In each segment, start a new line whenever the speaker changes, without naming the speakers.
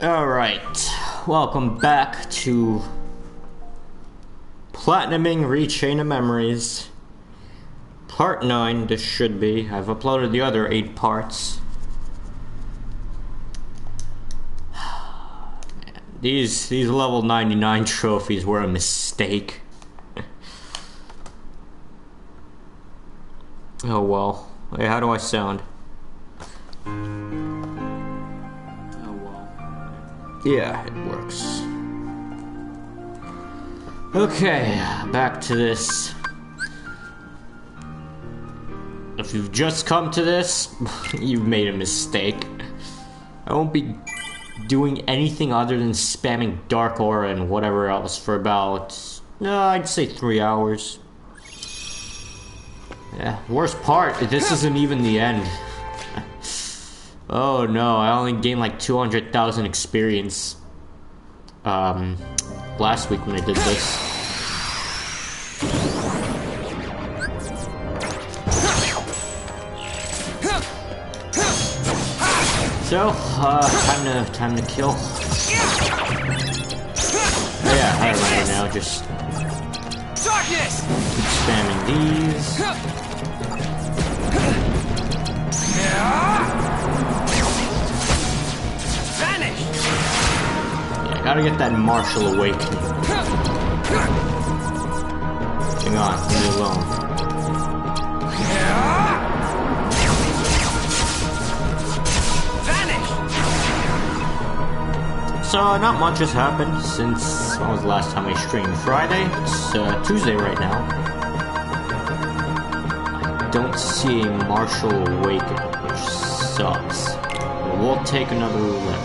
Alright, welcome back to Platinuming Rechain of Memories. Part 9, this should be. I've uploaded the other 8 parts. Man, these level 99 trophies were a mistake. Oh well. Hey, how do I sound? Yeah, it works. Okay, back to this. If you've just come to this, you've made a mistake. I won't be doing anything other than spamming Dark Aura and whatever else for about, I'd say 3 hours. Yeah, worst part, this isn't even the end. Oh no, I only gained like 200,000 experience last week when I did this. So, time to kill. Oh, yeah, I remember now, just keep spamming these. Gotta get that martial awakening. Hang on, leave me alone. So, not much has happened since, when was the last time I streamed? Friday? It's Tuesday right now. I don't see a martial awakening, which sucks. But we'll take another 11.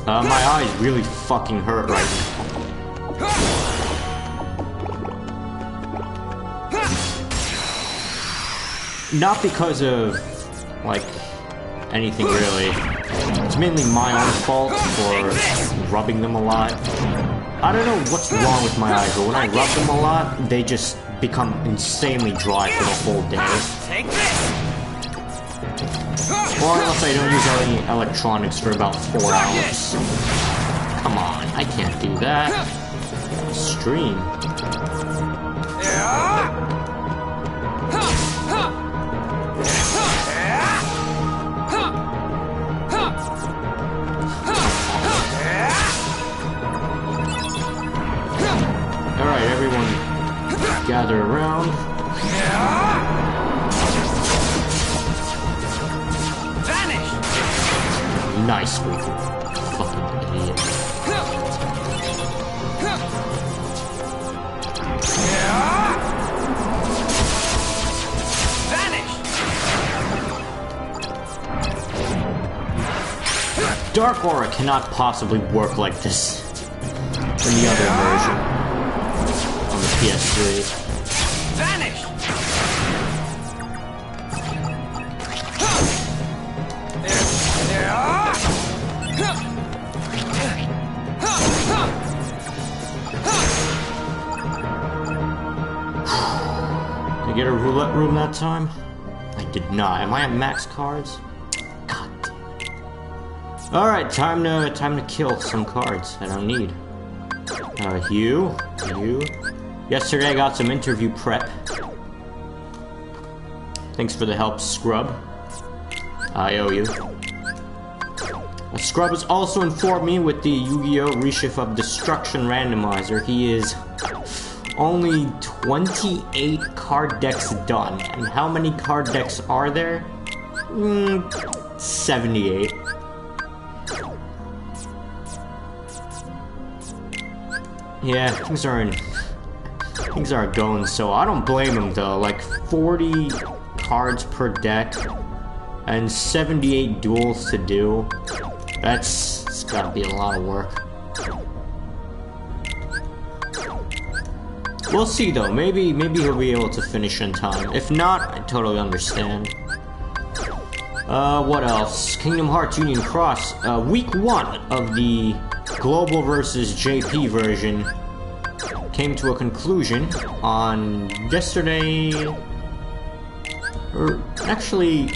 My eyes really fucking hurt right now. Not because of, like, anything really. It's mainly my own fault for rubbing them a lot. I don't know what's wrong with my eyes, but when I rub them a lot, they just become insanely dry for the whole day. Or unless I don't use any electronics for about 4 hours. Come on, I can't do that. Stream. Alright, everyone gather around. Nice move, fucking idiot. Dark Aura cannot possibly work like this in the other version on the PS3. Vanish! Get a roulette room that time? I did not. Am I at max cards? God damn it. Alright, time to kill some cards I don't need. You. Yesterday I got some interview prep. Thanks for the help, Scrub. I owe you. Scrub has also informed me with the Yu-Gi-Oh! Reshift of Destruction randomizer. He is only 28 card decks done. And how many card decks are there? 78. Yeah, things aren't going so. I don't blame him though. Like 40 cards per deck and 78 duels to do. It's gotta be a lot of work. We'll see though, maybe he'll be able to finish in time. If not, I totally understand. What else? Kingdom Hearts Union Cross. Week 1 of the Global vs. JP version came to a conclusion on yesterday, Or actually,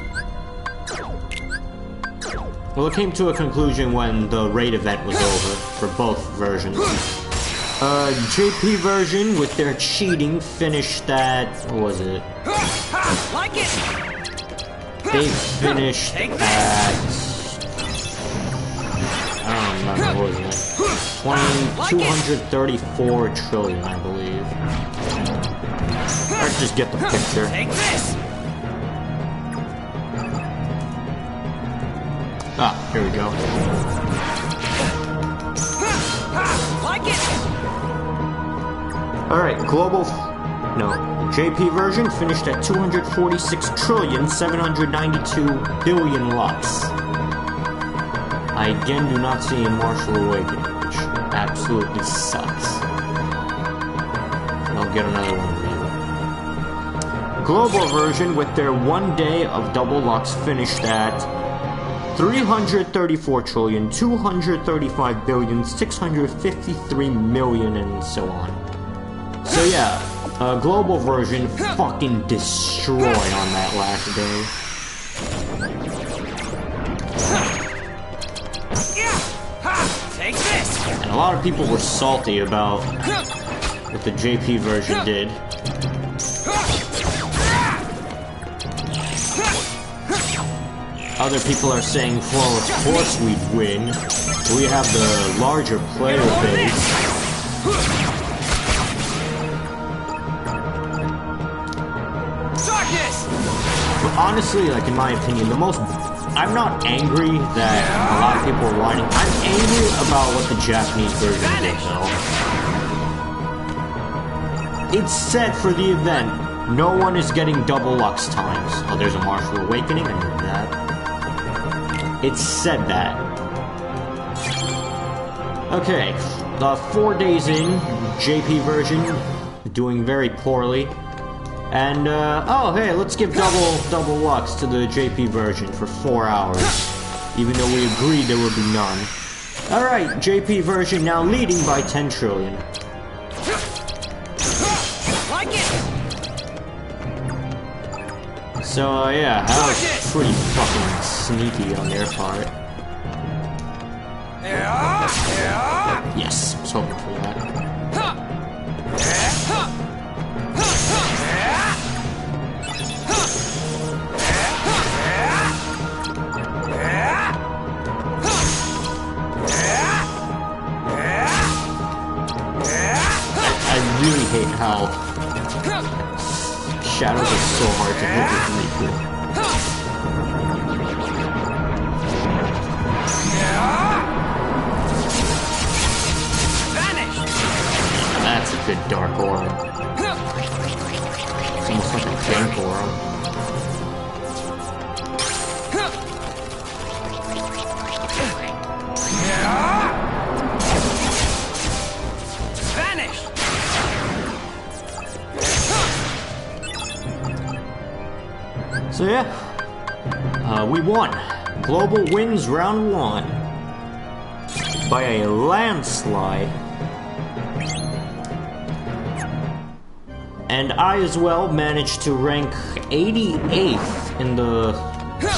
well, it came to a conclusion when the raid event was over for both versions. JP version with their cheating finished at, what was it?
Like it.
They finished at, I don't remember, what was it? 234 trillion, I believe. Let's just get the picture.
Take this.
Ah, here we go.
Like it.
Alright, JP version finished at 246,792,000,000,000 lux. I again do not see a Martial Awakening, which absolutely sucks. I'll get another one maybe. Global version with their 1 day of double lux finished at 334,235,653,000,000 and so on. So yeah, global version fucking destroyed on that last day.
Take this.
And a lot of people were salty about what the JP version did. Other people are saying, well, of course we'd win. We have the larger player base. But honestly, like in my opinion, I'm not angry that a lot of people are whining. I'm angry about what the Japanese version did, though. It's said for the event, no one is getting double lux times. Oh, there's a Martial Awakening, I knew that. It said that. Okay, 4 days in, JP version, doing very poorly. And, oh, hey, let's give double lux to the JP version for 4 hours. Even though we agreed there would be none. Alright, JP version now leading by 10 trillion.
Like it.
So, yeah, that was pretty fucking sneaky on their part. Yes, I was hoping for that. I really hate how shadows are so hard to hit with Riku. That's a good dark aura. It's almost like a tank aura. So yeah, we won. Global wins round 1 by a landslide. And I as well managed to rank 88th in the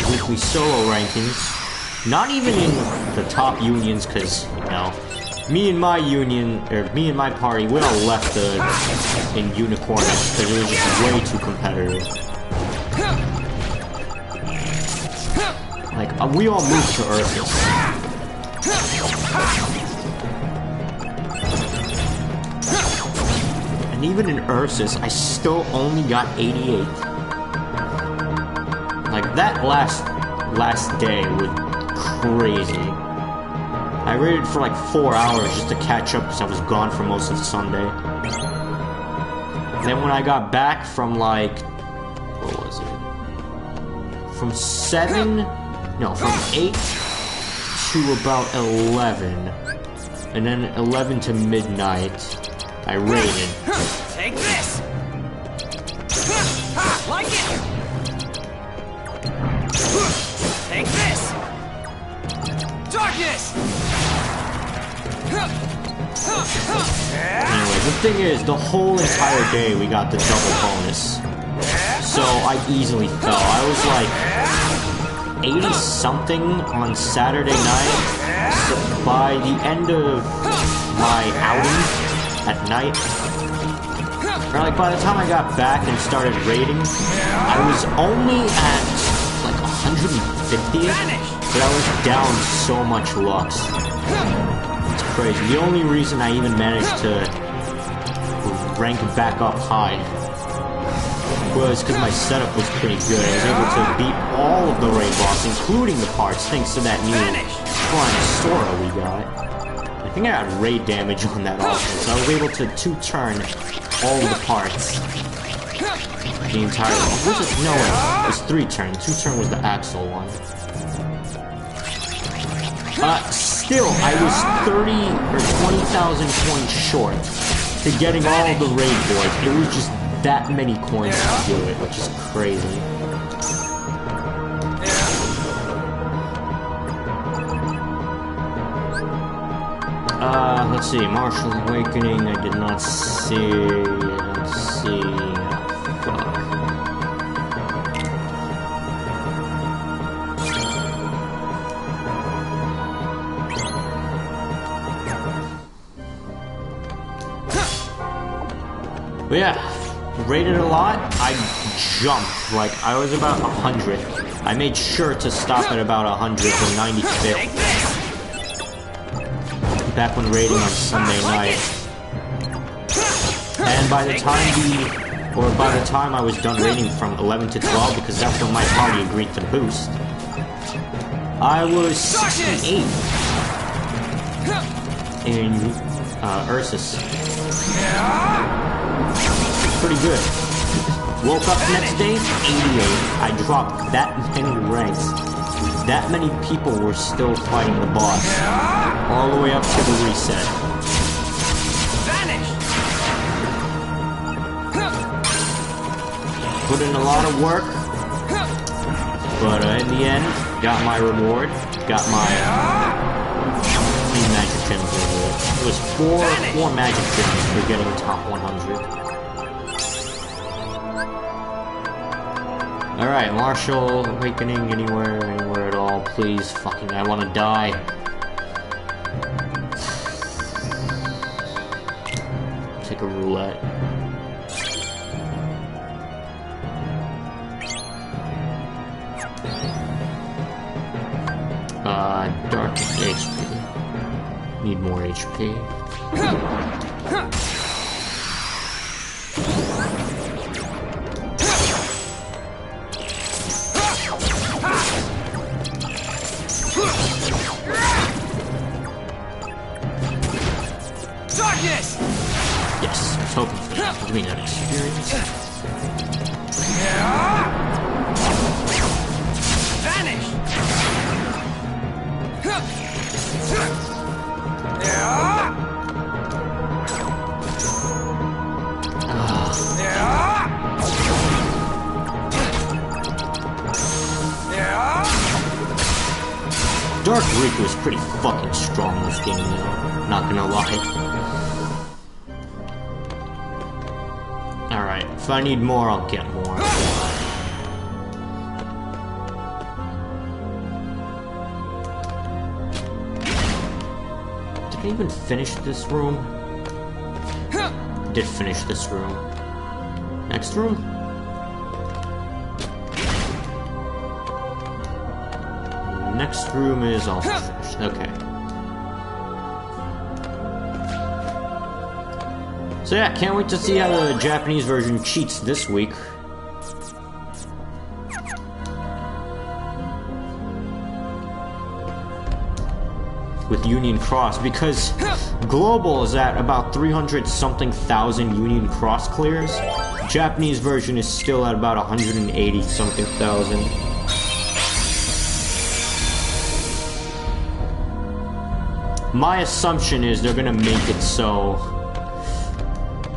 weekly solo rankings. Not even in the top unions, because, you know, me and my party, we all left in Unicorns because it was just way too competitive. Like, we all moved to Ursus. And even in Ursus, I still only got 88th. Like, that last day was crazy. I raided for like 4 hours just to catch up because I was gone for most of Sunday. And then when I got back from like, what was it? From 8 to about 11. And then 11 to midnight, I raided.
Take this! Like it! Take this! Darkness!
Anyway, the thing is, the whole entire day we got the double bonus. so I easily fell. I was like 80-something on Saturday night. So by the end of my outing at night, or like by the time I got back and started raiding, I was only at like 150th, but I was down so much lux. It's crazy. The only reason I even managed to rank back up high was because my setup was pretty good. I was able to beat all of the raid bosses, including the parts, thanks to that new flying Sora we got. I think I got raid damage on that also, so I was able to 2-turn all of the parts. The entire... Was it? No, it was 3-turn. 2-turn was the Axel one. Still, I was 30 or 20,000 coins short to getting all of the raid boys. It was just that many coins to do it, which is crazy. Let's see, Martial Awakening, I did not see, let's see, fuck. But yeah, rated a lot. I jumped, like, I was about 100. I made sure to stop at about 195th. Back when raiding on Sunday night. And by the time I was done raiding from 11 to 12, because that's when my party agreed to boost, I was 68 in Ursus. Pretty good. Woke up the next day, 88. I dropped that many ranks. That many people were still fighting the boss. All the way up to the reset. Put in a lot of work, but in the end, got my reward. Got my magic gems over it. It was four magic gems for getting top 100. Alright, Martial Awakening anywhere at all, please. Fucking, I wanna die. Take a roulette. Dark HP. Need more HP.
Darkness!
Yes, I was hoping for that. Give me that experience.
Vanish!
Dark Reek was pretty fucking strong this game though, not gonna lie. Alright, if I need more, I'll get more. Did I even finish this room? Did finish this room. Next room? Next room is also finished. Okay. So yeah, can't wait to see how the Japanese version cheats this week. With Union Cross, because Global is at about 300-something thousand Union Cross clears. Japanese version is still at about 180-something thousand. My assumption is they're gonna make it so...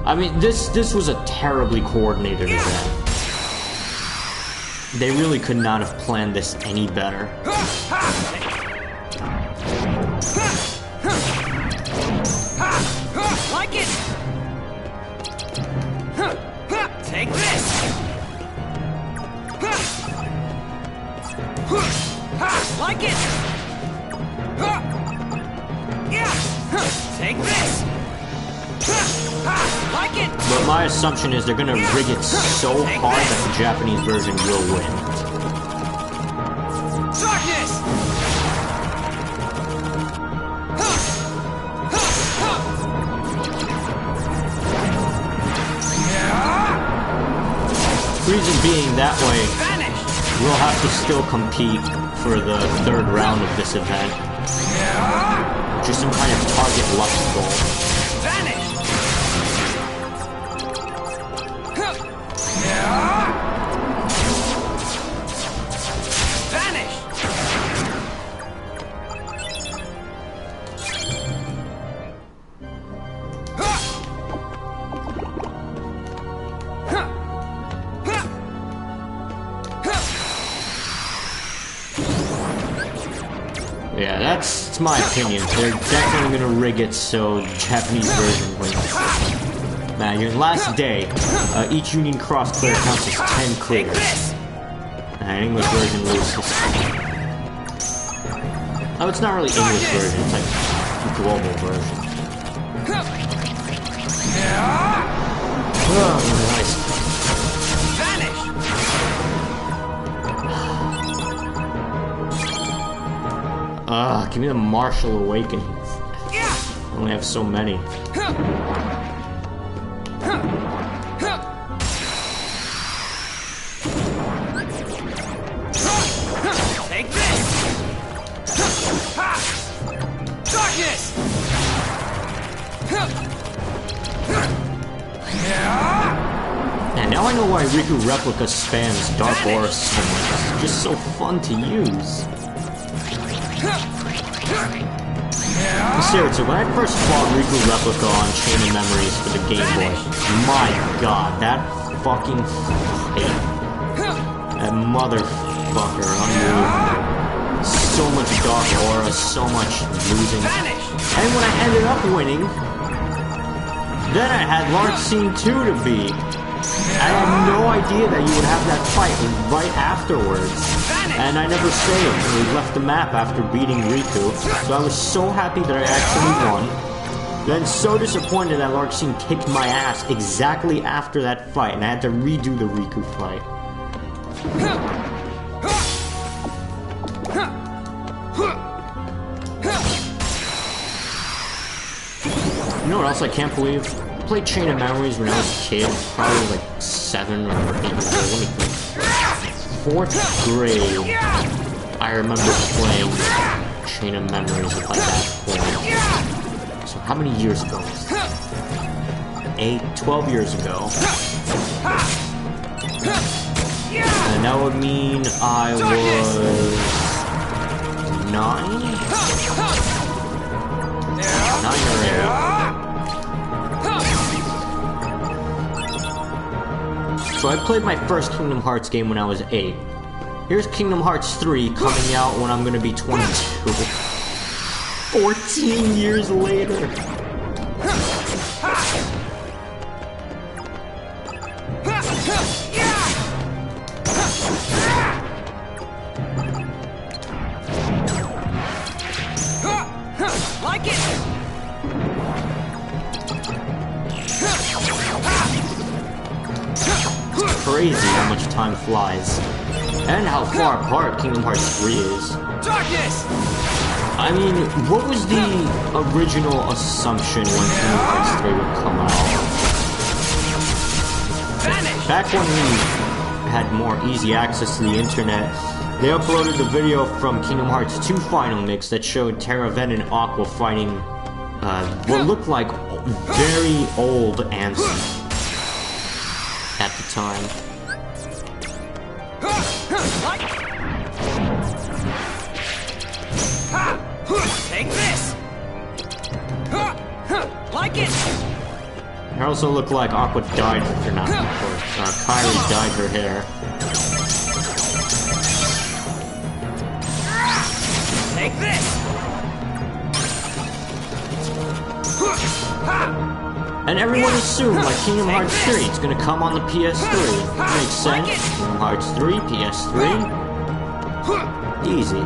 I mean, this was a terribly coordinated event. They really could not have planned this any better.
Like it! Take this! Like it! Yeah! Take this! Like it!
But my assumption is they're gonna rig it so hard that the Japanese version will win.
Darkness!
Reason being, that way,
Vanish!
we'll have to still compete for the third round of this event. Just some kind of target luck goal.
Vanish! Vanish!
Yeah, that's my opinion. They're definitely gonna rig it so the Japanese version wins. Now, your last day, each Union Cross clear counts as 10
Take
clears.
this!
And English version loses. Oh, it's not really English version, it's like the global version. Oh, nice.
Vanish!
Give me the Martial Awakenings.
Yeah!
I only have so many.
Take this! Darkness!
And now I know why Riku Replica spams Dark Aura so much. It's just so fun to use. Seriously, when I first fought Riku Replica on Chain of Memories for the Game Boy, my god, that fucking fight. That motherfucker, unbelievable. So much Dark Aura, so much losing. And when I ended up winning, then I had Large Scene 2 to beat. I had no idea that you would have that fight right afterwards. And I never saved. We left the map after beating Riku. So I was so happy that I actually won. Then so disappointed that Large Scene kicked my ass exactly after that fight. And I had to redo the Riku fight. You know what else I can't believe? I played Chain of Memories when I was a kid, probably like 7 or 8 years old. Let me think. 4th grade, I remember playing Chain of Memories at that point. So how many years ago was that? 12 years ago. And that would mean I was 9? 9 or 8. So I played my first Kingdom Hearts game when I was 8. Here's Kingdom Hearts 3 coming out when I'm gonna be 22. 14 years later.
Like it!
It's crazy how much time flies. And how far apart Kingdom Hearts 3 is.
Darkness!
I mean, what was the original assumption when Kingdom Hearts 3 would come out?
Vanish!
Back when we had more easy access to the internet, they uploaded a video from Kingdom Hearts 2 Final Mix that showed Terraven and Aqua fighting what looked like very old Ansem at the time.
Take this! Like it!
It also looked like Aqua dyed her, not Kairi dyed her hair.
Take this!
And everyone assumed, like Kingdom Hearts 3, it's gonna come on the PS3. Makes sense. Kingdom Hearts 3, PS3. easy.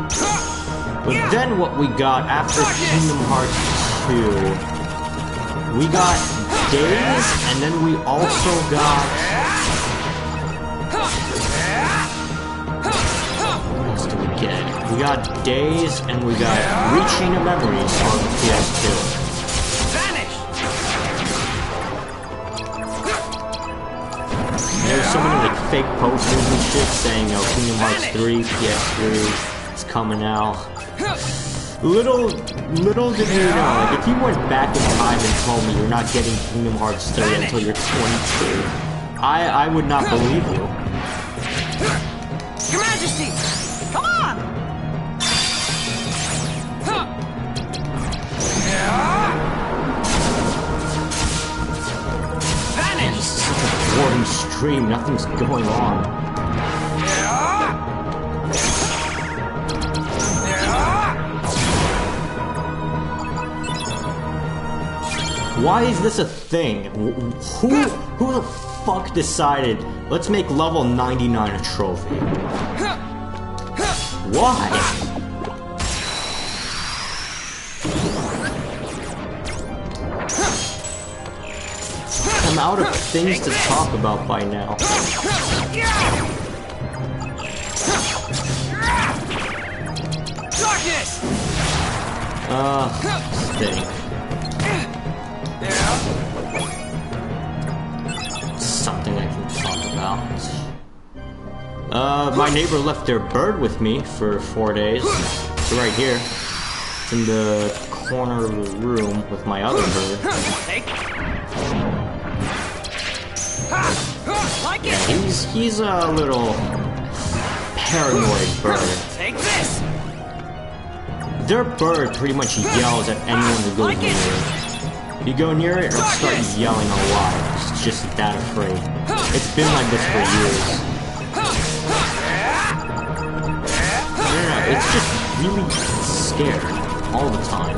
But then what we got after Kingdom Hearts 2, we got days, and then we also got... What else did we get? We got days, and we got Reaching of Memories on the PS2. There's so many like fake posters and shit saying, oh, Kingdom Hearts 3, PS3, it's coming out. Little did you know, like if you went back in time and told me you're not getting Kingdom Hearts 3 until you're 22, I would not believe you.
Your Majesty, come on!
Man, this is such a boring stream, nothing's going on. Why is this a thing? Who the fuck decided, let's make level 99 a trophy? Why? I'm out of things to talk about by now.
Darkness!
Stink. Something I can talk about. My neighbor left their bird with me for 4 days. It's right here. It's in the corner of the room with my other bird. Yeah, he's a little paranoid bird.
Take this.
Their bird pretty much yells at anyone who goes near it. If you go near it, it'll start yelling a lot. It's just that afraid. It's been like this for years. I don't know, it's just really scared all the time.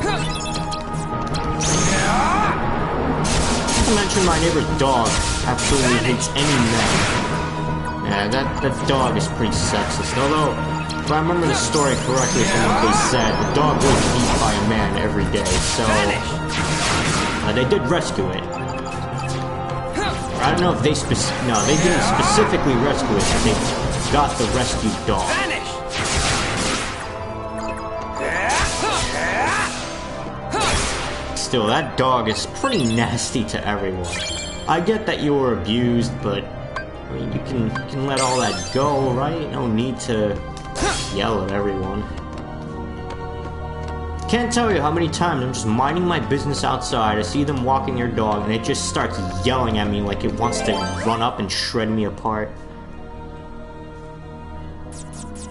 Not to mention my neighbor's dog absolutely hates any men. Yeah, that dog is pretty sexist. Although, if I remember the story correctly from what they said, the dog was beat by a man every day, so... they did rescue it. I don't know if they no, they didn't specifically rescue it, but they got the rescued dog. Still, that dog is pretty nasty to everyone. I get that you were abused, but I mean, you can let all that go, right? No need to yell at everyone. Can't tell you how many times I'm just minding my business outside, I see them walking their dog, and it just starts yelling at me like it wants to run up and shred me apart.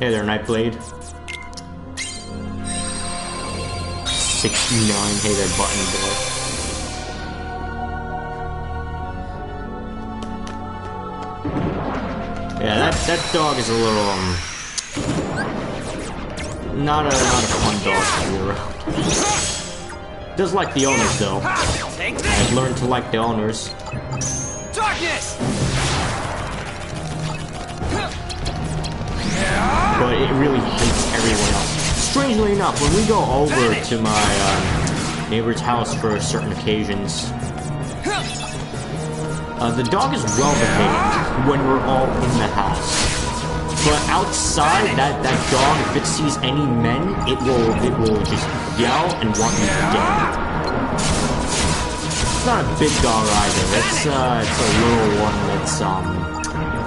Hey there, Nightblade. 69, hey there, Button Boy. Yeah, that dog is a little, not a fun dog to be around. Does like the owners though. I've learned to like the owners.
Darkness!
But it really hates everyone else. Strangely enough, when we go over to my neighbor's house for certain occasions, the dog is well behaved when we're all in the house. But outside, that dog, if it sees any men, it will just yell and want me dead. It's not a big dog either. It's a little one that's I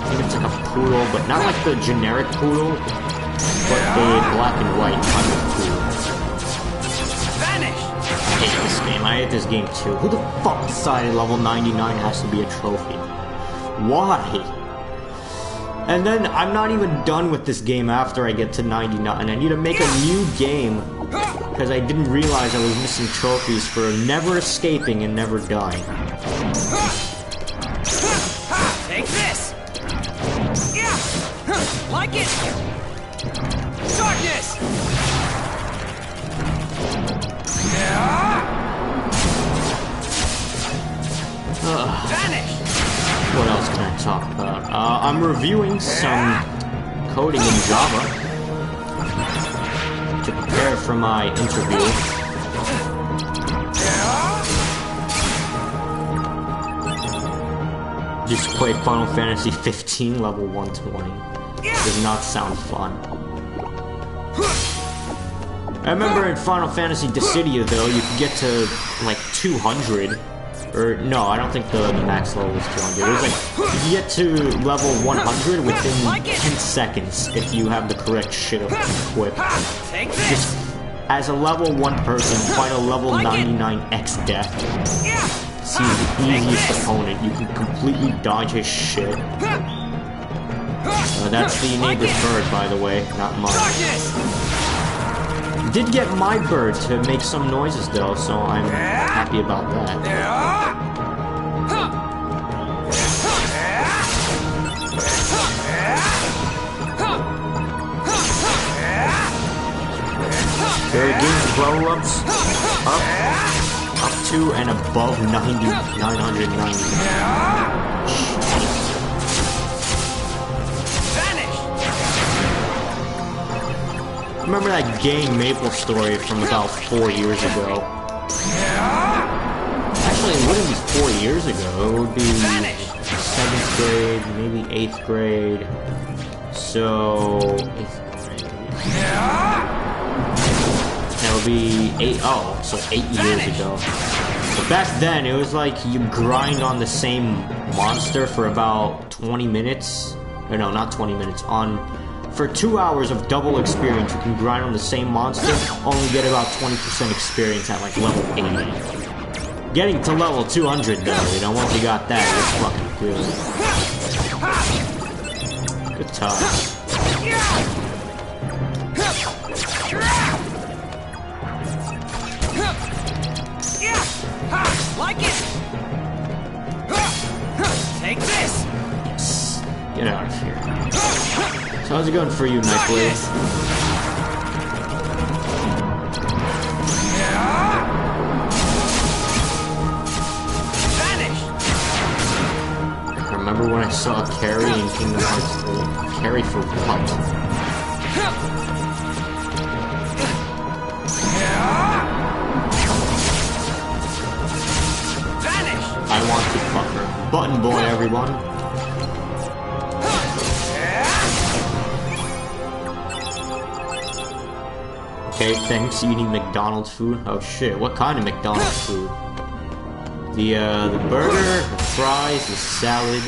think it's like a poodle, but not like the generic poodle, but a black and white kind of poodle. I hate this game. I hate this game too. Who the fuck decided level 99 has to be a trophy? Why? And then I'm not even done with this game after I get to 99. I need to make a new game because I didn't realize I was missing trophies for never escaping and never dying.
Take this. Yeah. Like it. Darkness. Vanish.
What else can I talk about? I'm reviewing some coding in Java. to prepare for my interview. Just play Final Fantasy 15 level 120. Does not sound fun. I remember in Final Fantasy Dissidia though, you could get to like 200. Or no, I don't think the max level was 200. It was like you could get to level 100 within 10 seconds if you have the correct shit equipped. Just as a level 1 person, fight a level 99x death. He's the easiest opponent. You can completely dodge his shit. That's the neighbor's bird, by the way, not mine. Did get my bird to make some noises though, so I'm happy about that. There again, level-ups up to and above 990. Remember that game Maple Story from about 4 years ago? Actually, it wouldn't be 4 years ago. It would be 7th grade, maybe 8th grade. So 8th grade. That would be 8 years ago. But back then, it was like you grind on the same monster for about 20 minutes. Or no, not 20 minutes. For 2 hours of double experience, you can grind on the same monster, only get about 20% experience at like level 80. Getting to level 200 though, you know, once you got that, it's fucking good. Good times.
Like it! Take this!
Yes. Get out of here. So how's it going for you, Nightblade? I remember when I saw a carry in Kingdom Hearts 3. Carry for what? I want to fuck her. Button boy, everyone. Okay, thanks, eating McDonald's food. Oh shit, what kind of McDonald's food? The burger, the fries, the salad.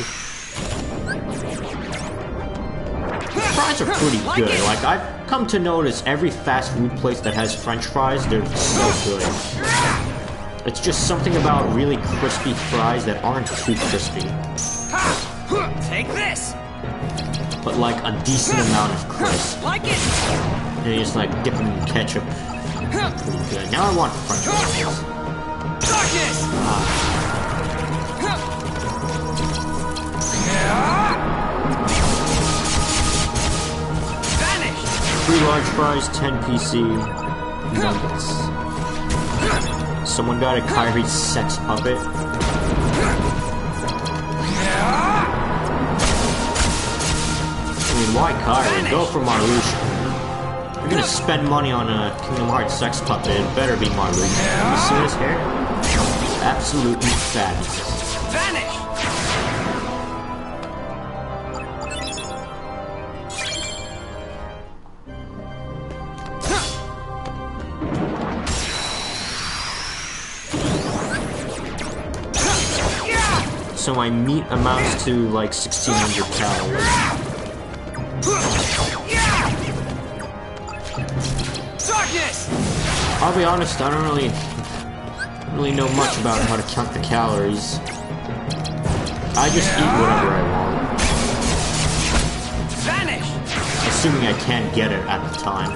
The fries are pretty good. Like, I've come to notice every fast food place that has French fries, they're so good. It's just something about really crispy fries that aren't too crispy.
Take this!
But like a decent amount of crisp.
Like it!
And you just like dip them in ketchup. Pretty good. Now I want French fries.
Darkness! Vanish!
3 large fries, 10 PC nuggets. Someone got a Kyrie sex puppet. I mean, why Kyrie? Go for Marluxia. You're gonna spend money on a Kingdom Hearts sex puppet, it better be Marluxia. You see his hair? Absolutely fabulous.
Vanish!
So my meat amounts to like 1,600 calories.
Darkness!
I'll be honest, I don't really know much about how to count the calories. I just eat whatever I want.
Vanish!
Assuming I can't get it at the time.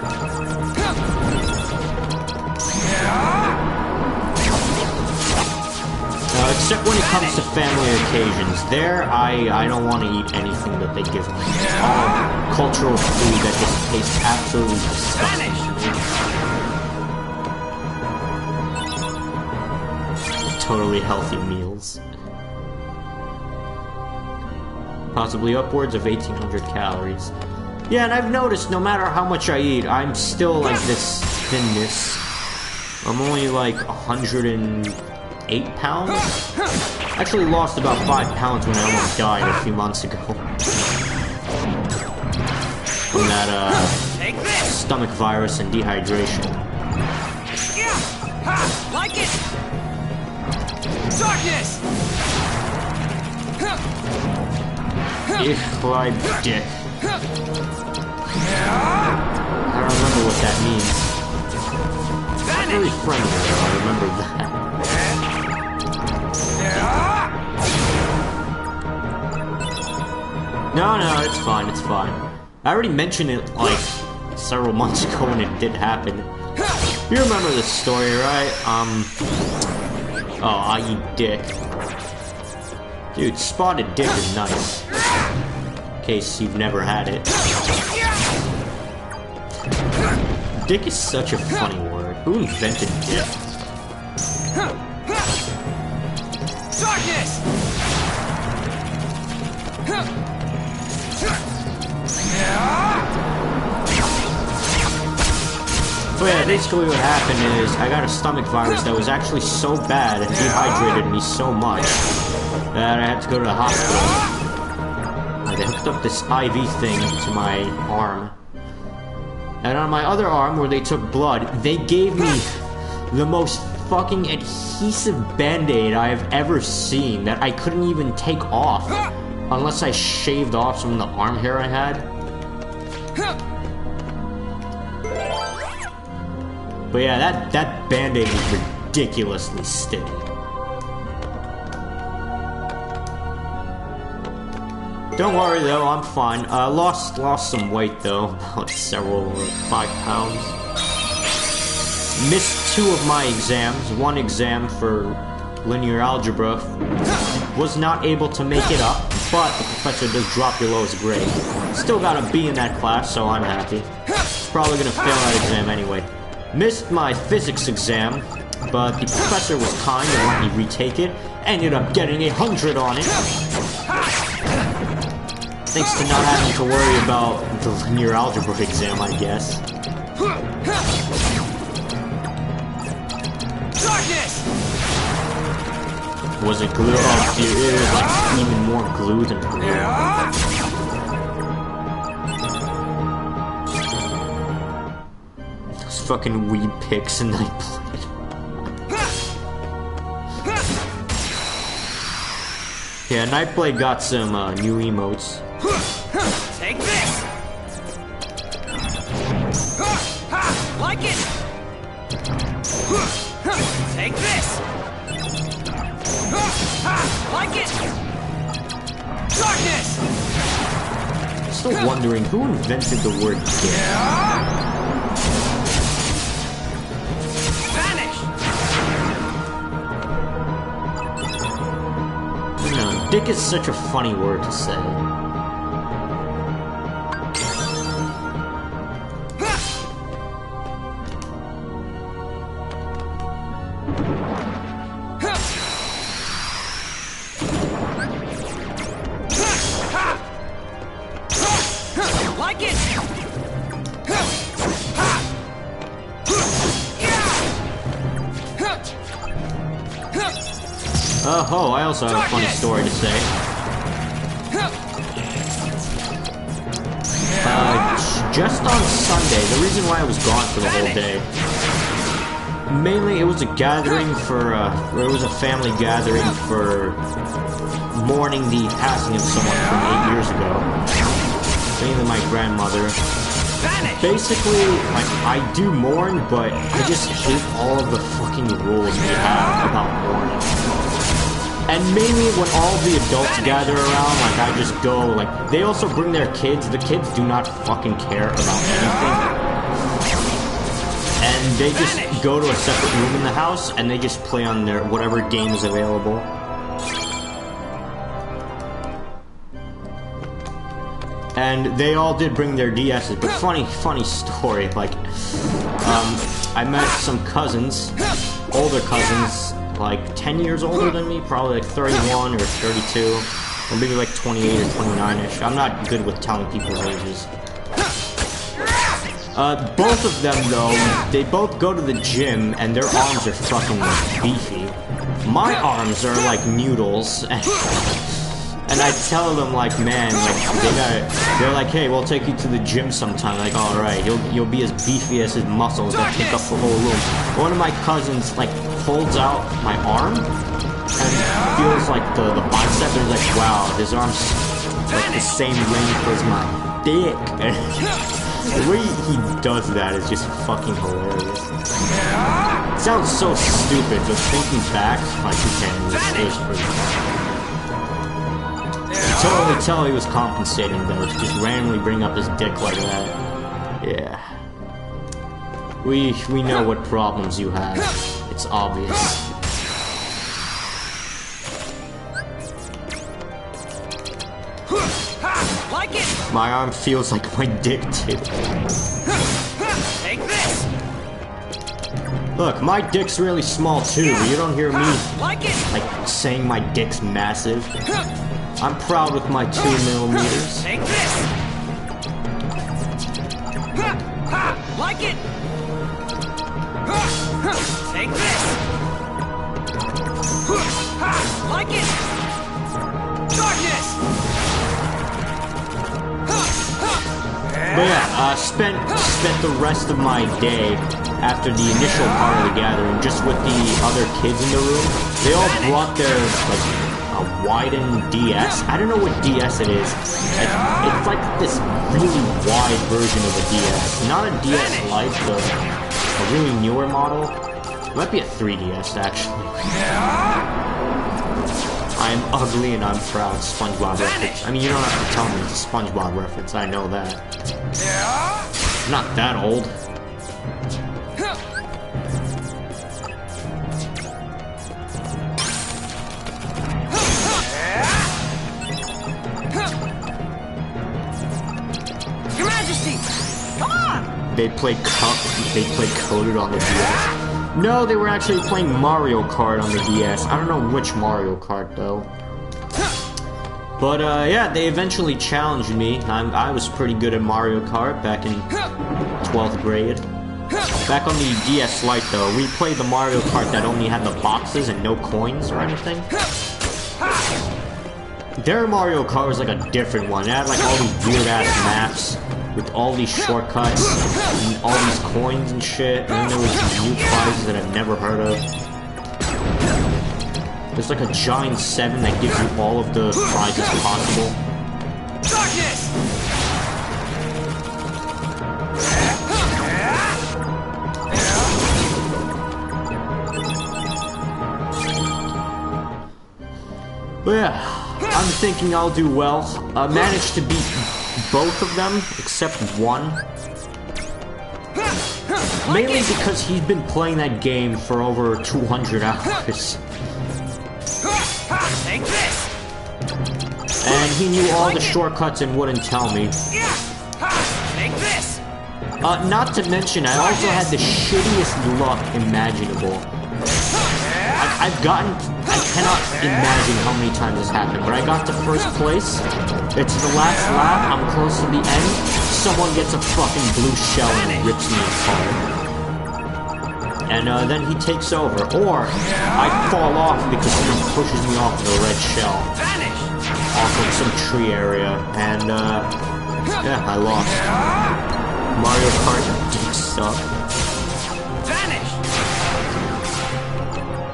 Except when it comes to family occasions. There, I don't want to eat anything that they give me. All cultural food that just tastes absolutely disgusting to me. Totally healthy meals. Possibly upwards of 1,800 calories. Yeah, and I've noticed no matter how much I eat, I'm still like this thinness. I'm only like 108 pounds. Actually lost about 5 pounds when I almost died a few months ago. From that, stomach virus and dehydration.
Yeah! Ha! Like it! Darkness!
Ich like dick. I don't remember what that means. It's really friendly though, I remember that. No, it's fine, it's fine. I already mentioned it like several months ago when it did happen. You remember this story, right? Oh, I eat dick. Dude, spotted dick is nice. In case you've never had it. Dick is such a funny word. Who invented dick?
Darkness!
So yeah, basically what happened is I got a stomach virus that was actually so bad and dehydrated me so much that I had to go to the hospital. They hooked up this IV thing to my arm. And on my other arm, where they took blood, they gave me the most fucking adhesive band-aid I have ever seen that I couldn't even take off unless I shaved off some of the arm hair I had. But yeah, that band-aid was ridiculously sticky. Don't worry though, I'm fine. Lost some weight though, about 5 pounds. Missed 2 of my exams. One exam for linear algebra. Was not able to make it up, but the professor does drop your lowest grade. Still got a B in that class, so I'm happy. Probably gonna fail that exam anyway. Missed my physics exam, but the professor was kind and let me retake it. Ended up getting 100 on it. Thanks to not having to worry about the linear algebra exam, I guess.
Darkness!
Was it glue? Oh, dude, it was like even more glue than glue. Those fucking weed picks and Nightblade. Yeah, Nightblade got some new emotes.
Take this! Like it! Take this! Like it! Darkness!
Still wondering who invented the word dick.
Vanish!
No, dick is such a funny word to say.
Like it!
Oh, I also have a funny story to say. Just on Sunday, the reason why I was gone for the whole day, mainly it was a gathering for, it was a family gathering for mourning the passing of someone from 8 years ago. Mainly my grandmother. Basically, like, I do mourn, but I just hate all of the fucking rules we have about mourning. And mainly when all the adults gather around, like, I just go, like, they also bring their kids. The kids do not fucking care about anything. And they just go to a separate room in the house, and they just play on their whatever game is available. And they all did bring their DSs, but funny story, like, I met some cousins, older cousins, like 10 years older than me, probably like 31 or 32, or maybe like 28 or 29-ish. I'm not good with telling people's ages. Both of them, though, they both go to the gym, and their arms are fucking, like, beefy. My arms are like noodles, and I tell them, like, man, like, they're like, hey, we'll take you to the gym sometime. Like, alright, you'll be as beefy as his muscles that take up the whole room. One of my cousins, like, holds out my arm, and feels like the bicep, and he's like, wow, his arm's like the same length as my dick. The way he does that is just fucking hilarious. It sounds so stupid, but thinking back, like, it was pretty funny. You totally tell he was compensating, though, to just randomly bring up his dick like that. Yeah. We know what problems you have. It's obvious.
Like it.
My arm feels like my dick did.
Take this.
Look, my dick's really small too, but you don't hear me
Like it.
like saying my dick's massive. I'm proud with my 2 millimeters.
Take this. Like it. Take this. Like it. Darkness.
But yeah, spent the rest of my day after the initial part of the gathering just with the other kids in the room. They all brought their, like, a widened DS. I don't know what DS it is. It's like this really wide version of a DS. Not a DS Lite, but a really newer model. It might be a 3DS, actually. I am ugly and I'm proud. SpongeBob reference. I mean, you don't have to tell me it's a SpongeBob reference. I know that. I'm not that old.
Your Majesty, come on!
They play Coded on the DS. No, they were actually playing Mario Kart on the DS. I don't know which Mario Kart, though. But, yeah, they eventually challenged me. I was pretty good at Mario Kart back in 12th grade. Back on the DS Lite, though, we played the Mario Kart that only had the boxes and no coins or anything. Their Mario Kart was like a different one. It had, like, all these weird-ass maps with all these shortcuts and all these coins and shit, and then there was these new prizes that I've never heard of. There's like a giant 7 that gives you all of the prizes possible.
Darkness!
But yeah, I'm thinking I'll do well. I managed to beat both of them, except one. Mainly because he's been playing that game for over 200 hours.
Take this.
And he knew all the shortcuts and wouldn't tell me.
Take this.
Not to mention, I also had the shittiest luck imaginable. I cannot imagine how many times this happened, but I got to first place. It's the last lap, I'm close to the end. Someone gets a fucking blue shell and rips me apart. And then he takes over. Or I fall off because someone pushes me off the red shell. Off of some tree area. And yeah, I lost. Mario Kart did suck.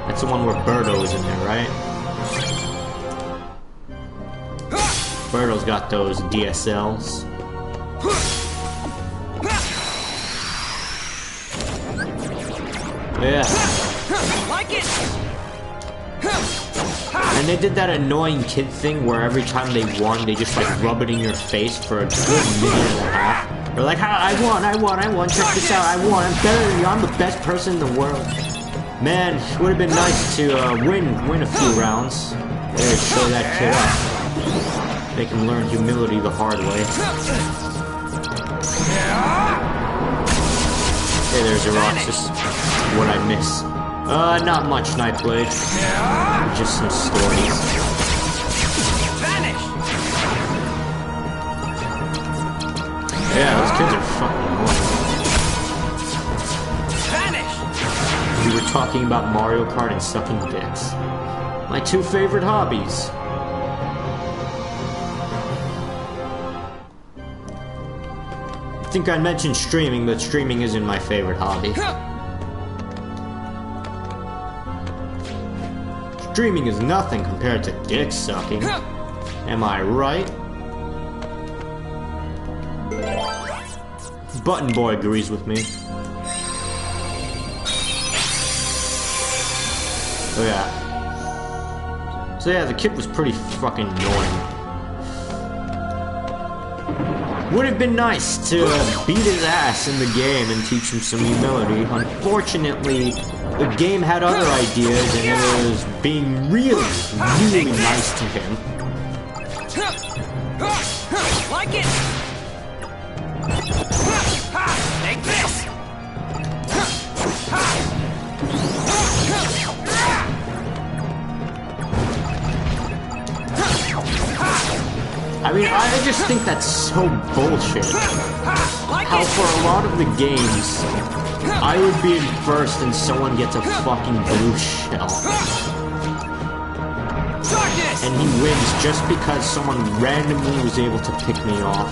That's the one where Birdo is in there, right? Birdo's got those DSLs. Yeah.
Like it.
And they did that annoying kid thing where every time they won, they just like rub it in your face for a good minute and a half. They're like, I won, check this out, I won, I'm better than you, I'm the best person in the world. Man, it would have been nice to win a few rounds. There, show that kid up. Make him learn humility the hard way. Hey, there's a Roxas. What'd I miss? Not much night played. Just some stories. Yeah, those kids are fucking annoying. talking about Mario Kart and sucking dicks. My two favorite hobbies. I think I mentioned streaming, but streaming isn't my favorite hobby. Streaming is nothing compared to dick sucking. Am I right? Button Boy agrees with me. Oh yeah. So yeah, the kid was pretty fucking annoying. Would have been nice to beat his ass in the game and teach him some humility. Unfortunately, the game had other ideas and it was being really, really nice to him.
Like it! Take this!
I mean, I just think that's so bullshit. How for a lot of the games, I would be in first and someone gets a fucking blue shell. And he wins just because someone randomly was able to pick me off.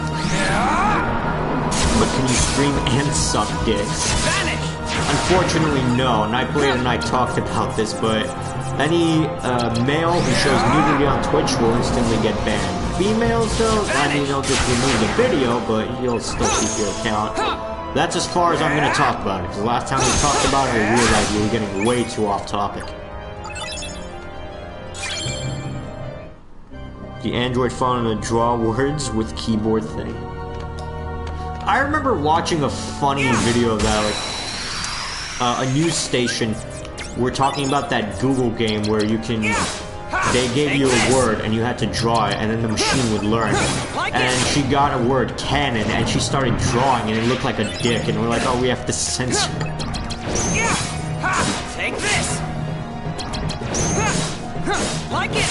But can you stream and suck dicks? Unfortunately, no. Nightblade and I talked about this, but any male who shows nudity on Twitch will instantly get banned. Females, though, I mean, they'll just remove the video, but you'll still keep your account. That's as far as I'm going to talk about it, because the last time we talked about it, I realized we were getting way too off topic. The Android phone and the draw words with keyboard thing. I remember watching a funny video of that, like, a news station. We're talking about that Google game where you can... They gave you a word and you had to draw it and then the machine would learn. And she got a word, cannon, and she started drawing and it looked like a dick and we're like, oh, we have to censor it.
Take this! Like it!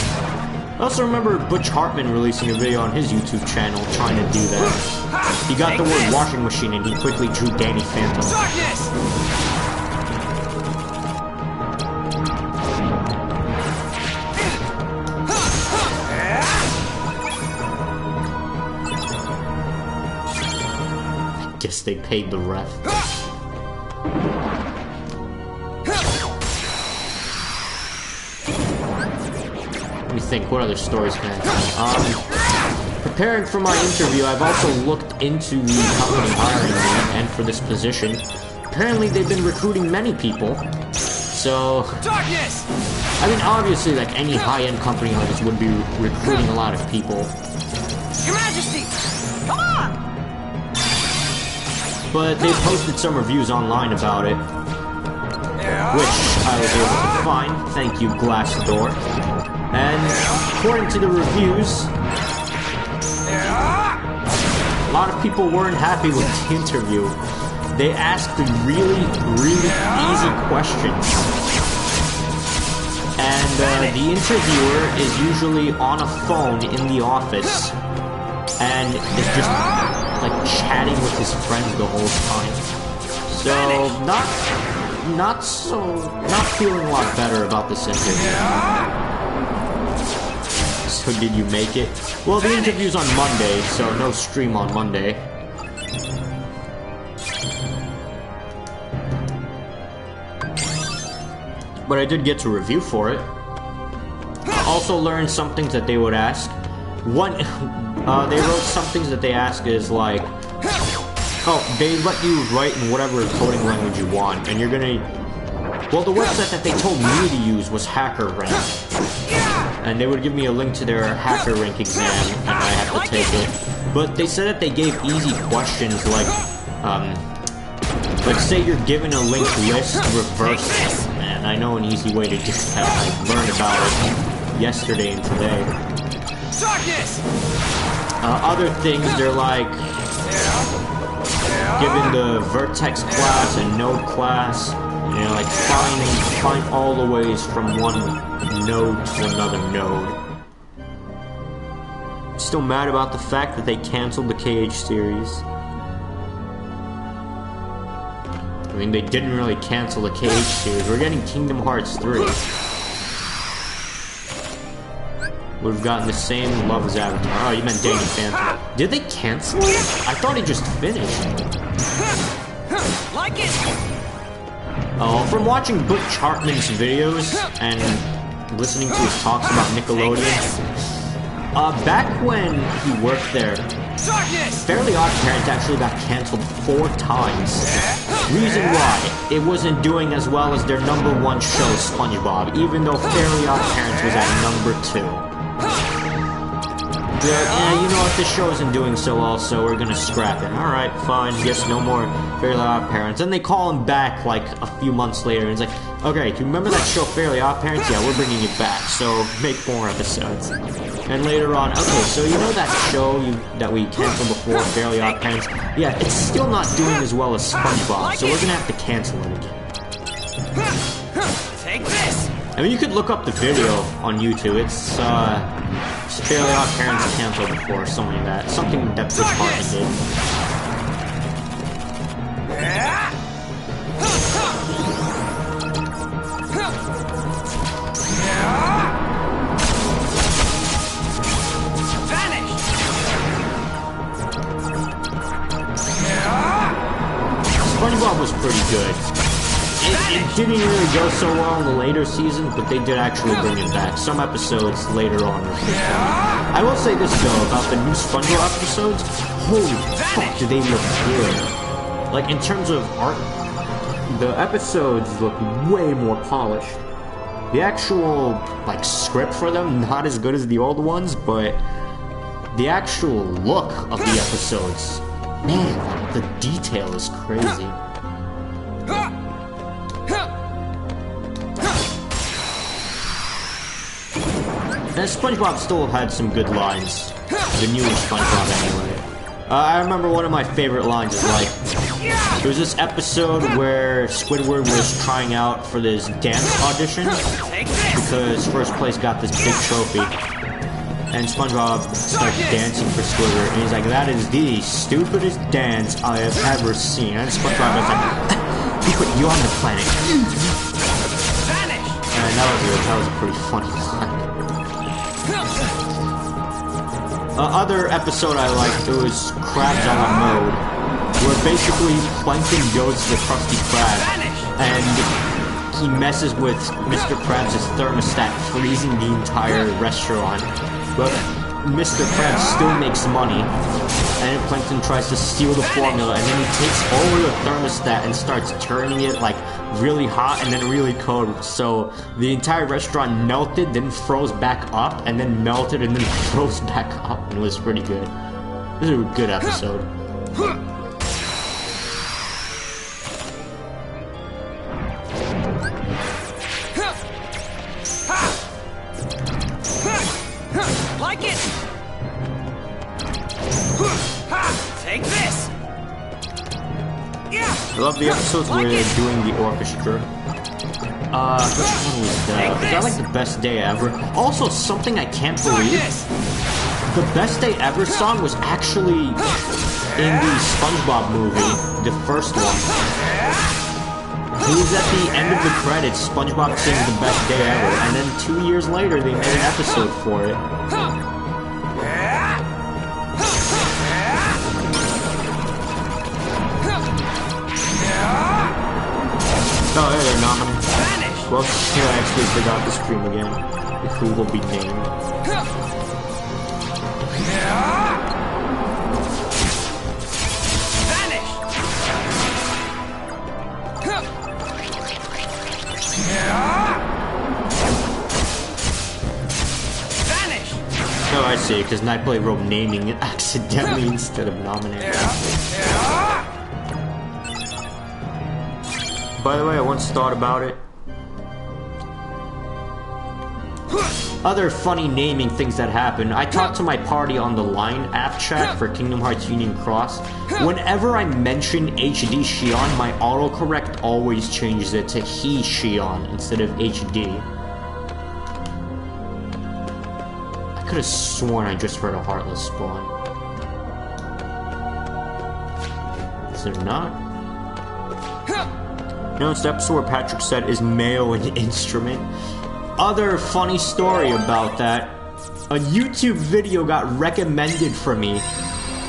I also remember Butch Hartman releasing a video on his YouTube channel trying to do that. He got the word washing machine and he quickly drew Danny Phantom. Guess they paid the ref. Let me think, what other stories can I tell? Preparing for my interview, I've also looked into the company hiring me, and for this position. Apparently they've been recruiting many people. So... I mean, obviously, like any high-end company like this would be recruiting a lot of people.
Your Majesty! Come on!
But they posted some reviews online about it, which I was able to find. Thank you, Glassdoor. And according to the reviews, a lot of people weren't happy with the interview. They asked really, really easy questions. And the interviewer is usually on a phone in the office and is just like chatting with his friends the whole time. So not feeling a lot better about this interview. So did you make it? Well, the interview's on Monday, so no stream on Monday. But I did get to review for it. I also learned some things that they would ask. One, they wrote some things that they ask is like, oh, they let you write in whatever coding language you want, and you're gonna... Well, the website that they told me to use was HackerRank. And they would give me a link to their HackerRank exam, and I had to take it. But they said that they gave easy questions like say you're given a linked list, reverse it. And I know an easy way to just learn about it yesterday and today. Other things, they're like given the vertex class and node class, you know, like find all the ways from one node to another node. Still mad about the fact that they canceled the KH series. I mean, they didn't really cancel the KH series. We're getting Kingdom Hearts 3. We've gotten the same love as Avatar. Oh, you meant Danny Phantom. Did they cancel it? I thought it just finished.
Like it.
Oh, from watching Butch Hartman's videos and listening to his talks about Nickelodeon, back when he worked there, Fairly Odd Parents actually got canceled 4 times. Reason why? It wasn't doing as well as their #1 show, SpongeBob, even though Fairly Odd Parents was at #2. They're like, yeah, you know what, this show isn't doing so well, so we're gonna scrap it. Alright, fine, guess no more Fairly Odd Parents. And they call him back like a few months later, and it's like, okay, do you remember that show Fairly Odd Parents? Yeah, we're bringing it back, so make more episodes. And later on, okay, so you know that show that we canceled before, Fairly Odd Parents? Yeah, it's still not doing as well as SpongeBob, so we're gonna have to cancel it again.
Take this.
I mean, you could look up the video on YouTube. It's Fairly Odd Parents canceled before, something like that. Something that Butch Hartman did. SpongeBob was pretty good. It didn't really go so well in the later seasons, but they did actually bring it back. Some episodes later on were pretty funny. I will say this though, about the new SpongeBob episodes, holy fuck do they look good. Like in terms of art, the episodes look way more polished. The actual, like, script for them, not as good as the old ones, but the actual look of the episodes, man, the detail is crazy. And SpongeBob still had some good lines. The newer SpongeBob, anyway. I remember one of my favorite lines is like, there was this episode where Squidward was trying out for this dance audition because first place got this big trophy. And SpongeBob starts dancing for Squidward, and he's like, that is the stupidest dance I have ever seen. And SpongeBob is like, he put you on the planet. And that was a pretty funny line. Other episode I liked, it was Krabs a la Mode, where basically Plankton goes to the Krusty Krab, and he messes with Mr. Krabs' thermostat, freezing the entire restaurant. But Mr. Krabs still makes money, and then Plankton tries to steal the formula, and then he takes over the thermostat and starts turning it like really hot and then really cold. So the entire restaurant melted, then froze back up, and then melted and then froze back up, and it was pretty good. This is a good episode.
Like it. Take this.
I love the episodes where they're doing the orchestra. Which one was that? Is that like the best day ever? Also, something I can't believe. The best day ever song was actually in the SpongeBob movie, the first one. It was at the end of the credits, SpongeBob sings the best day ever, and then 2 years later they made an episode for it. Oh, hey, they're nominated. Well, here I actually forgot the stream again. Who will be named? Oh, I see, because Nightblade wrote naming it accidentally instead of nominating. By the way, I once thought about it. Other funny naming things that happen. I talked to my party on the Line app chat for Kingdom Hearts Union Cross. Whenever I mention HD Shion, my autocorrect always changes it to He Shion instead of HD. I could have sworn I just heard a Heartless spawn. Is there not? You know, it's the episode where Patrick said, "Is mayo an instrument?" Other funny story about that, a YouTube video got recommended for me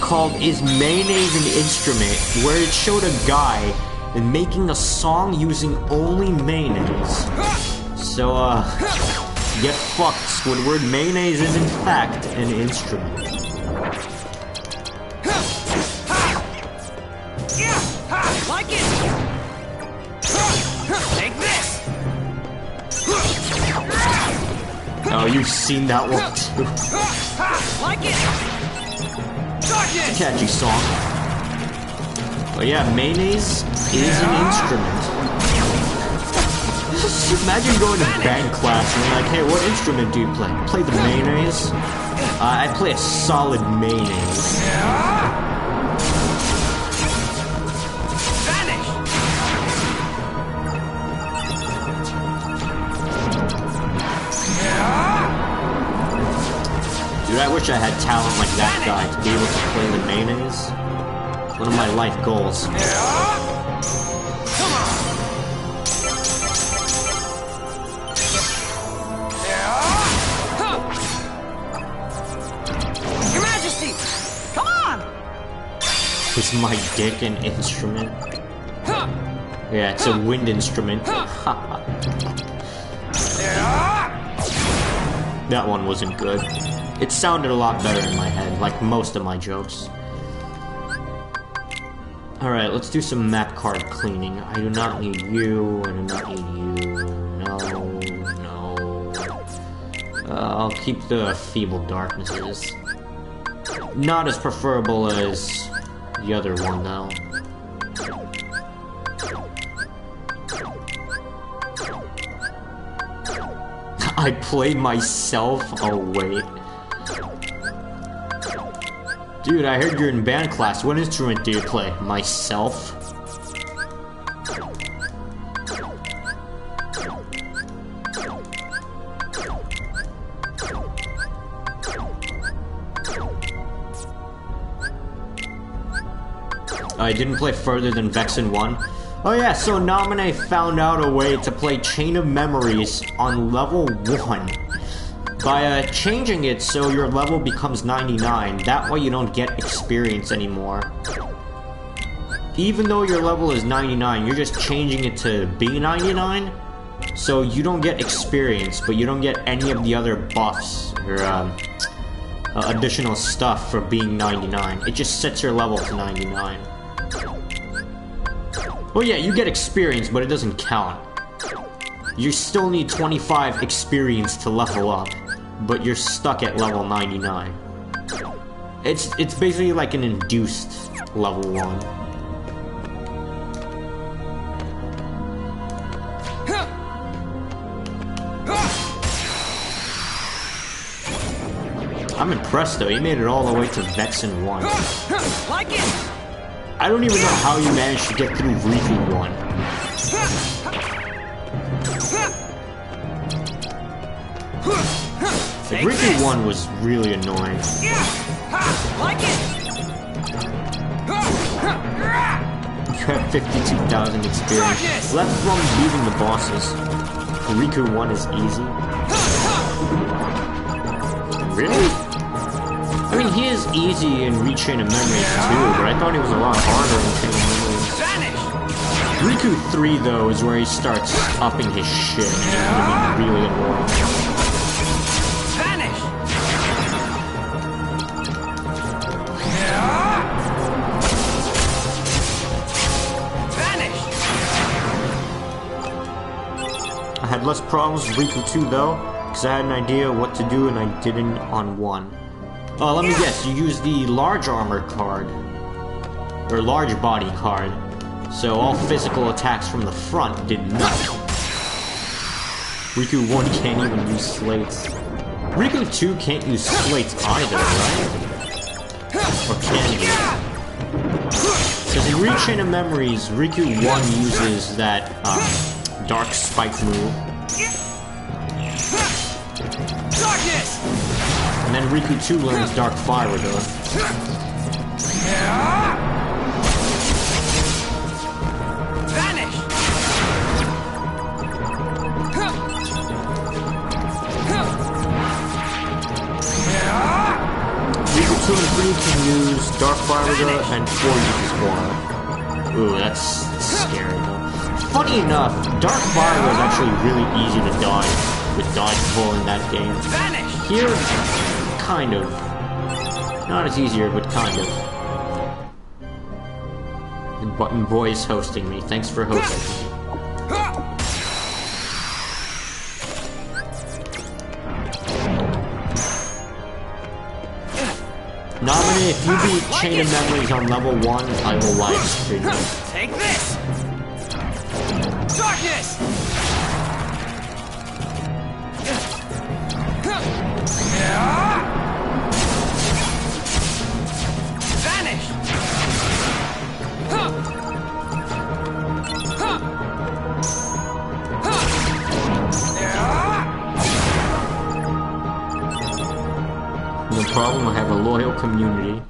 called "Is Mayonnaise an Instrument?" where it showed a guy making a song using only mayonnaise. So, get fucked, Squidward. Mayonnaise is in fact an instrument.
Like it! Take this!
Oh, you've seen that one too.
Like it! Darkness!
Catchy song. But yeah, mayonnaise is an instrument. Imagine going to band class and you're like, "Hey, what instrument do you play?" "Play the mayonnaise." I play a solid mayonnaise. Dude, I wish I had talent like that guy to be able to play the mayonnaise. It's one of my life goals.
Come on! Your Majesty! Come on!
Is my dick an instrument? Yeah, it's a wind instrument. That one wasn't good. It sounded a lot better in my head, like most of my jokes. Alright, let's do some map card cleaning. I do not need you, I do not need you. No, no. I'll keep the Feeble Darknesses. Not as preferable as the other one, though. I play myself? Oh, wait. Dude, I heard you're in band class. What instrument do you play? Myself? I didn't play further than Vexen 1. Oh yeah, so Naminé found out a way to play Chain of Memories on level 1. By changing it so your level becomes 99, that way you don't get experience anymore. Even though your level is 99, you're just changing it to be 99, so you don't get experience, but you don't get any of the other buffs or additional stuff for being 99. It just sets your level to 99. Well, yeah, you get experience, but it doesn't count. You still need 25 experience to level up, but you're stuck at level 99. It's basically like an induced level 1. I'm impressed though, he made it all the way to Vexen 1.
Like it!
I don't even know how you managed to get through Riku 1. Riku 1 was really annoying.
Like it!
You have 52,000 experience. Left from beating the bosses. Riku 1 is easy. Really? I mean, he is easy in Rechain of Memories too, but I thought he was a lot harder in Chain of Memories. Riku 3 though is where he starts upping his shit, and he's gonna be really annoying.
Vanish! Vanish!
I had less problems with Riku 2 though, because I had an idea what to do and I didn't on 1. Let me guess, you used the large armor card, or large body card, so all physical attacks from the front did nothing. Riku 1 can't even use slates. Riku 2 can't use slates either, right? Or can he? Because in Rechain of Memories, Riku 1 uses that dark spike move.
Darkness!
And then Riku 2 learns Dark Fire though.
Vanish!
Reaper 2 and 3 can use Dark Fire and 4 uses Aura. Ooh, that's scary though. Funny enough, Dark Fire is actually really easy to dodge with dodge pull in that game. Here, kind of. Not as easier, but kind of. And Button Boy is hosting me. Thanks for hosting me. Nominee, if you beat Chain of Memories on level 1, I will live stream you.
Take this! Darkness! Vanish!
No problem, I have a loyal community.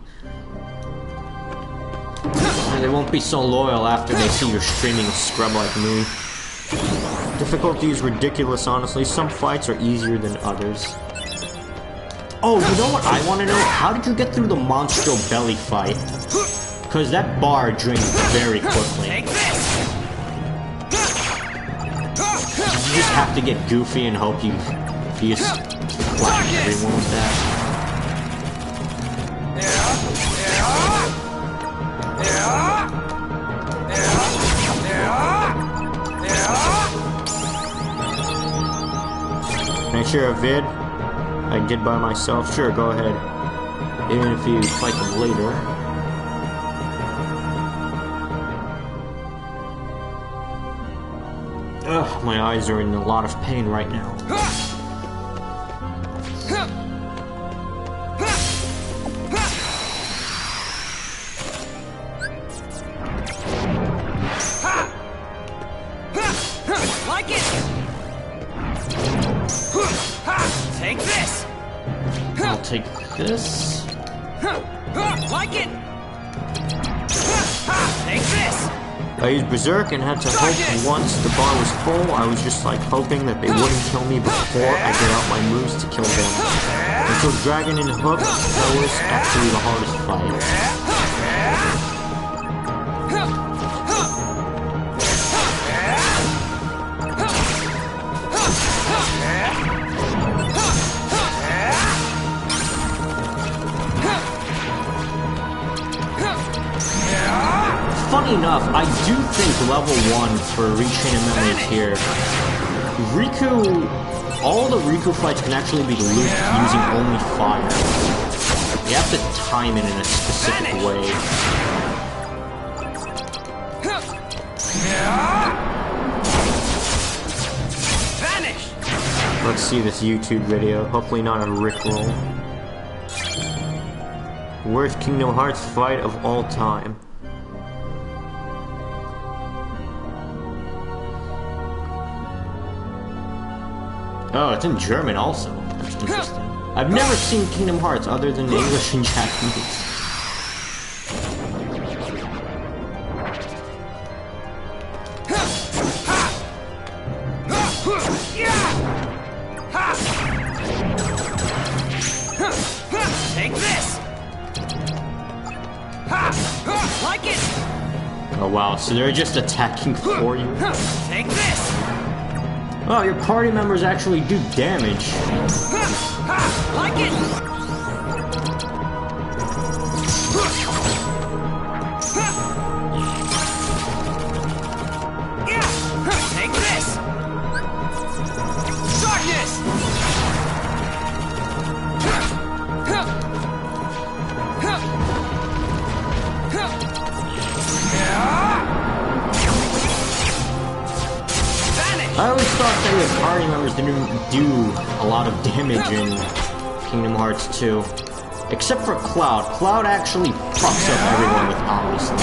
And they won't be so loyal after they see you're streaming a scrub like me. Difficulty is ridiculous, honestly. Some fights are easier than others. Oh, you know what I want to know? How did you get through the Monstro belly fight? Because that bar drained very quickly. You just have to get goofy and hope you just flatten everyone with that. Can I share a vid? I did by myself? Sure, go ahead. Even if you fight them later. Ugh, my eyes are in a lot of pain right now.
Like it! Take this!
I'll take this.
Like it! Take this!
I used Berserk and had to hope once the bar was full. I was just like hoping that they wouldn't kill me before I get out my moves to kill them. Until Dragon and Hook, that was actually the hardest fight. Funny enough, I do think level 1 for Rechain of Memories here, Riku, all the Riku fights can actually be looped using only fire. You have to time it in a specific way.
Vanish!
Let's see this YouTube video, hopefully not a Rickroll. Worst Kingdom Hearts fight of all time. Oh, it's in German also. That's interesting. I've never seen Kingdom Hearts other than English and Japanese.
Take this! Like it!
Oh wow, so they're just attacking for you?
Take this!
Oh, your party members actually do damage.
Like it! Take this! Darkness!
I always thought that your party members didn't do a lot of damage in Kingdom Hearts 2. Except for Cloud. Cloud actually fucks up everyone with Omni Slash.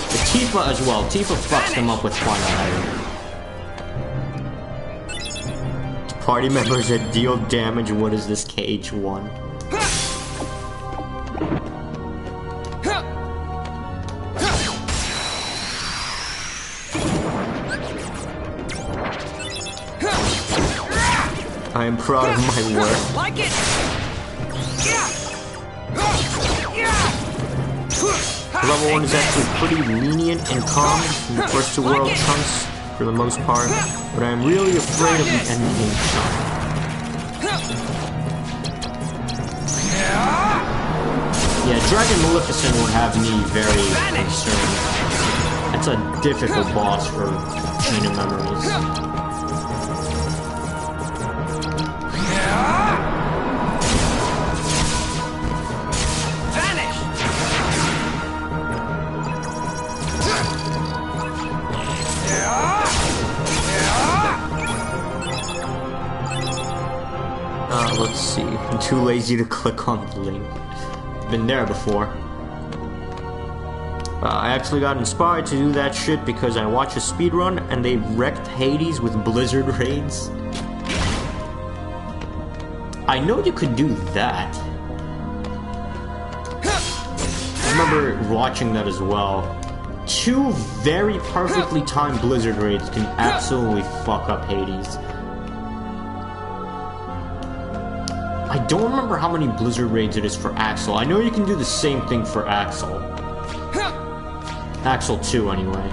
But Tifa as well. Tifa fucks them up with Twilight Item. Party members that deal damage, what is this, KH1? I am proud of my work.
Like it!
Level 1 is actually pretty lenient and calm in the first 2 world chunks for the most part, but I'm really afraid of the endgame chunk. Yeah, Dragon Maleficent would have me very concerned. That's a difficult boss for Chain of Memories. Let's see. I'm too lazy to click on the link. Been there before. I actually got inspired to do that shit because I watched a speedrun and they wrecked Hades with blizzard raids. I know you could do that. I remember watching that as well. 2 very perfectly timed blizzard raids can absolutely fuck up Hades. I don't remember how many blizzard raids it is for Axel. I know you can do the same thing for Axel. Axel 2 anyway.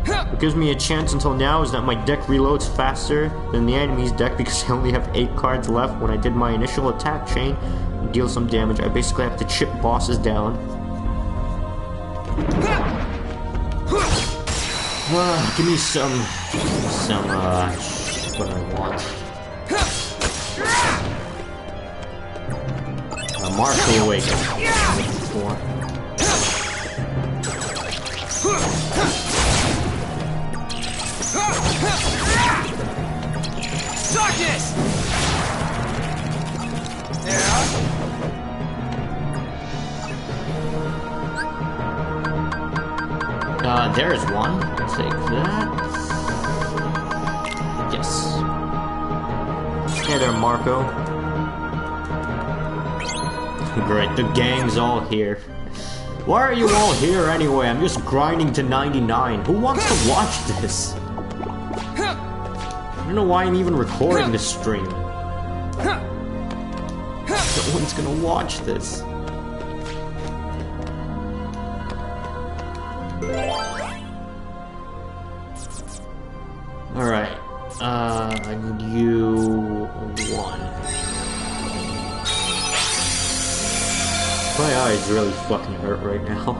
What gives me a chance until now is that my deck reloads faster than the enemy's deck because I only have 8 cards left. When I did my initial attack chain and deal some damage, I basically have to chip bosses down. Give me some what I want. Marshal Awaken. Before.
Darkness!
There's one. Take that. Yes. Hey there, Marco. Great, the gang's all here. Why are you all here anyway? I'm just grinding to 99. Who wants to watch this? I don't know why I'm even recording this stream. No one's gonna watch this. Alright. I need you 1. My eyes really fucking hurt right now.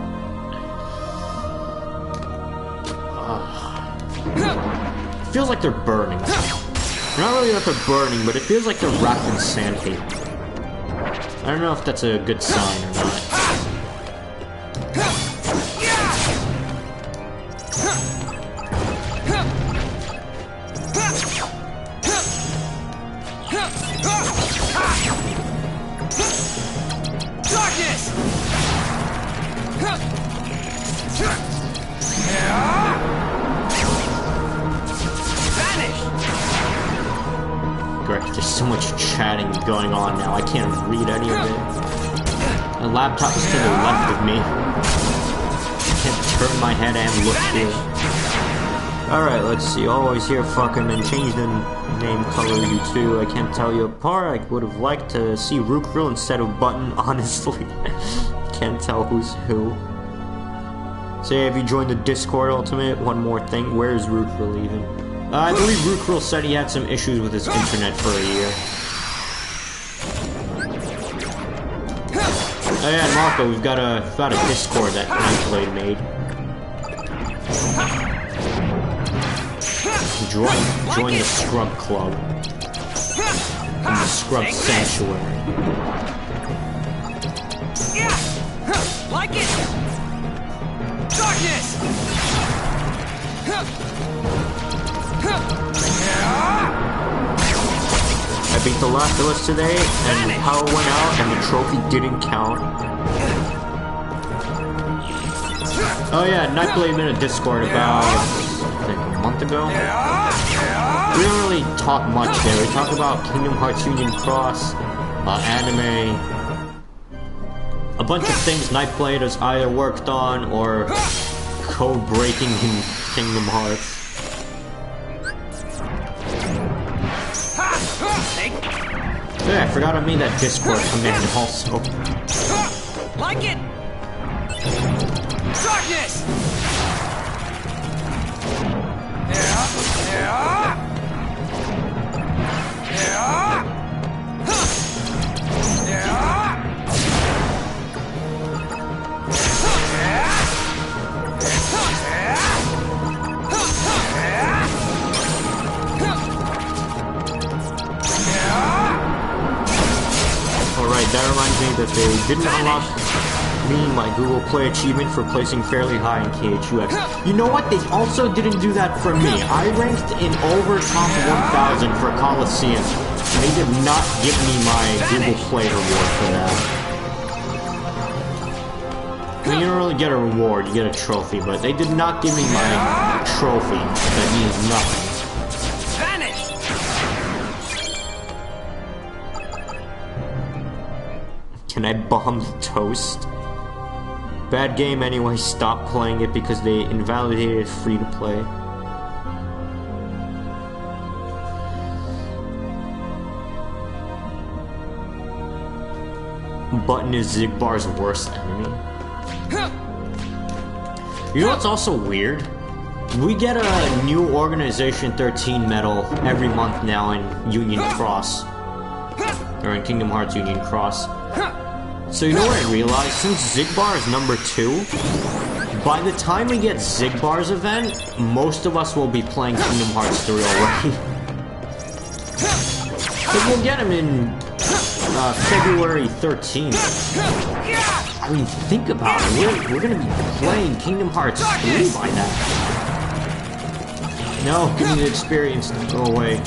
It feels like they're burning. Not really that they're burning, but it feels like they're wrapped in sandpaper. I don't know if that's a good sign or not. Great, there's so much chatting going on now, I can't read any of it. My laptop is to the left of me. I can't turn my head and look here. Alright, let's see. Always here fucking and change the name color you two. I can't tell you apart. I would have liked to see Rookrill instead of Button, honestly. Can't tell who's who. Say, have you joined the Discord, Ultimate? One more thing, where's Rookrill even? I believe Rookrill said he had some issues with his internet for a year. Oh yeah, Marco, we've got a Discord that Nightblade made. Join the Scrub Club. In the Scrub Sanctuary.
Like it! Darkness!
I beat the last of us today, and the power went out, and the trophy didn't count. Oh yeah, Nightblade made a Discord about, I think, a month ago. We didn't really talk much there. We talked about Kingdom Hearts Union Cross, anime, a bunch of things Nightblade has either worked on or code breaking in Kingdom Hearts. Yeah, I forgot I made that Discord command also.
Like it! Darkness!
Alright, that reminds me that they didn't unlock me my Google Play achievement for placing fairly high in KHUX. You know what? They also didn't do that for me. I ranked in over top 1,000 for Coliseum. They did not give me my Google Play reward for that. I mean, you don't really get a reward, you get a trophy, but they did not give me my trophy. That means nothing. Can I bomb the toast? Bad game anyway, stop playing it because they invalidated free to play. Button is Zigbar's worst enemy. You know what's also weird? We get a new Organization 13 medal every month now in Union Cross. Or in Kingdom Hearts Union Cross. So you know what I realized? Since Zigbar is number 2, by the time we get Zigbar's event, most of us will be playing Kingdom Hearts 3 already. Because we'll get him in February 13th. I mean, think about it. We're gonna be playing Kingdom Hearts 3 by that. No, give me the experience. Go away.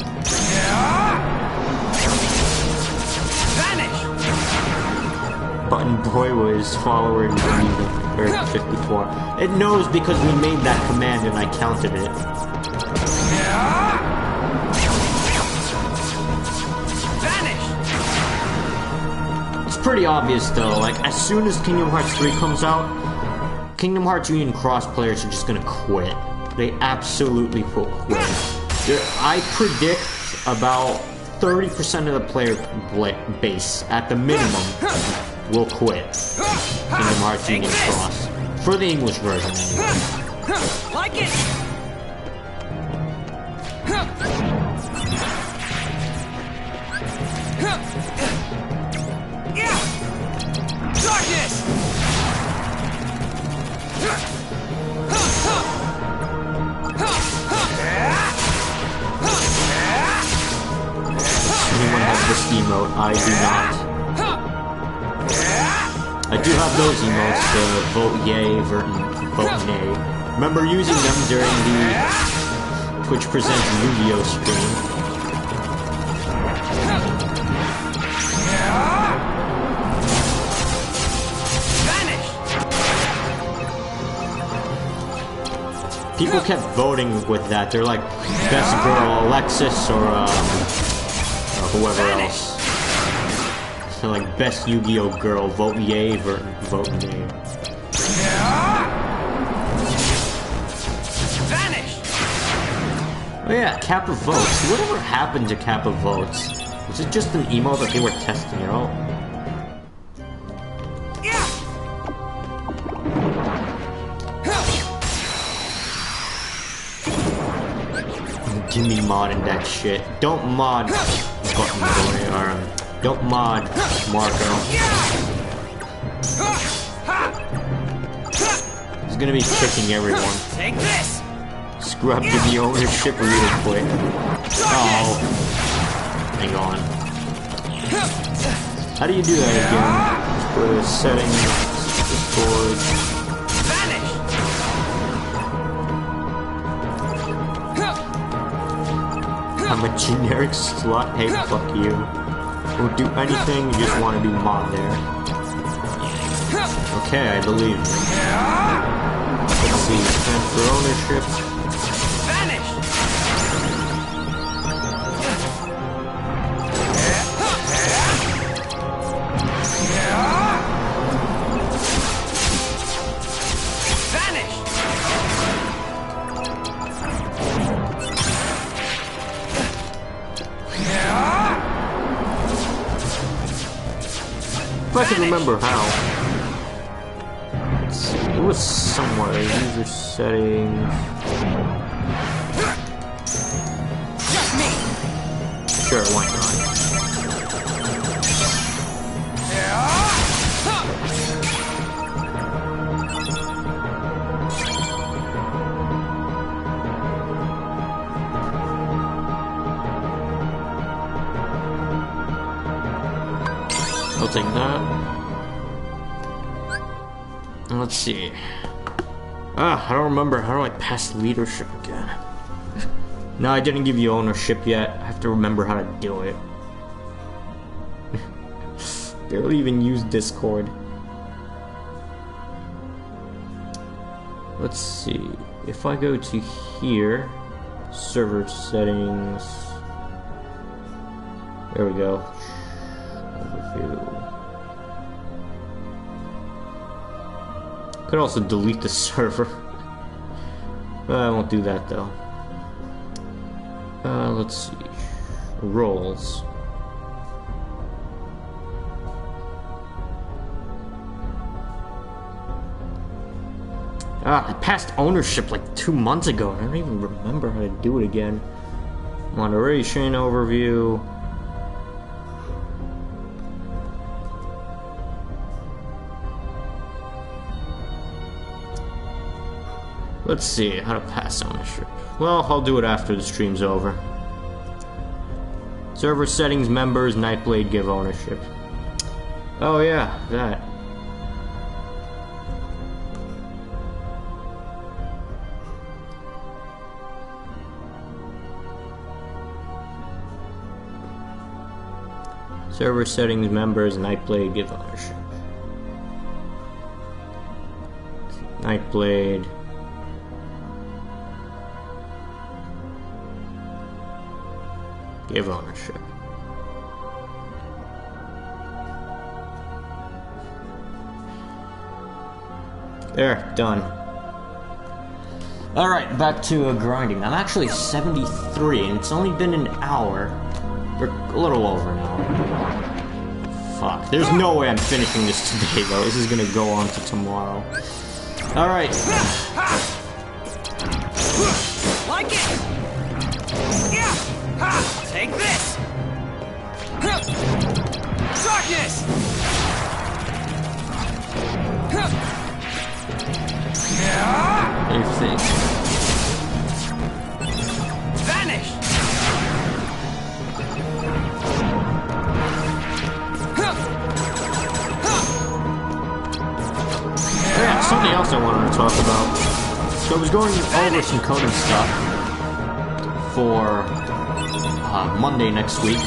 Button Boy was follower in 54. It knows because we made that command and I counted it. It's pretty obvious though, like as soon as Kingdom Hearts 3 comes out, Kingdom Hearts Union Cross players are just gonna quit. They absolutely will quit. I predict about 30% of the player base, at the minimum, will quit Kingdom Hearts Union Cross. For the English version, anyway.
Like it! Darkness!
Anyone have this emote? I do not. I do have those emotes, the vote yay, vote nay. Remember using them during the Twitch Presents Yu-Gi-Oh! Stream. People kept voting with that. They're like, best girl Alexis or whoever else. They're like, best Yu-Gi-Oh! Girl, vote yay, vote nay. Oh yeah, Kappa votes. Whatever happened to Kappa votes? Was it just an emo that they were testing out? Give me modding that shit. Don't mod Button Boy, or don't mod Marco. He's gonna be kicking everyone.
Take this.
Scrub, give me ownership real quick. Oh. Hang on. How do you do that again? Just go to settings, storage. I'm a generic slut. Hey, fuck you. Won't do anything, you just want to be mod there. Okay, I believe you. Let's see, transfer ownership. If I can remember how. It was somewhere. User settings.
Just me.
Sure, why not? I'll take that. And let's see. I don't remember. How do I pass leadership again? No, I didn't give you ownership yet. I have to remember how to do it. Barely even use Discord. Let's see. If I go to here, server settings. There we go. Overview. Could also delete the server. I won't do that though. Let's see. Roles. I passed ownership like 2 months ago. I don't even remember how to do it again. Moderation overview. Let's see how to pass ownership. Well, I'll do it after the stream's over. Server settings, members, Nightblade give ownership. Oh yeah, that. Server settings, members, Nightblade give ownership. Nightblade. Give ownership. There, done. Alright, back to grinding. I'm actually 73 and it's only been an hour. Or a little over an hour. Fuck. There's no way I'm finishing this today though. This is gonna go on to tomorrow. Alright.
Like it! Yeah! Ha! Take this! Darkness!
Anything.
Vanish!
Yeah, something else I wanted to talk about. So I was going over some coding stuff for Monday next week.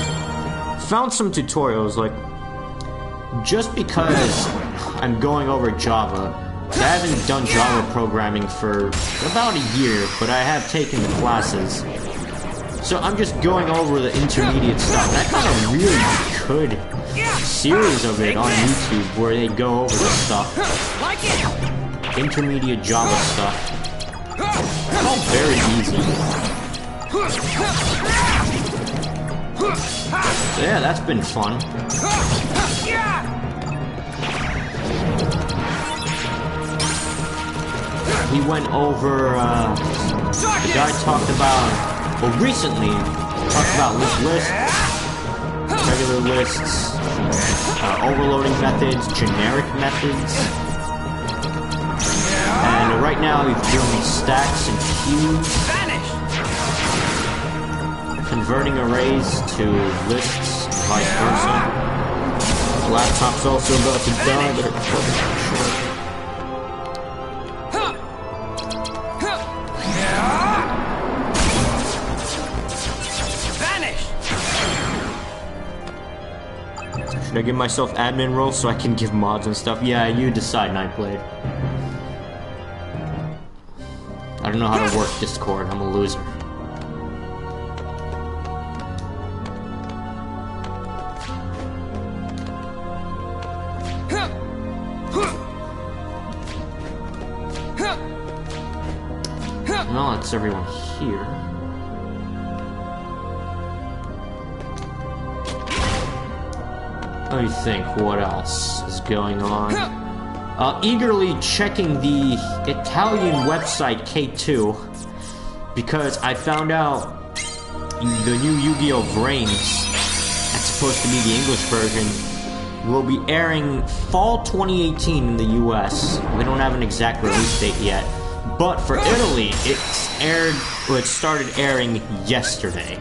Found some tutorials, like, just because I'm going over Java, I haven't done Java programming for about a year, but I have taken the classes. So I'm just going over the intermediate stuff. And I found a really good series of it on YouTube where they go over the stuff.
Like it!
Intermediate Java stuff. It's all very easy. So yeah, that's been fun. We went over, the guy talked about, well, recently, talked about lists, regular lists, overloading methods, generic methods, and right now he's doing stacks and queues, converting arrays to lists, and vice versa. The laptop's also about to die, but it's short. Should I give myself admin role so I can give mods and stuff? Yeah, you decide, Nightblade. I don't know how to work Discord. I'm a loser. Well, that's everyone here. Let me think, what else is going on? eagerly checking the Italian website K2 because I found out the new Yu-Gi-Oh! Brains, that's supposed to be the English version, will be airing fall 2018 in the US. We don't have an exact release date yet, but for Italy, it started airing yesterday.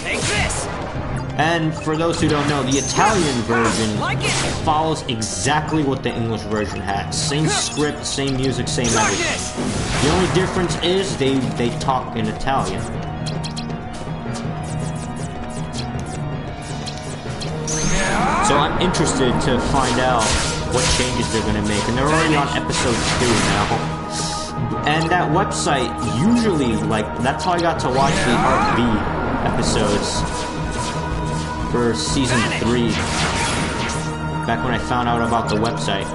Take this.
And for those who don't know, the Italian version follows exactly what the English version had. Same script, same music, same everything. The only difference is they talk in Italian. So I'm interested to find out what changes they're going to make. And they're already on episode 2 now. And that website usually, like, that's how I got to watch the Art B episodes for season 3, back when I found out about the website.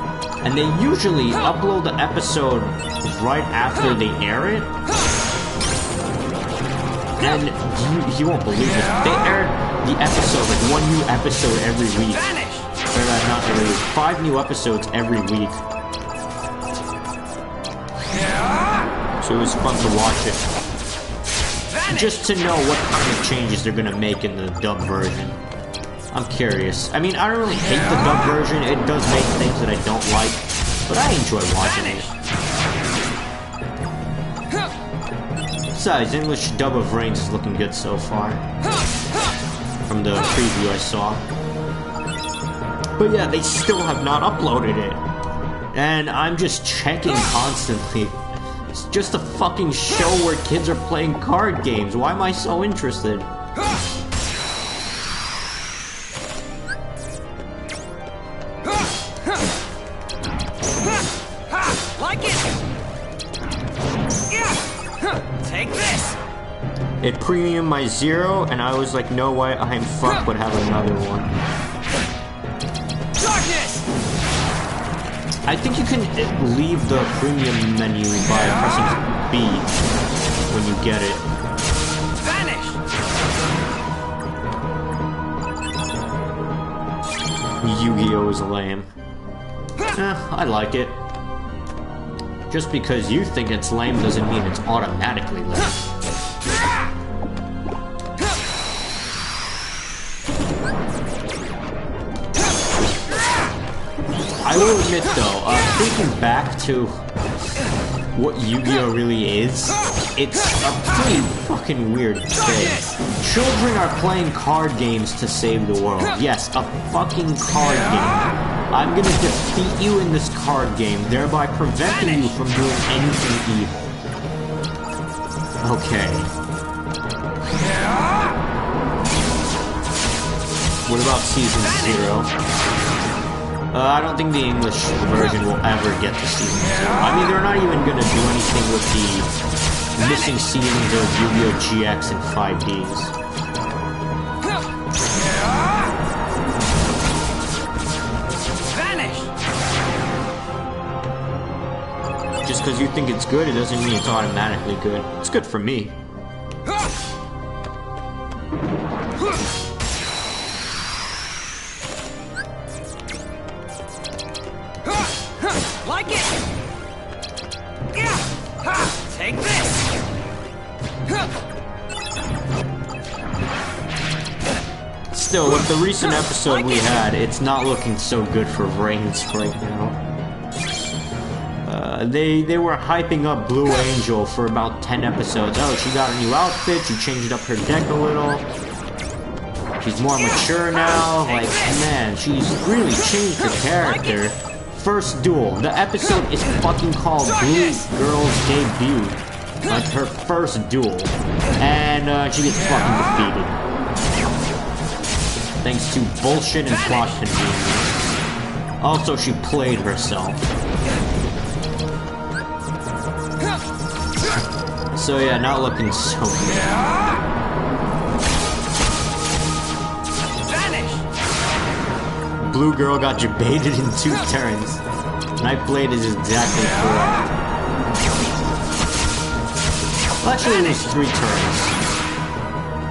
And they usually upload the episode right after they air it. And you won't believe it, they aired the episode, like one new episode every week. Or not every week, 5 new episodes every week. So it was fun to watch it. Just to know what kind of changes they're gonna make in the dub version. I'm curious. I mean, I don't really hate the dub version. It does make things that I don't like, but I enjoy watching it. Besides, English dub of Reigns is looking good so far. From the preview I saw. But yeah, they still have not uploaded it. And I'm just checking constantly. It's just a fucking show where kids are playing card games. Why am I so interested?
Like it. Yeah. Take this.
It premium my 0, and I was like, no way, I'm fucked, but have another one.
Darkness.
I think you can leave the premium menu by pressing B when you get it.
Vanish.
Yu-Gi-Oh! Is lame. I like it. Just because you think it's lame doesn't mean it's automatically lame. I will admit though, thinking back to what Yu-Gi-Oh! Really is, it's a pretty fucking weird thing. Children are playing card games to save the world. Yes, a fucking card game. I'm gonna defeat you in this card game, thereby preventing you from doing anything evil. Okay. What about Season 0? I don't think the English version will ever get to Season 0. I mean, they're not even gonna do anything with the missing seasons of Yu-Gi-Oh! GX and 5Ds. Just because you think it's good, it doesn't mean it's automatically good. It's good for me.
Like it. Yeah. Take this.
Still, with the recent episode we had, it's not looking so good for Reigns right now. They were hyping up Blue Angel for about 10 episodes. Oh, she got a new outfit, she changed up her deck a little. She's more mature now. Like, man, she's really changed her character. First duel. The episode is fucking called Blue Girl's Debut. Like, her first duel. And, she gets fucking defeated. Thanks to bullshit and plot convenience. Also, she played herself. So yeah, not looking so good. Blue girl got debated in 2 turns. And I played it exactly correct. Well, actually it was 3 turns.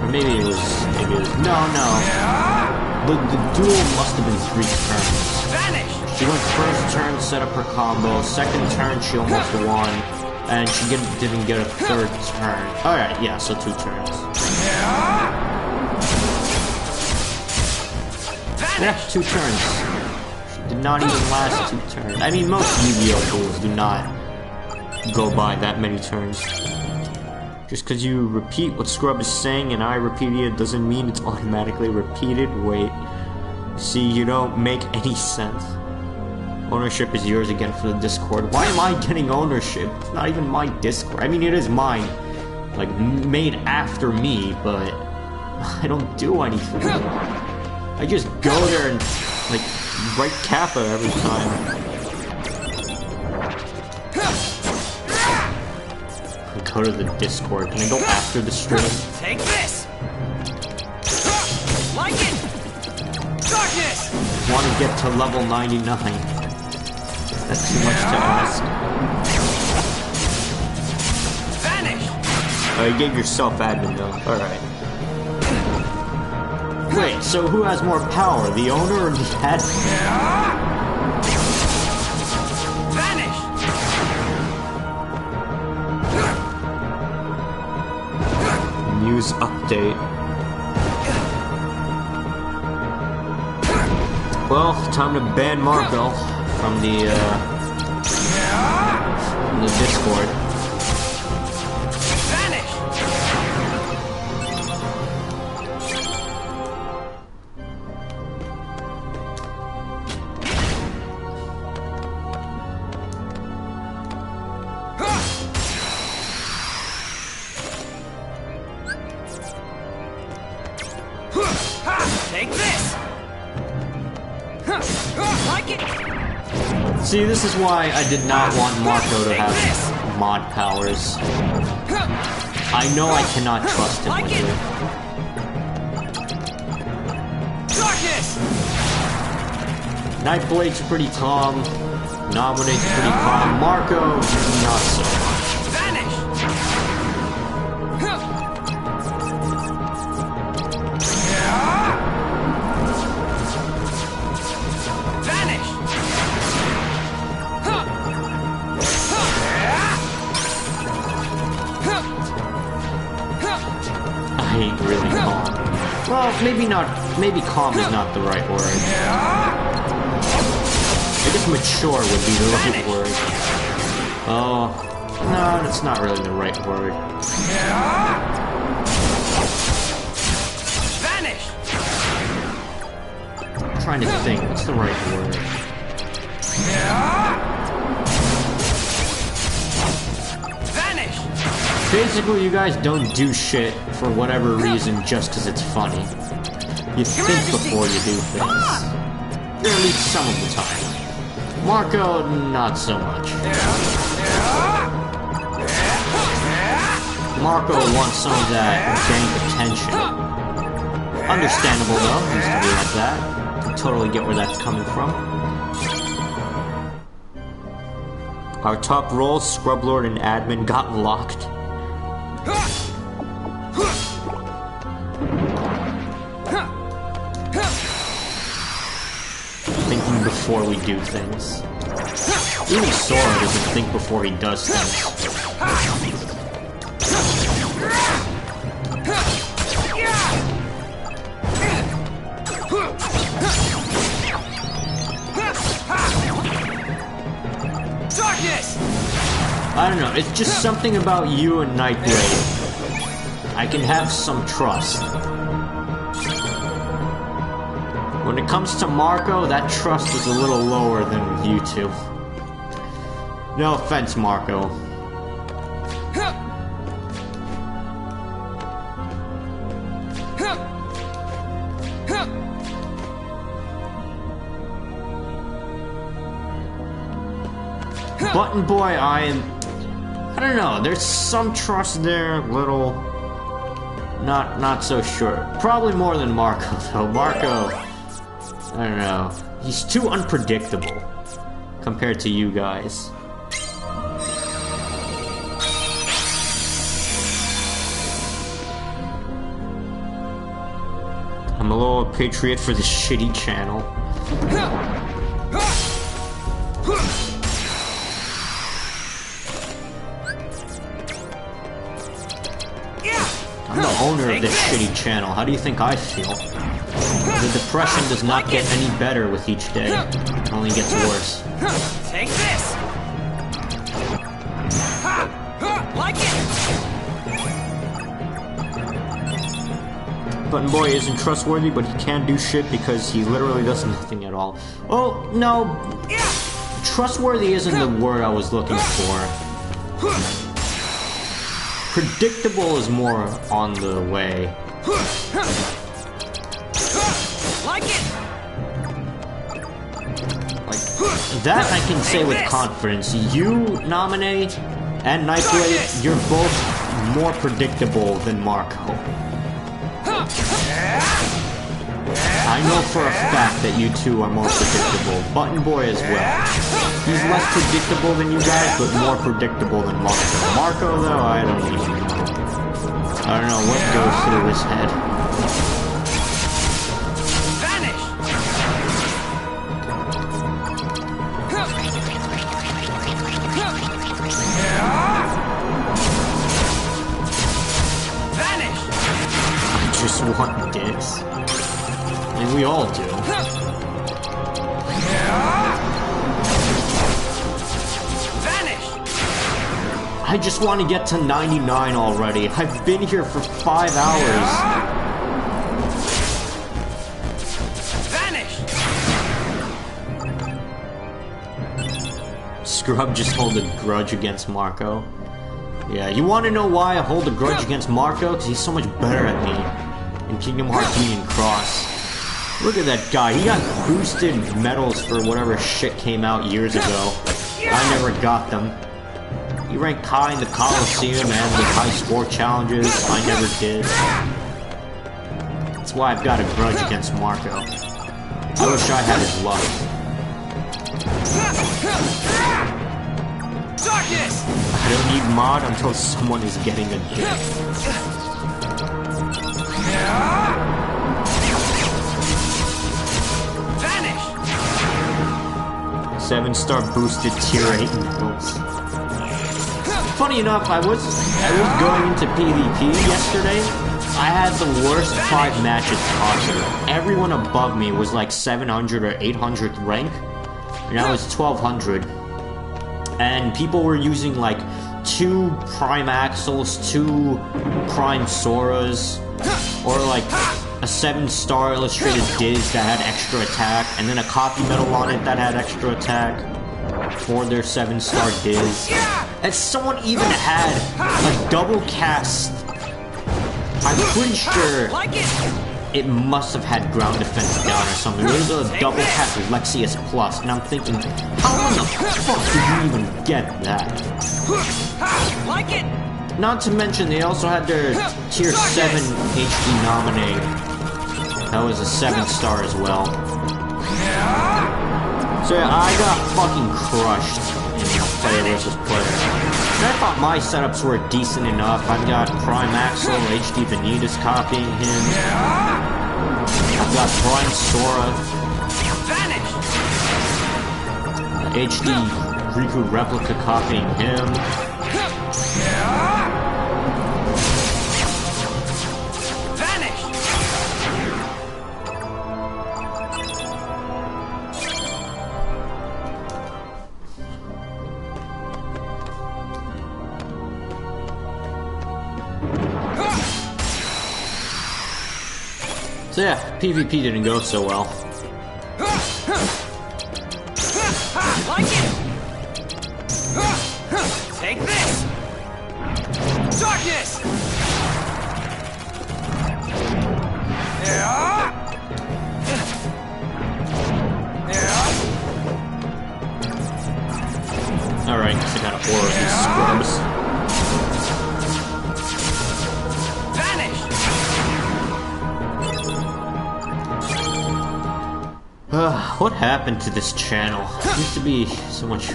Or maybe it was, no. The duel must have been 3 turns.
Vanish!
She went first turn, set up her combo. Second turn, she almost won. And she didn't get a third turn. Alright, yeah, so 2 turns. Yeah, 2 turns. She did not even last 2 turns. I mean, most Yu-Gi-Oh! Duels do not go by that many turns. Just because you repeat what Scrub is saying and I repeat it doesn't mean it's automatically repeated. Wait. See, you don't make any sense. Ownership is yours again for the Discord. Why am I getting ownership? It's not even my Discord. I mean, it is mine. Like, made after me, but I don't do anything. I just go there and, like, write Kappa every time. Go to the Discord. Can I go after the stream?
Take this! Like it! Darkness!
Want to get to level 99. That's too much to ask.
Vanish!
Oh, you gave yourself admin though. Alright. Wait, so who has more power? The owner or the admin?
Vanish!
News update. Well, time to ban Marco from the Discord.
Vanish! Take this! Like it!
See, this is why I did not want Marco to have mod powers. I know I cannot trust him with it.
Darkness!
Nightblade's pretty calm. Nominate's pretty calm. Marco, not so much.
Vanish! Vanish!
I ain't really calm. Well, maybe not. Maybe calm is not the right word. I guess mature would be the right word. Oh, no, that's not really the right word.
Vanish!
I'm trying to think. What's the right word?
Vanish!
Basically, you guys don't do shit for whatever reason just because it's funny. You think before you do things. Or at least some of the time. Marco, not so much. Marco wants some of that dank attention. Understandable though, used to be like that. I totally get where that's coming from. Our top roles, Scrublord and Admin, got locked. Thinking before we do things. Even Sora doesn't think before he does things.
Darkness!
I don't know, it's just something about you and Nightblade. I can have some trust. When it comes to Marco, that trust is a little lower than with you two. No offense, Marco. Button Boy, I don't know, there's some trust there, little, not so sure. Probably more than Marco, though. Marco, I don't know, he's too unpredictable compared to you guys. I'm a little patriot for this shitty channel. I'm the owner of this shitty channel. How do you think I feel? The depression does not get any better with each day. It only gets worse.
Take this! Like it!
Button Boy isn't trustworthy, but he can do shit because he literally does nothing at all. Oh, no. Trustworthy isn't the word I was looking for. Predictable is more on the way.
Like it!
Like, that I can say with confidence. You, Nominate, and Nightblade, you're both more predictable than Marco. I know for a fact that you two are more predictable. Button Boy as well. He's less predictable than you guys, but more predictable than Marco. Marco, though, I don't even know. I don't know what goes through his head.
Vanish! Vanish!
I just want this. I mean, we all do.
Vanish!
I just want to get to 99 already. I've been here for 5 hours.
Vanish!
Scrub just hold a grudge against Marco. Yeah, you want to know why I hold a grudge against Marco? Because he's so much better at me in Kingdom Hearts Union Cross. Look at that guy. He got boosted medals for whatever shit came out years ago. I never got them. He ranked high in the Coliseum and the high score challenges. I never did. That's why I've got a grudge against Marco. I wish I had his luck.
Darkness!
I don't need mod until someone is getting a dick.
Vanish!
7-star boosted tier 8 medals. Funny enough, I was going into PvP yesterday. I had the worst 5 matches possible. Everyone above me was like 700 or 800 rank, and I was 1200. And people were using like 2 Prime Axles, 2 Prime Soras, or like a 7-star illustrated Diz that had extra attack, and then a copy medal on it that had extra attack for their 7-star Diz. And someone even had a double cast. I'm pretty sure it must have had ground defense down or something. It was a double cast Lexius Plus, and I'm thinking, how in the fuck did you even get that?
Like it!
Not to mention, they also had their tier 7 HD nominate. That was a 7-star as well. So yeah, I got fucking crushed in player versus player. And I thought my setups were decent enough. I've got Prime Axel, HD Vanitas copying him. I've got Prime Sora. HD Riku Replica copying him. So yeah, PvP didn't go so well.
Like it! Take this! Darkness!
Alright, I got an aura of these scrubs. What happened to this channel? It used to be so much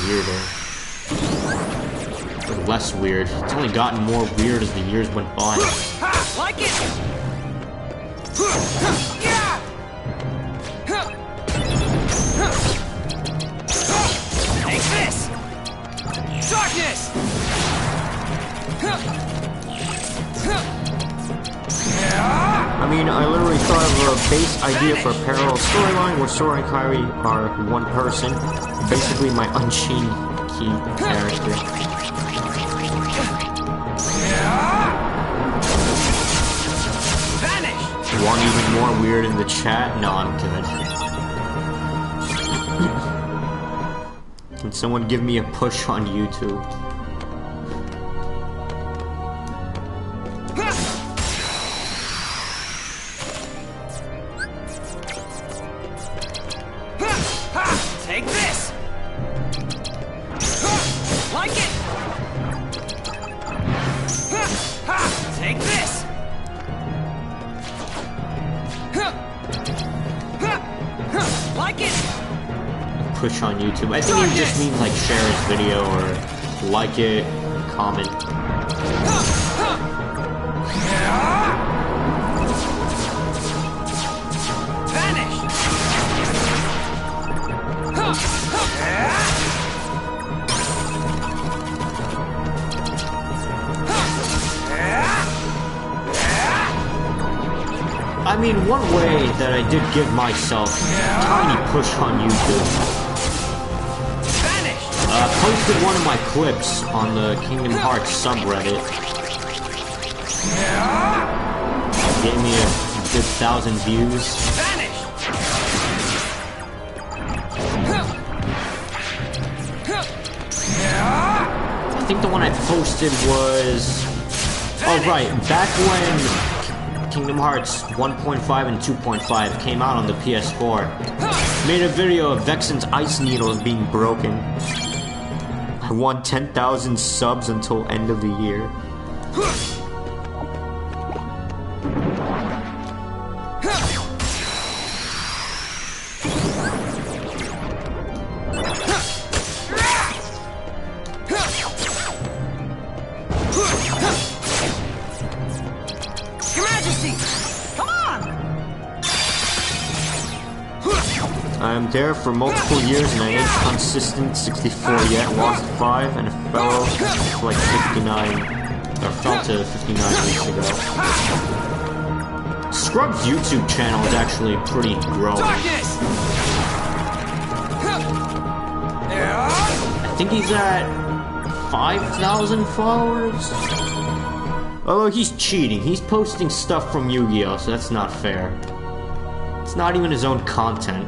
weirder. Or less weird. It's only gotten more weird as the years went by.
Like it! Yeah! Take this! Darkness!
I mean, I literally thought of a base idea for a parallel storyline where Sora and Kairi are one person. Basically my Unchained Key character.
Vanish!
Want even more weird in the chat? No, I'm good. Can someone give me a push on YouTube?
Take this! Like it! Take this! Like it!
Push on YouTube. I think he just means like share his video or like it, comment.
Vanish!
I mean, one way that I did give myself a tiny push on YouTube. Posted one of my clips on the Kingdom Hearts subreddit. Gave me a good 1,000 views. I think the one I posted was... Oh right, back when Kingdom Hearts 1.5 and 2.5 came out on the PS4. Made a video of Vexen's ice needles being broken. I want 10,000 subs until end of the year. I'm there for multiple years and I ain't consistent 64 yet, lost 5 and fell to like 59, or fell to 59 weeks ago. Scrub's YouTube channel is actually pretty growing. I think he's at 5,000 followers? Although he's cheating, he's posting stuff from Yu-Gi-Oh, so that's not fair. It's not even his own content.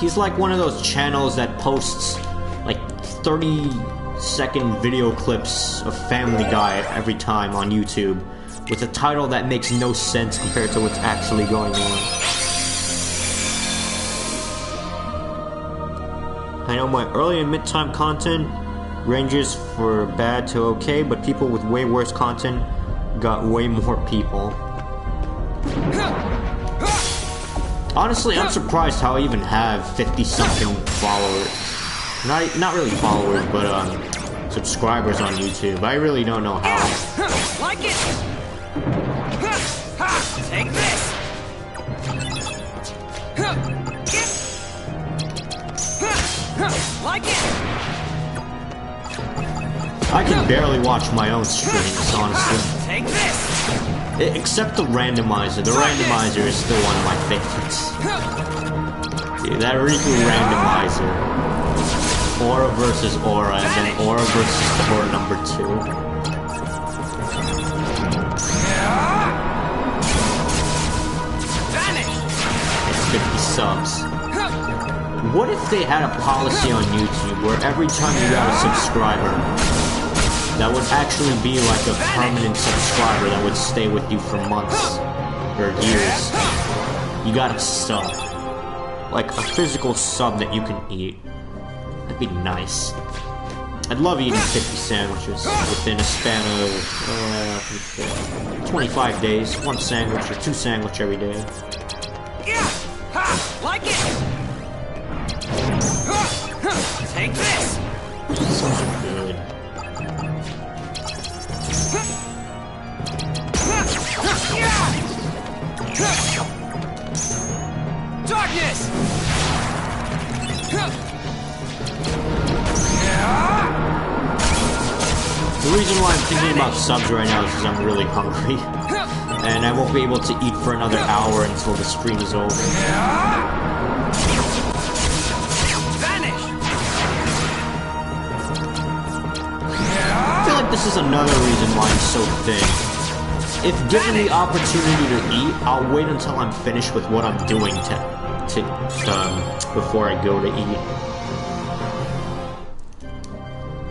He's like one of those channels that posts like 30-second video clips of Family Guy every time on YouTube with a title that makes no sense compared to what's actually going on. I know my early and mid-time content ranges for bad to okay, but people with way worse content got way more people. Honestly, I'm surprised how I even have 50-something followers. Not really followers, but subscribers on YouTube. I really don't know how.
Like it. Take this. Like it.
I can barely watch my own streams, honestly.
Take this.
Except the randomizer. The randomizer is still one of my favorites. Dude, that Riku randomizer. Aura versus Aura, and then Aura versus Aura number 2. It's 50 subs. What if they had a policy on YouTube where every time you got a subscriber, that would actually be like a permanent subscriber that would stay with you for months or years? You got a sub. Like a physical sub that you can eat. That'd be nice. I'd love eating 50 sandwiches within a span of 25 days. 1 sandwich or 2 sandwiches every day.
Like it! Take this!
So good.
Darkness!
The reason why I'm thinking about subs right now is because I'm really hungry. And I won't be able to eat for another hour until the stream is over.
Vanish!
I feel like this is another reason why I'm so thin. If given the opportunity to eat, I'll wait until I'm finished with what I'm doing before I go to eat.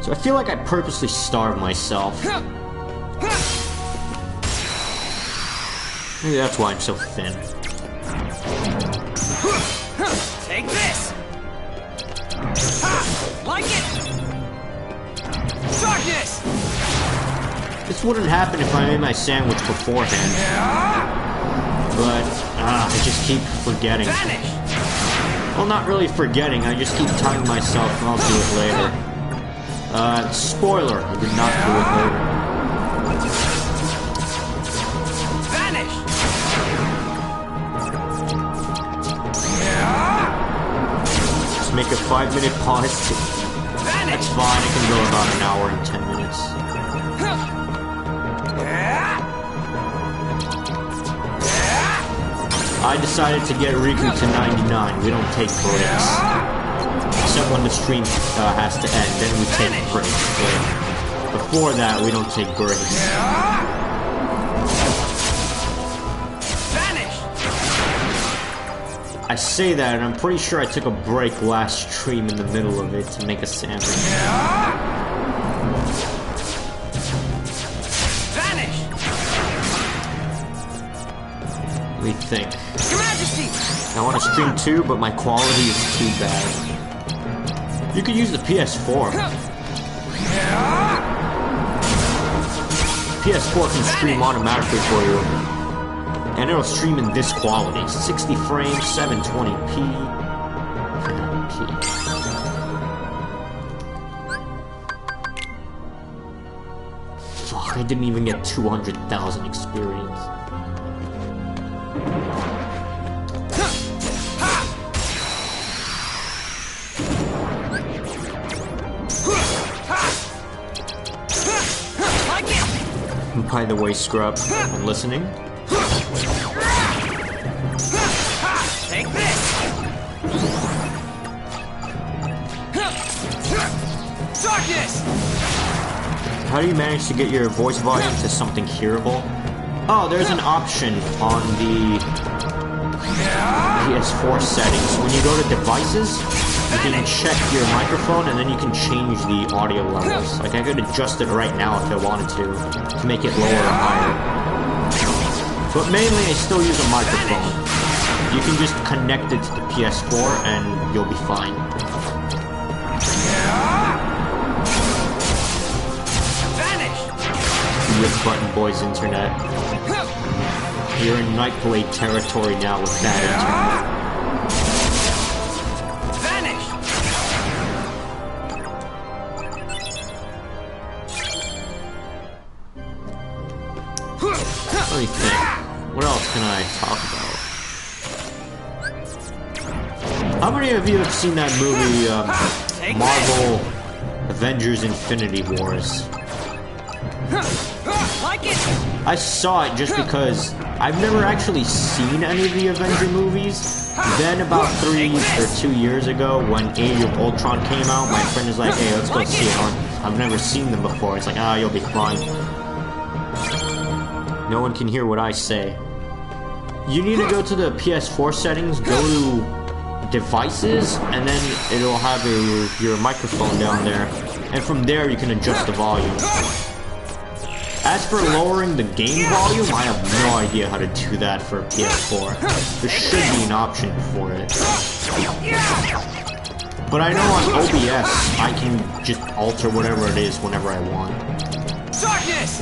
So I feel like I purposely starve myself. Maybe that's why I'm so thin.
Take this! Like it! Darkness!
This wouldn't happen if I made my sandwich beforehand. But, I just keep forgetting.
Vanish!
Well, not really forgetting, I just keep telling myself I'll do it later. Spoiler, I did not do it later.
Vanish!
Just make a 5-minute pause. That's fine, it can go about an hour and 10 minutes. I decided to get Riku to 99. We don't take breaks. Except when the stream has to end, then we take breaks. But before that, we don't take breaks.
Vanish!
I say that, and I'm pretty sure I took a break last stream in the middle of it to make a sandwich.
Vanish!
Let me think.
Your Majesty!
I want to stream too, but my quality is too bad. You could use the PS4. PS4 can stream automatically for you. And it'll stream in this quality. 60 frames, 720p. Fuck, I didn't even get 200,000 experience. By the way, Scrub, I'm listening.
Take this! Darkness!
How do you manage to get your voice volume to something hearable? Oh, there's an option on the PS4 settings. When you go to devices, you can check your microphone and then you can change the audio levels. Like I could adjust it right now if I wanted to make it lower or higher. But mainly I still use a microphone. You can just connect it to the PS4 and you'll be fine. Rip Button Boy's internet. You're in Nightblade territory now with that internet. Let me think. What else can I talk about? How many of you have seen that movie, Marvel Avengers Infinity Wars? I saw it just because I've never actually seen any of the Avenger movies. Then about 3 or 2 years ago, when Age of Ultron came out, my friend is like, hey, let's go see it. I've never seen them before. It's like, you'll be fine. No one can hear what I say. You need to go to the PS4 settings, go to devices, and then it'll have your microphone down there. And from there you can adjust the volume. As for lowering the game volume, I have no idea how to do that for PS4. There should be an option for it. But I know on OBS, I can just alter whatever it is whenever I want.
Darkness!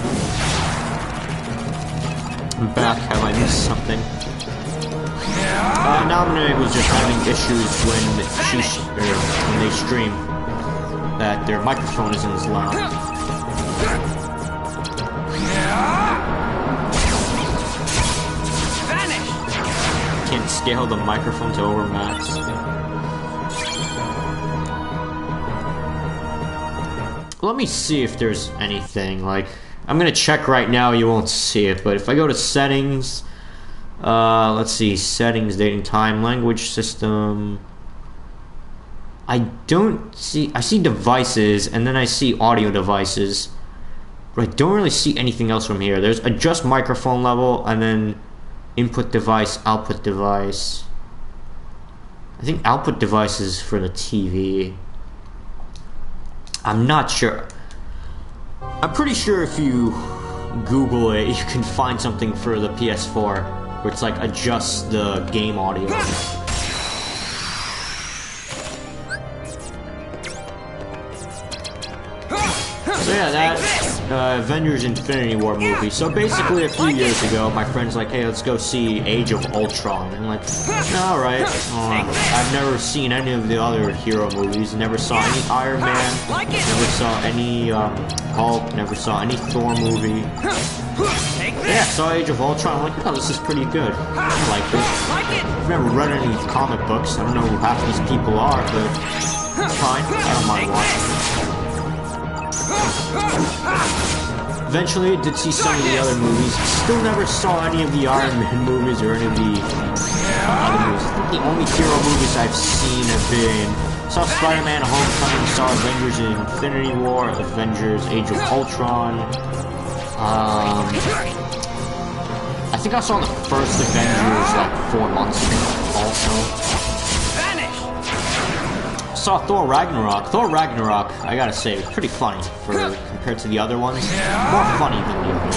I'm back. Have I missed something? Nominate was just having issues when when they stream, that their microphone isn't as loud. Can't scale the microphone to over max. Let me see if there's anything, like, I'm gonna check right now, you won't see it, but if I go to settings, let's see, settings, dating time, language system, I don't see, I see devices, and then I see audio devices, but I don't really see anything else from here. There's adjust microphone level, and then input device, output device. I think output device is for the TV. I'm not sure. I'm pretty sure if you Google it, you can find something for the PS4 where it's like adjust the game audio. So yeah, that Avengers Infinity War movie. So basically a few years ago, my friend's like, hey, let's go see Age of Ultron. And I'm like, alright. I've never seen any of the other hero movies. Never saw any Iron Man. Never saw any Hulk. Never saw any Thor movie. Yeah, saw Age of Ultron. I'm like, oh, this is pretty good. I like it. I've never read any comic books. I don't know who half these people are, but it's fine. I don't mind watching it. Eventually, I did see some of the other movies. Still never saw any of the Iron Man movies or any of the other movies. I think the only hero movies I've seen have been saw Spider-Man Homecoming, saw Avengers Infinity War, Avengers Age of Ultron. I think I saw the first Avengers like 4 months ago also. Saw Thor Ragnarok. Thor Ragnarok, I gotta say, was pretty funny compared to the other ones. More funny than the others.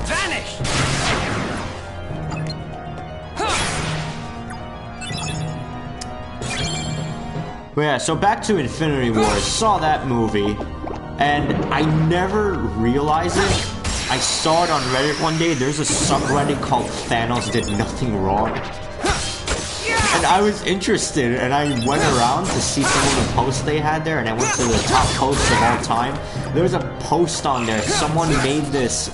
Vanish.
But yeah, so back to Infinity War. Saw that movie, and I never realized it. I saw it on Reddit one day. There's a subreddit called Thanos Did Nothing Wrong. And I was interested, and I went around to see some of the posts they had there, and I went to the top posts of all time. There was a post on there. Someone made this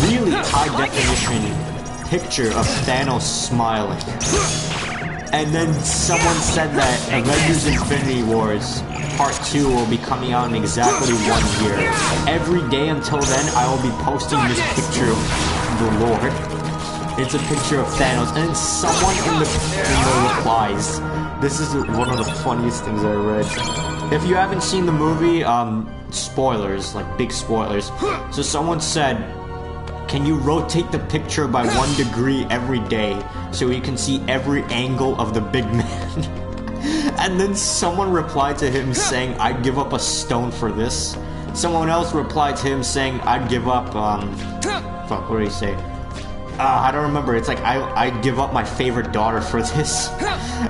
really high-definition picture of Thanos smiling. And then someone said that Avengers Infinity Wars Part 2 will be coming out in exactly 1 year. Every day until then, I will be posting this picture of the Lord. It's a picture of Thanos, and then someone in the replies. This is one of the funniest things I read. If you haven't seen the movie, spoilers, like big spoilers. So someone said, can you rotate the picture by 1 degree every day so you can see every angle of the big man? And then someone replied to him saying, I'd give up a stone for this. Someone else replied to him saying, I'd give up, fuck, what did he say? I don't remember. It's like, I'd give up my favorite daughter for this.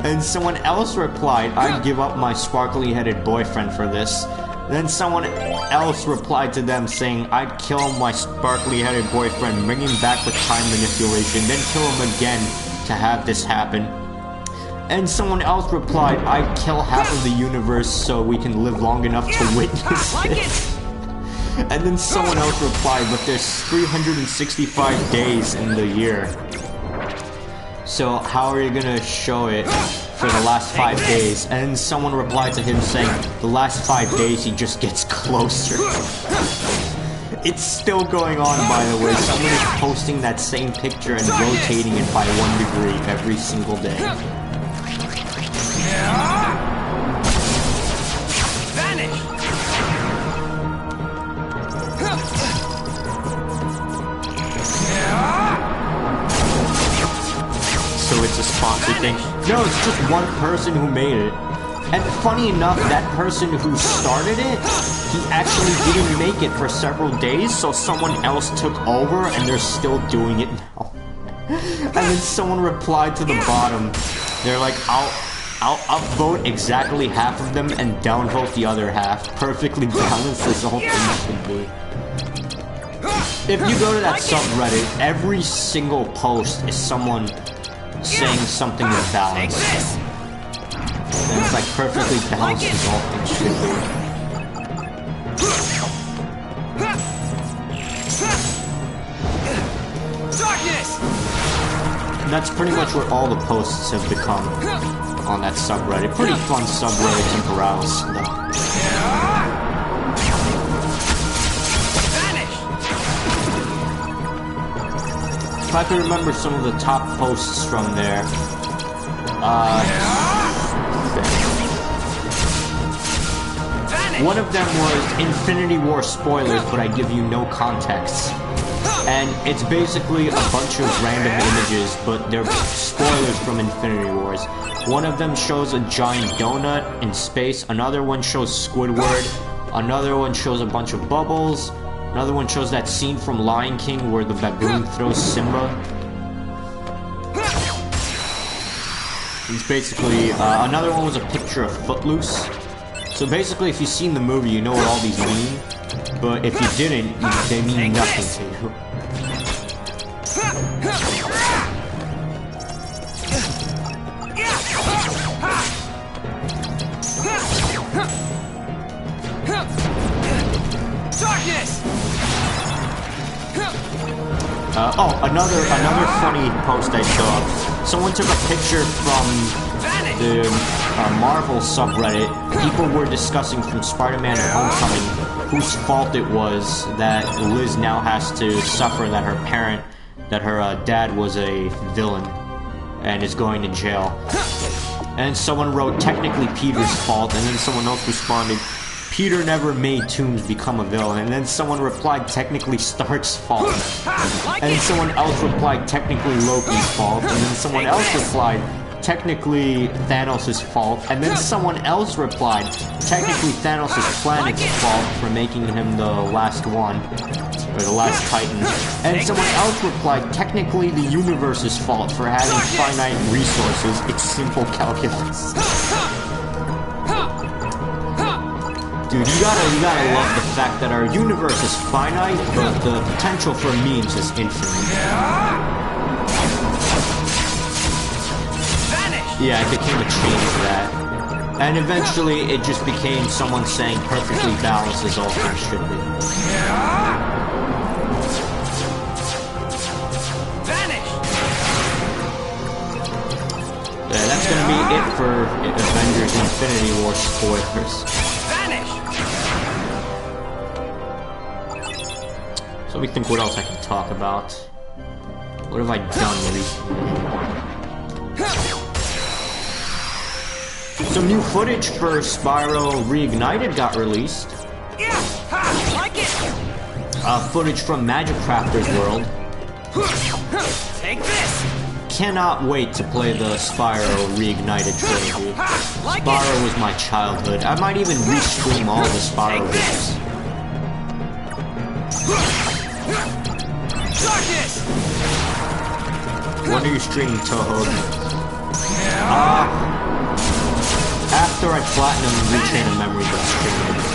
And someone else replied, I'd give up my sparkly-headed boyfriend for this. Then someone else replied to them saying, I'd kill my sparkly-headed boyfriend, bring him back with time manipulation, then kill him again to have this happen. And someone else replied, I'd kill half of the universe so we can live long enough to witness it. And then someone else replied, but there's 365 days in the year. So how are you gonna show it for the last 5 days? And then someone replied to him saying, the last 5 days he just gets closer. It's still going on, by the way. Someone is posting that same picture and rotating it by 1 degree every single day.
Vanish.
So it's a sponsored thing? No, it's just one person who made it. And funny enough, that person who started it, he actually didn't make it for several days, so someone else took over and they're still doing it now. And then someone replied to the bottom. They're like, I'll upvote exactly half of them and downvote the other half. Perfectly balanced as the whole thing should be. If you go to that subreddit, every single post is someone saying something imbalanced. And it's like perfectly balanced as all things should be. And that's pretty much what all the posts have become on that subreddit. Pretty fun subreddit to browse, though. If I can remember some of the top posts from there, one of them was Infinity War spoilers, but I give you no context. And it's basically a bunch of random images, but they're spoilers from Infinity Wars. One of them shows a giant donut in space, another one shows Squidward, another one shows a bunch of bubbles, another one shows that scene from Lion King where the baboon throws Simba. It's basically, another one was a picture of Footloose. So basically, if you've seen the movie, you know what all these mean. But if you didn't, they mean nothing to you. Another funny post I saw. Someone took a picture from the Marvel subreddit. People were discussing from Spider-Man Homecoming whose fault it was that Liz now has to suffer that her dad was a villain and is going to jail. And someone wrote, technically Peter's fault, and then someone else responded, Peter never made Toomes become a villain, and then someone replied, technically Stark's fault. And then someone else replied, technically Loki's fault, and then someone else replied, technically Thanos' fault, and then someone else replied, technically Thanos' planet's fault for making him the last one, or the last Titan. And someone else replied, technically the universe's fault for having finite resources. It's simple calculus. Dude, you gotta love the fact that our universe is finite, but the potential for memes is infinite. Yeah, it became a chain of that. And eventually, it just became someone saying perfectly balanced as all things should be. Yeah, that's gonna be it for Avengers Infinity War spoilers. So let me think what else I can talk about. What have I done recently? Some new footage for Spyro Reignited got released. Footage from Magic Crafter's World.
Take this.
Cannot wait to play the Spyro Reignited trilogy. Spyro was my childhood. I might even restream all the Spyro games. When are you streaming, Toho? After I platinum Rechain of Memories, I'm streaming it.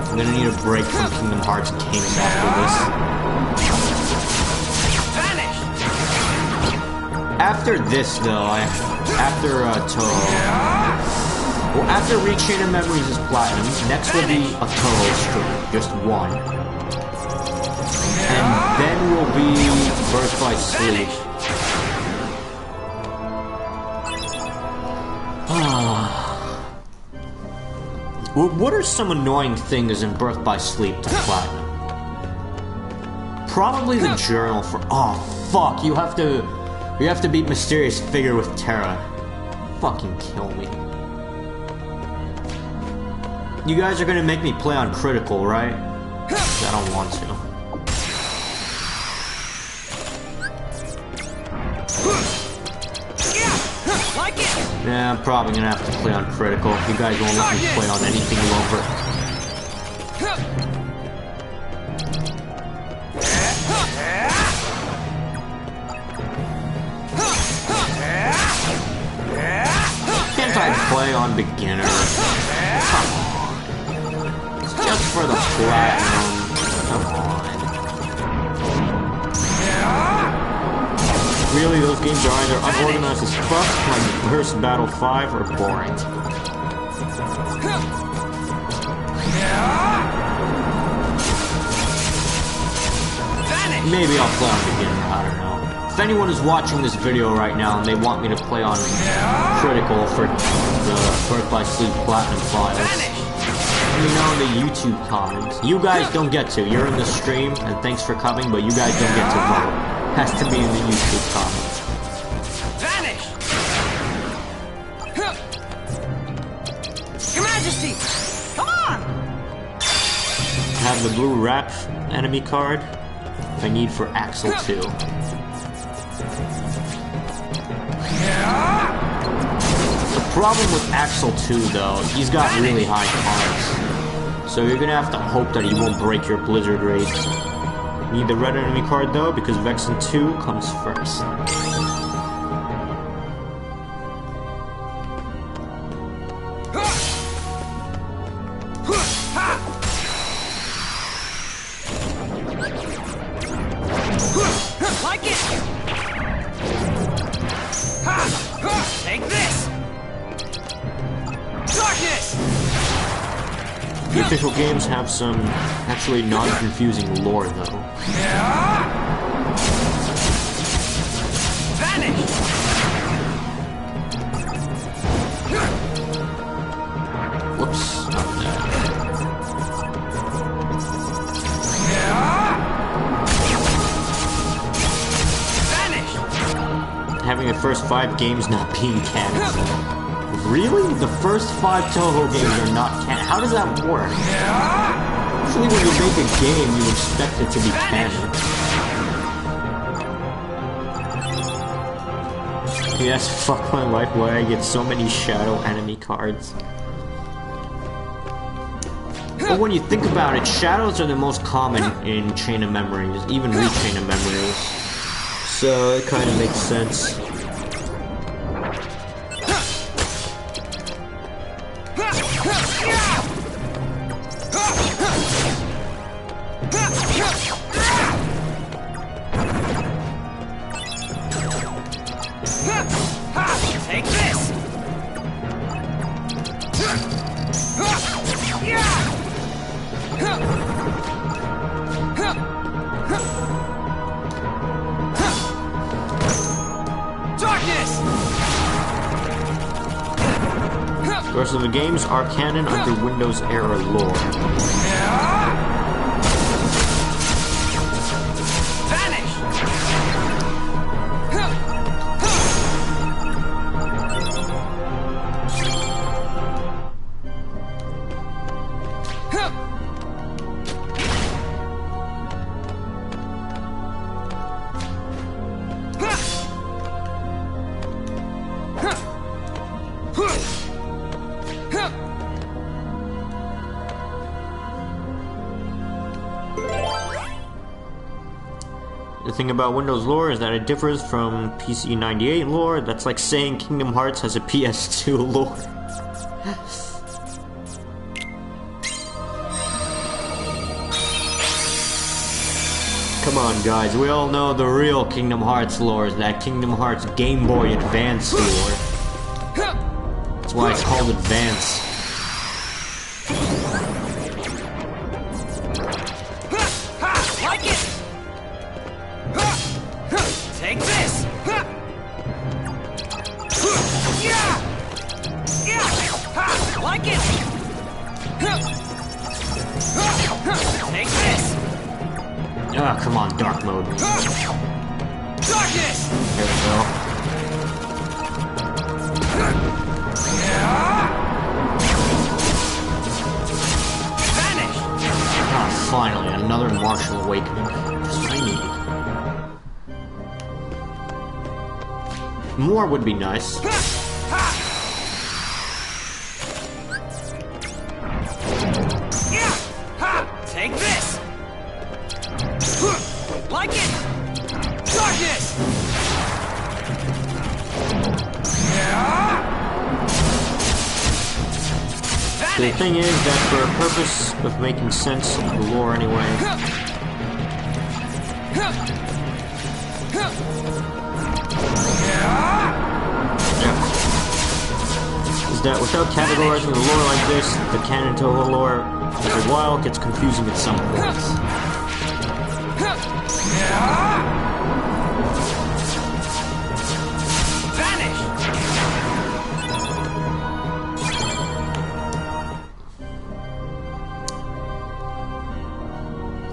I'm gonna need a break from Kingdom Hearts games after this. After this, though, after Toho, well, after Rechain of Memories is platinum, next will be a Toho stream, just one. And then will be Birth by Sleep. What are some annoying things in Birth by Sleep to platinum? Probably the journal for. Oh fuck! You have to beat Mysterious Figure with Terra. Fucking kill me. You guys are gonna make me play on critical, right? I don't want to. Yeah, I'm probably gonna have to play on critical. You guys won't let me play on anything lower. Can't I play on beginner? Come on. It's just for the platinum. Come on. Really, those games are either unorganized as fuck, like Verse Battle 5, or boring. Maybe I'll play on beginner, I don't know. If anyone is watching this video right now and they want me to play on critical for the Birth by Sleep Platinum files, let me know in the YouTube comments. You guys don't get to. You're in the stream, and thanks for coming, but you guys don't get to vote. Has to be in the YouTube comments.
Vanish! Your Majesty! Come on!
Have the blue wrap enemy card. I need for Axel 2. The problem with Axel 2, though, he's got really high cards. So you're gonna have to hope that he won't break your Blizzard rate. Need the red enemy card, though, because Vexen 2 comes first.
Like it! Take this! Darkness!
The official games have some actually non-confusing lore, though.
Vanish!
Whoops, not that. Having the first 5 games not being canon. Really? The first 5 Toho games are not canon? How does that work? Usually when you make a game, you expect it to be canon. Yes, fuck my life why I get so many shadow enemy cards. But when you think about it, shadows are the most common in Chain of Memories, even Rechain of Memories. So it kind of makes sense.
Take this! Darkness!
The rest of the games are canon under Windows era lore.
Vanish!
The thing about Windows lore is that it differs from PC 98 lore. That's like saying Kingdom Hearts has a PS2 lore. Come on, guys. We all know the real Kingdom Hearts lore is that Kingdom Hearts Game Boy Advance lore. That's why it's called Advance.
Like it! Take this! Like it! Take this!
Ah, come on, dark mode.
Darkness!
There we go.
Vanish!
Ah, finally, another martial awakening. Just what I need. More would be nice.
Take this! Like it! Darkness!
The thing is that for a purpose of making sense of the lore anyway, that without categorizing the lore like this, the canon Toho lore, after a while, gets confusing at some points.
Vanish!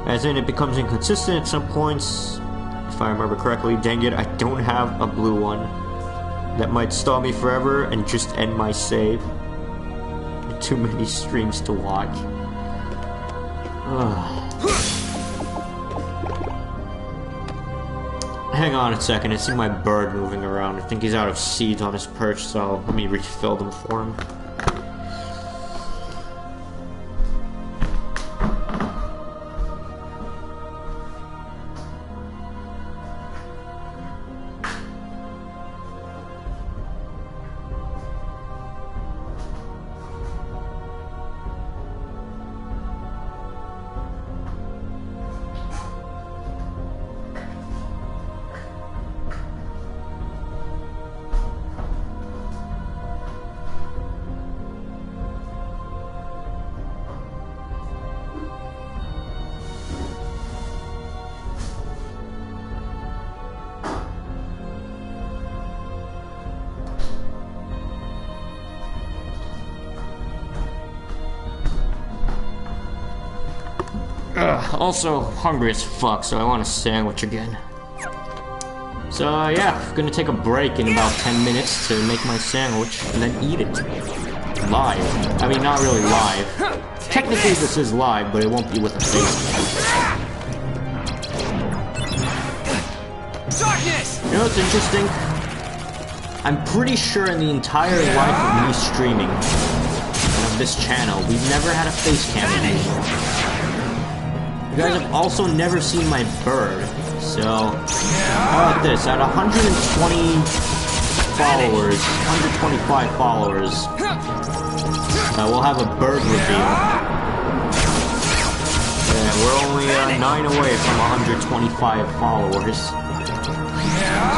As in, it becomes inconsistent at some points. If I remember correctly, dang it, I don't have a blue one. That might stall me forever and just end my save. Too many streams to watch. Hang on a second, I see my bird moving around. I think he's out of seeds on his perch, so let me refill them for him. Also hungry as fuck, so I want a sandwich again. So yeah, I'm gonna take a break in about 10 minutes to make my sandwich and then eat it. Live. I mean, not really live. Technically this is live, but it won't be with a face cam.
Darkness!
You know what's interesting? I'm pretty sure in the entire life of me streaming, of this channel, we've never had a face cam anymore. You guys have also never seen my bird, so how about this? At 120 followers, 125 followers, we'll have a bird reveal. And we're only 9 away from 125 followers. So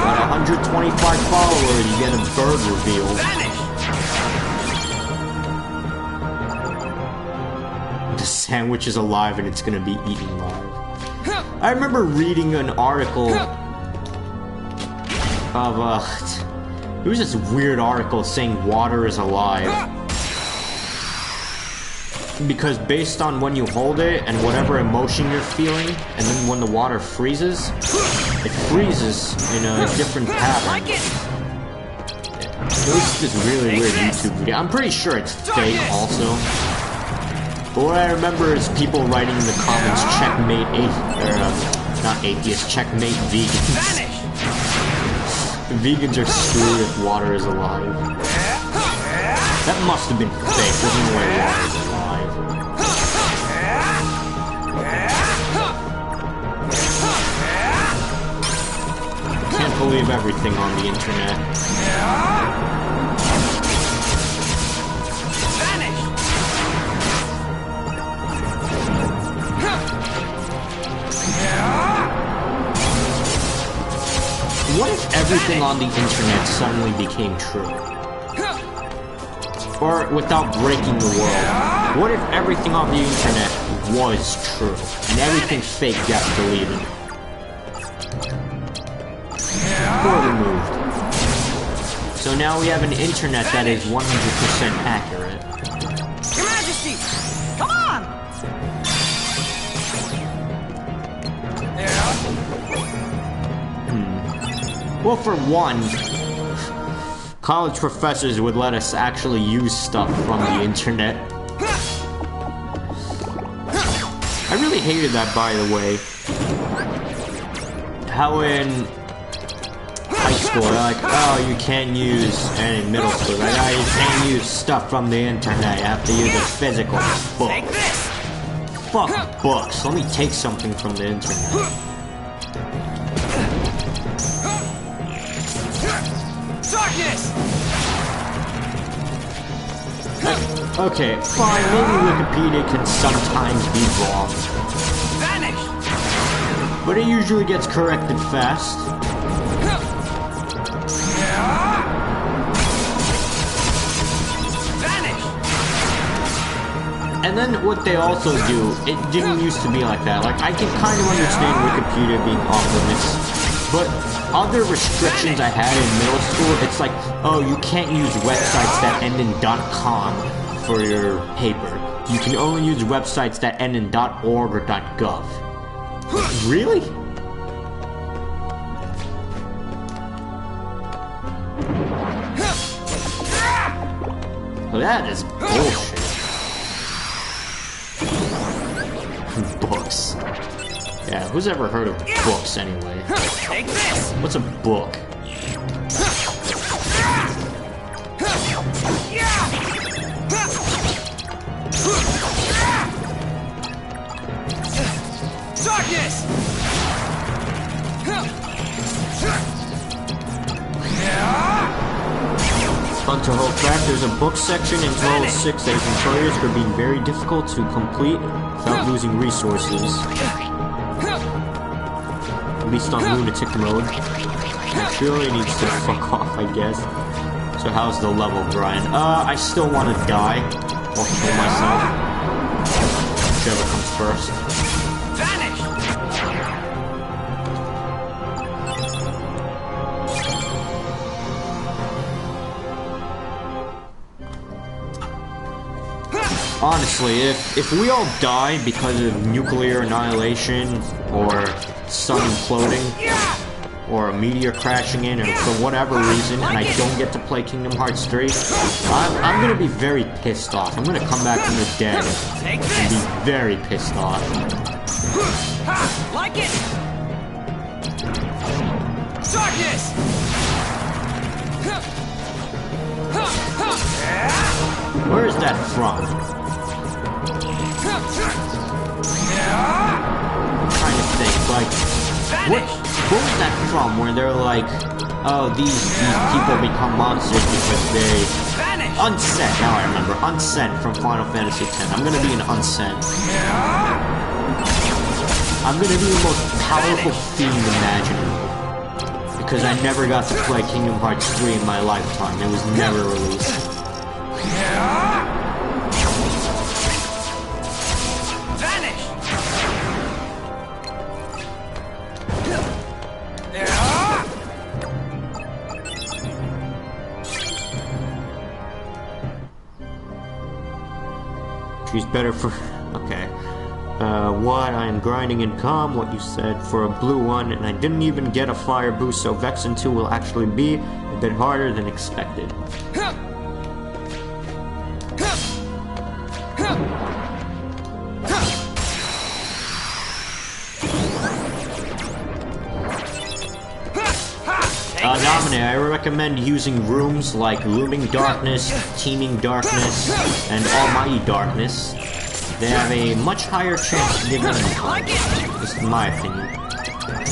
at 125 followers, you get a bird reveal. Sandwich is alive and it's gonna be eaten live. I remember reading an article of it was this weird article saying water is alive because based on when you hold it and whatever emotion you're feeling, and then when the water freezes, it freezes in a different pattern. It was this really weird YouTube video. I'm pretty sure it's fake also. But what I remember is people writing in the comments, checkmate not atheist, checkmate vegans. Vegans are screwed if water is alive. That must have been fake, there's no way water is alive. Can't believe everything on the internet. What if everything on the internet suddenly became true? Or without breaking the world, what if everything on the internet was true and everything fake got deleted? Poorly moved. So now we have an internet that is 100% accurate.
Your Majesty! Come on!
Well, for one, college professors would let us actually use stuff from the internet. I really hated that, by the way. How in high school, they're like, oh, you can't use, and in middle school, like, oh, you can't use stuff from the internet, you have to use a physical book. Fuck books, let me take something from the internet.
Darkness!
Okay, fine, maybe Wikipedia can sometimes be wrong.
Vanish!
But it usually gets corrected fast. And then what they also do, it didn't used to be like that. Like, I can kind of understand Wikipedia being off limits, but other restrictions I had in middle school, it's like, oh, you can't use websites that end in .com for your paper. You can only use websites that end in .org or .gov. Really? Well, that is bullshit. Books. Yeah, who's ever heard of books anyway?
Take this!
What's a book?
Darkness!
Fun to hold back, there's a book section in World 6 that is notorious for being very difficult to complete without losing resources. At least on lunatic mode. It really needs to fuck off, I guess. So how's the level grind? I still want to die or kill myself. Whichever comes first.
Vanish!
Honestly, if we all die because of nuclear annihilation, or sun imploding, or a meteor crashing in, or for whatever reason, and I don't get to play Kingdom Hearts 3, I'm gonna be very pissed off. I'm gonna come back from the dead and be very pissed off.
Like it! Darkness!
Where is that from? I'm trying to think, like, what was that from, where they're like, oh, these people become monsters because they... Unsent, now I remember. Unsent from Final Fantasy X. I'm gonna be an Unsent. I'm gonna be the most powerful fiend imaginable. Because I never got to play Kingdom Hearts 3 in my lifetime. It was never released. She's better for... Okay. What? I am grinding in CoM, what you said, for a blue one, and I didn't even get a fire boost, so Vexen 2 will actually be a bit harder than expected. Dominic, I recommend using rooms like Looming Darkness, Teeming Darkness, and Almighty Darkness. They have a much higher chance to give them this is my opinion.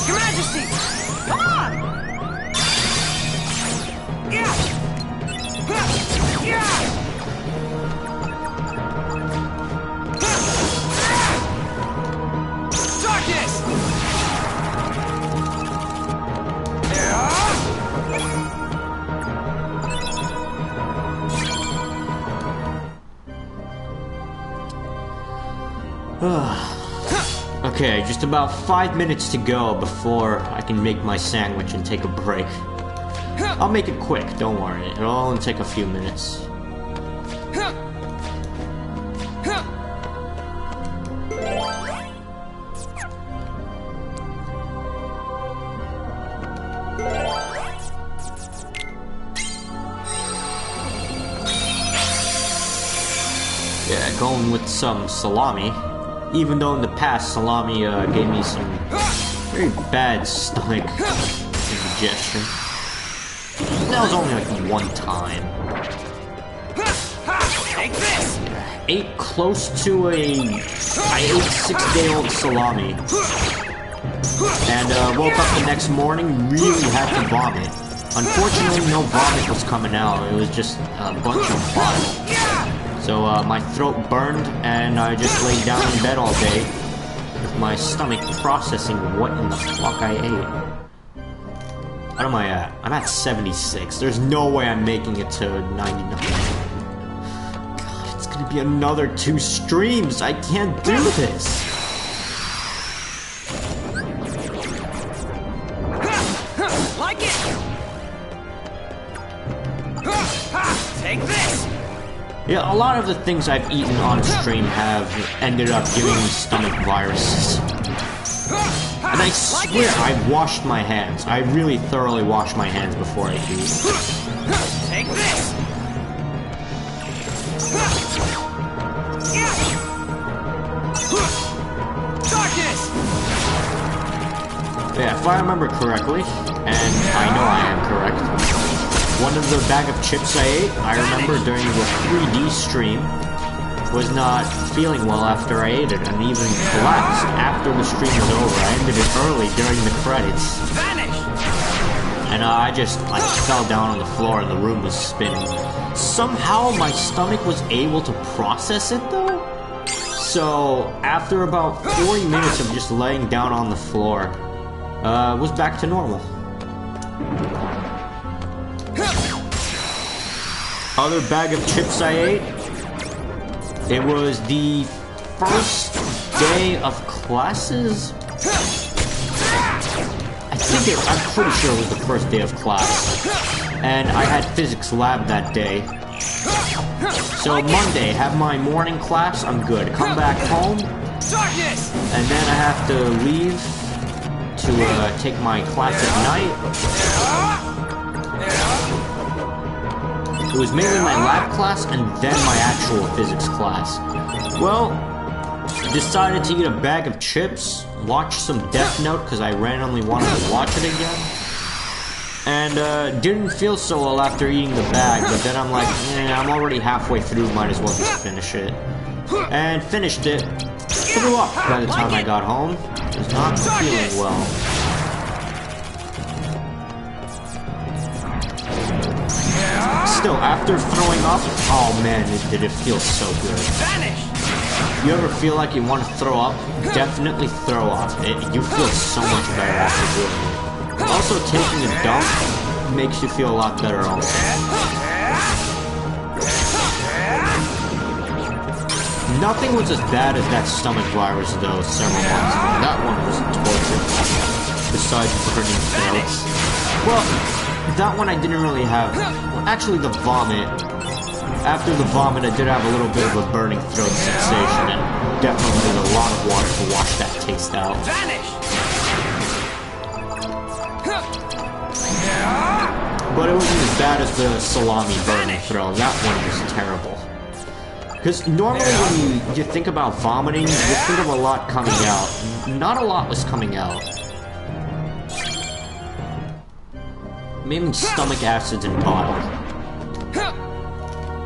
Your Majesty! Come on! Darkness!
Okay, just about 5 minutes to go before I can make my sandwich and take a break. I'll make it quick, don't worry. It'll only take a few minutes. Yeah, going with some salami. Even though in the past, salami gave me some very bad stomach indigestion. That was only like one time.
Take this!
Ate close to I ate 6-day-old salami. And woke up the next morning, really had to vomit. Unfortunately, no vomit was coming out. It was just a bunch of bile. So my throat burned, and I just laid down in bed all day with my stomach processing what in the fuck I ate. What am I at? I'm at 76. There's no way I'm making it to 99. God, it's gonna be another 2 streams. I can't do this.
Like it! Take this!
Yeah, a lot of the things I've eaten on stream have ended up giving me stomach viruses. And I swear I washed my hands. I really thoroughly wash my hands before I eat.
Take this! Darkness!
Yeah, if I remember correctly, and I know I am correct, one of the bag of chips I ate, I remember during the 3D stream, was not feeling well after I ate it, and even collapsed after the stream was over. I ended it early during the credits.
Vanish!
And I fell down on the floor and the room was spinning. Somehow my stomach was able to process it though. So after about 40 minutes of just laying down on the floor, was back to normal. Other bag of chips I ate, it was the first day of classes. I'm pretty sure it was the first day of class. And I had physics lab that day. So Monday, have my morning class, I'm good. Come back home, and then I have to leave to take my class at night. It was mainly my lab class and then my actual physics class. Well, decided to eat a bag of chips, watch some Death Note because I randomly wanted to watch it again. And didn't feel so well after eating the bag, but then I'm like, I'm already halfway through, might as well just finish it. And finished it. Threw up by the time I got home. Was not feeling well. Still, after throwing up, oh man, did it feel so good. You ever feel like you want to throw up? Definitely throw up. You feel so much better after doing it. Also, taking a dump makes you feel a lot better also. Nothing was as bad as that stomach virus though several months ago. That one was torture. Besides burning throats. Well, that one I didn't really have. Well, actually the vomit. After the vomit I did have a little bit of a burning throat sensation and definitely did a lot of water to wash that taste out. But it wasn't as bad as the salami burning throat. That one was terrible. Because normally when you think about vomiting, you think of a lot coming out. Not a lot was coming out. Mainly stomach acids and bile.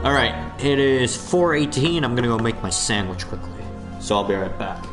Alright, it is 4:18. I'm gonna go make my sandwich quickly. So I'll be right back.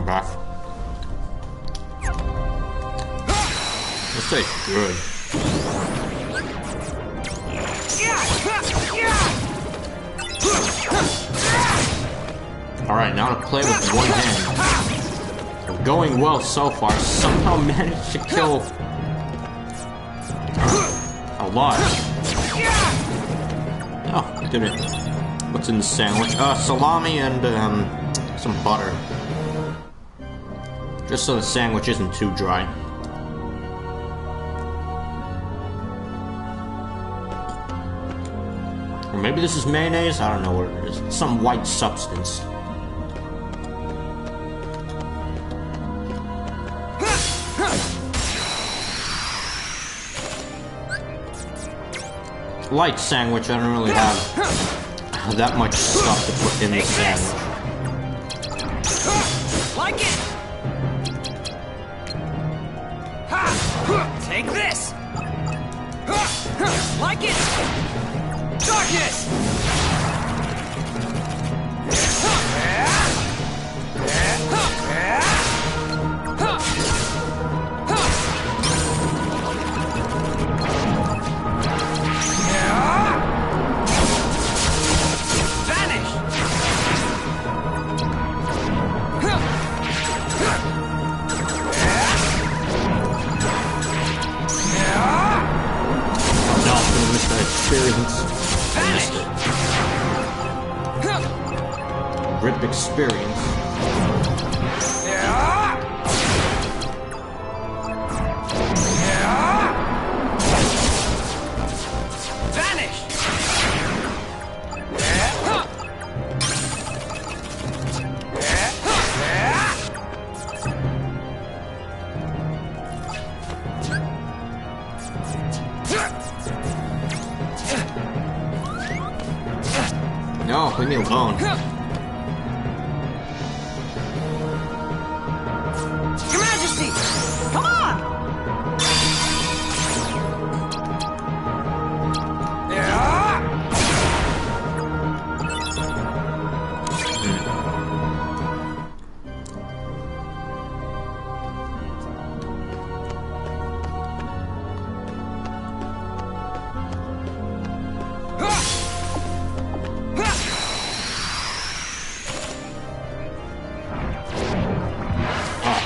back. This tastes good. Alright, now to play with one hand. We're going well so far. Somehow managed to kill a lot. Oh, did it. What's in the sandwich? Salami and some butter. Just so the sandwich isn't too dry. Or maybe this is mayonnaise? I don't know what it is. It's some white substance. Light sandwich, I don't really have that much stuff to put in the sandwich.
Like it! Ha! Take this! Like it! Darkness!
Experience. I missed it. RIP experience.
Vanish!
No, leave me alone.
Your Majesty! Come on!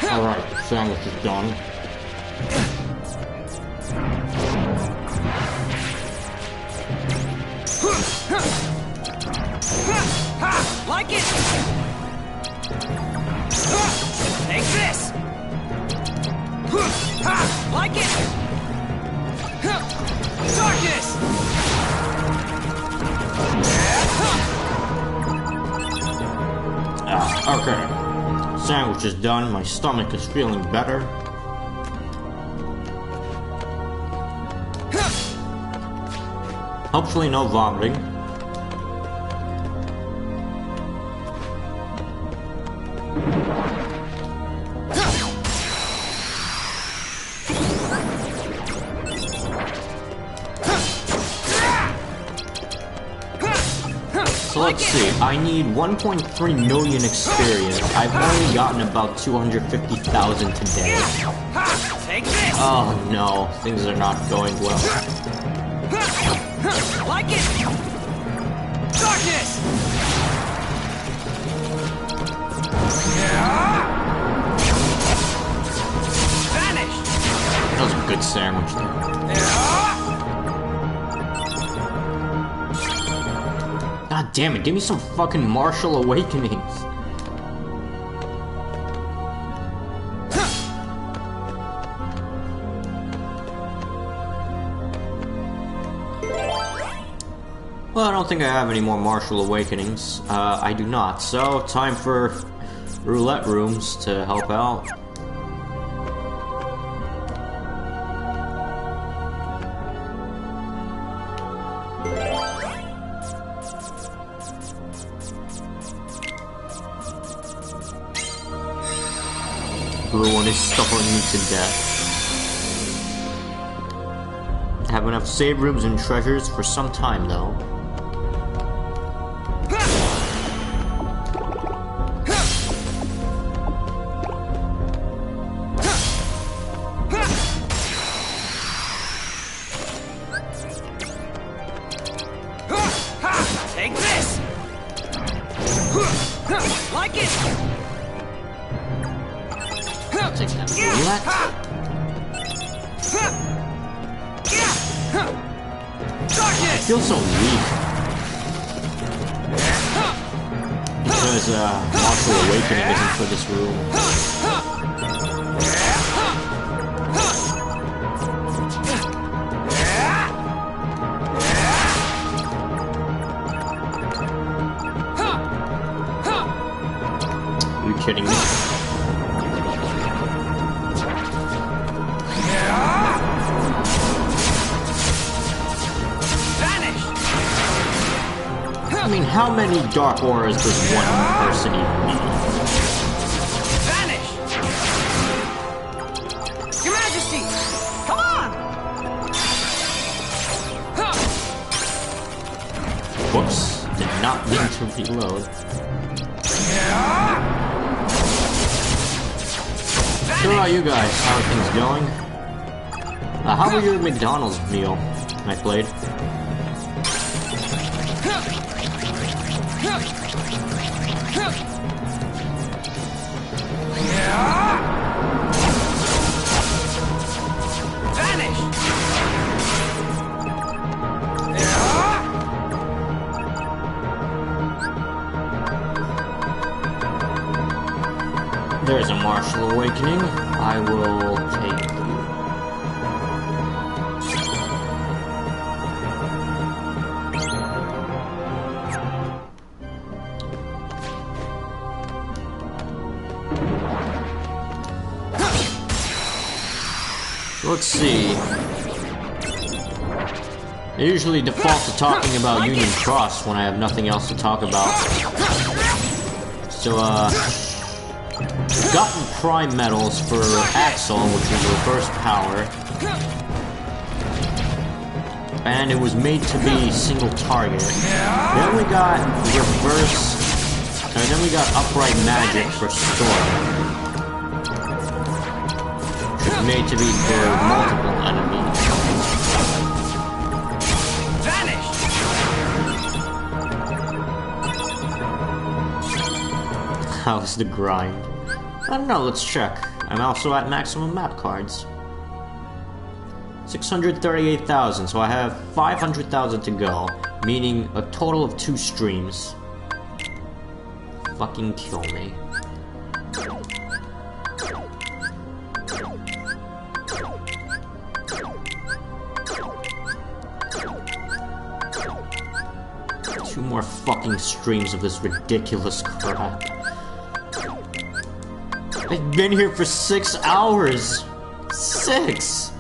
Alright, the sandwich is done.
Like it! Take this! Like it! Darkness!
Okay. Sandwich is done. My stomach is feeling better. Hopefully no vomiting. So let's see, I need 1.3 million experience. I've only gotten about 250,000 today.
Take this!
Oh no, things are not going well.
Like it! Darkness! Vanish!
That was a good sandwich there. God damn it, give me some fucking martial awakenings. Well, I don't think I have any more martial awakenings. I do not. So, time for roulette rooms to help out. Everyone is starving me to death. I have enough save rooms and treasures for some time, though.
Like it.
Take that roulette. I feel so weak. Because Martial Awakening isn't for this room. Are you kidding me? I mean, how many dark auras does one person even need?
Vanish! Your Majesty! Come on!
Whoops, did not mean to reload. So how are you guys? How are things going? How was your McDonald's meal I played?
Vanish!
There's a Martial Awakening. I will take you. Let's see. I usually default to talking about Union Cross when I have nothing else to talk about. So, we've gotten Prime Medals for Axel, which is reverse power. And it was made to be single target. Then we got reverse... And then we got Upright Magic for Sora. Made to be for multiple enemies.
Vanish!
How's the grind? I don't know, let's check. I'm also at maximum map cards. 638,000, so I have 500,000 to go, meaning a total of 2 streams. Fucking kill me. Two more fucking streams of this ridiculous crap. I've been here for 6 hours! 6!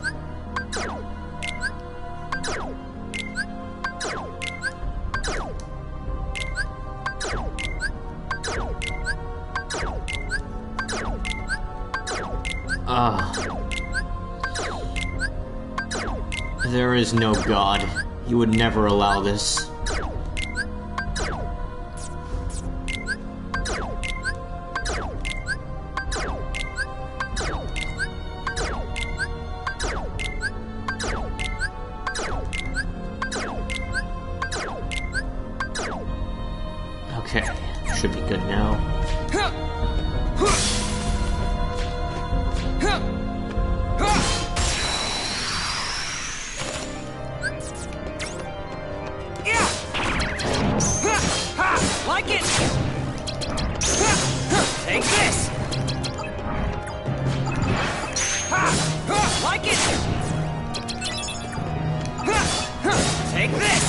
There is no God. He would never allow this. Okay, should be good now.
Like it! Take this! Like it! Take this!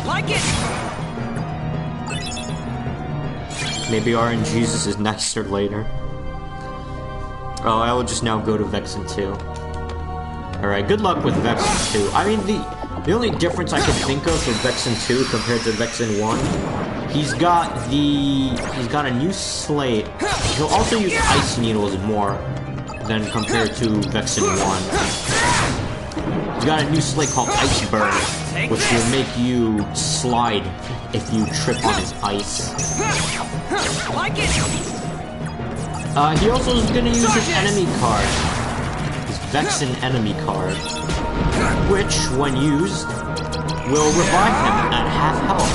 Like it!
Maybe RNGesus is nicer later. Oh, I will just now go to Vexen 2. Alright, good luck with Vexen 2. I mean, the only difference I can think of for Vexen 2 compared to Vexen 1, he's got a new slate. He'll also use Ice Needles more than compared to Vexen 1. He's got a new slate called Iceberg, which will make you slide if you trip on his ice.
Like it!
He also is gonna use his enemy card. His Vexen enemy card. Which, when used, will revive him at half health.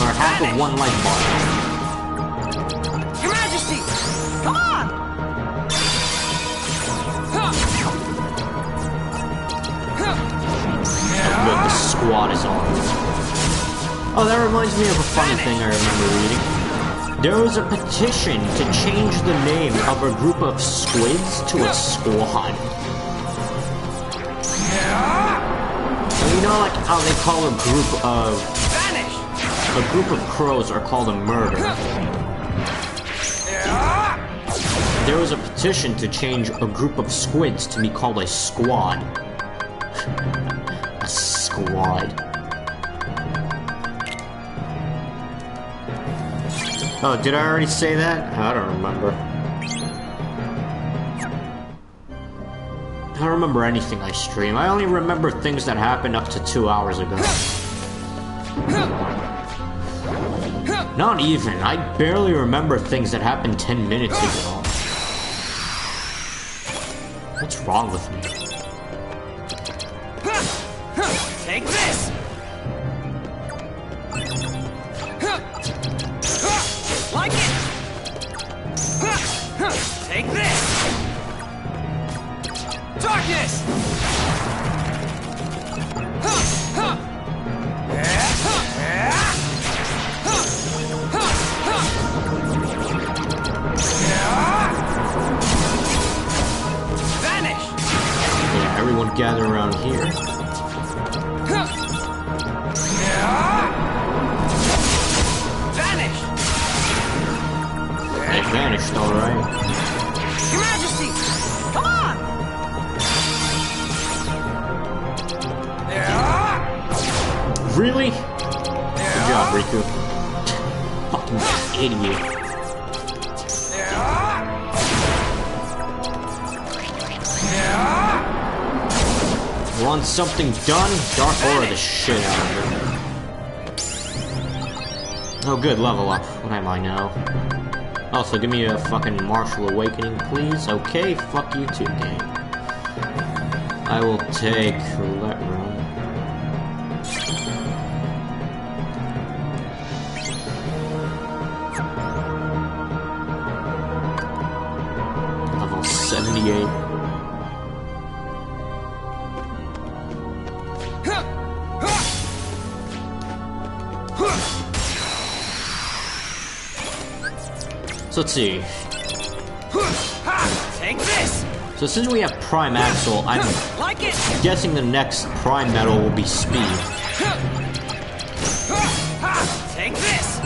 Or half of one life bar.
Your Majesty! Come on!
Oh good, the squad is on. Oh, that reminds me of a funny thing I remember reading. There was a petition to change the name of a group of squids to a squad. You know, like how they call a group of...
Vanish!
A group of crows are called a murder. There was a petition to change a group of squids to be called a squad. A squad. Oh, did I already say that? I don't remember. I don't remember anything I stream. I only remember things that happened up to 2 hours ago. Not even. I barely remember things that happened 10 minutes ago. What's wrong with me?
Take this! Like it! Take this! Darkness! Vanish!
Yeah, everyone gather around here.
Vanish!
They vanished, alright.
Your Majesty! Come on!
Really? Good job, Riku. Fucking idiot. Want something done? Dark Aura the shit out of it. Oh good, level up. What am I now? Also, give me a fucking Martial Awakening, please. Okay, fuck you too, game. I will take Roulette Room. Level 78. So let's see.
Take this!
So since we have Prime Axle, I'm
Like it!
guessing the next Prime Metal will be Speed.
Take this!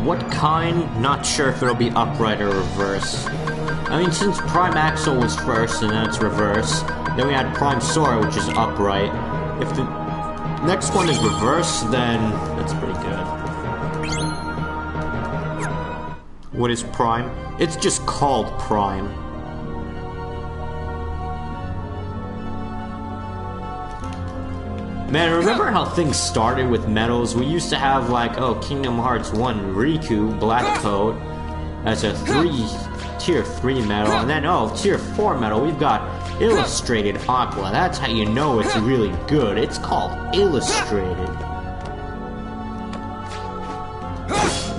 What kind? Not sure if it'll be upright or reverse. I mean, since Prime Axle was first and then it's reverse, then we had Prime Sora, which is upright. If the next one is reverse, then that's pretty good. What is Prime? It's just called Prime. Man, remember how things started with medals? We used to have like, oh, Kingdom Hearts 1 Riku, Black Coat. That's a tier 3 medal. And then, oh, tier 4 medal, we've got Illustrated Aqua. That's how you know it's really good. It's called Illustrated.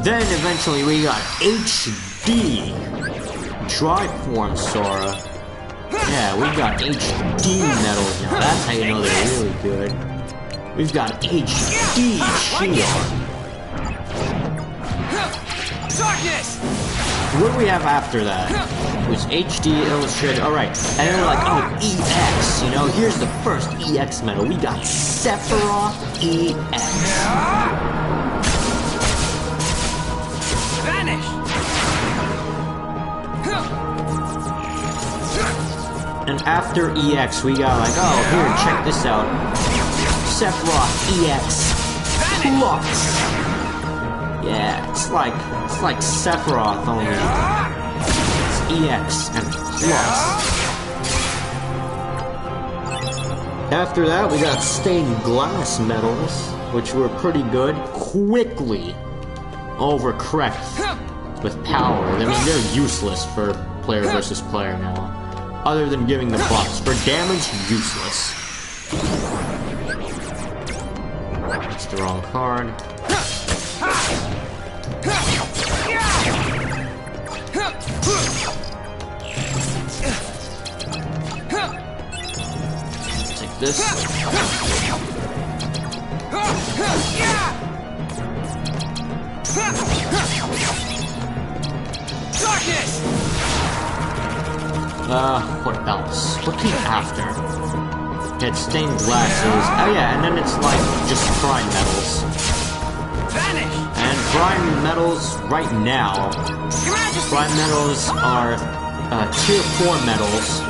Then eventually we got HD Triform Sora. Yeah, we got HD medals now. That's how you know they're really good. We've got HD Shield.
Darkness!
What do we have after that? It was HD Illustrated. Alright. And then we're like, oh, EX. You know, here's the first EX medal. We got Sephiroth EX.
Vanish!
And after EX, we got like, oh, here, check this out. Sephiroth EX Plus. Yeah, it's like Sephiroth only. It's EX and Plus. After that, we got stained glass medals, which were pretty good. Quickly overcorrect with power. I mean, they're useless for player versus player now. other than giving the buffs. For damage, useless. That's the wrong card. Take this.
Darkness!
What else? What came after? It stained glasses. Oh yeah, and then it's like just prime metals.
Vanish!
And prime metals right now. Prime metals are tier 4 metals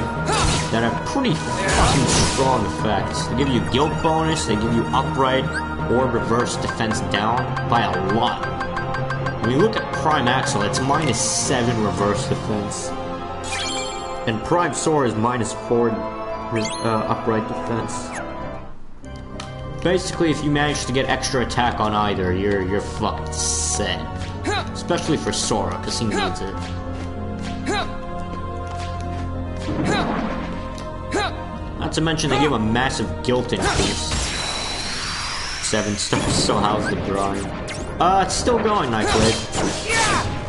that have pretty fucking strong effects. They give you guilt bonus, they give you upright or reverse defense down by a lot. When you look at Prime Axle, it's -7 reverse defense. And Prime Sora is -4 upright defense. Basically, if you manage to get extra attack on either, you're fucked set. Especially for Sora, because he needs it. Not to mention, they give a massive guilt increase. 7 stars, so how's the grind? It's still going, Nightblade.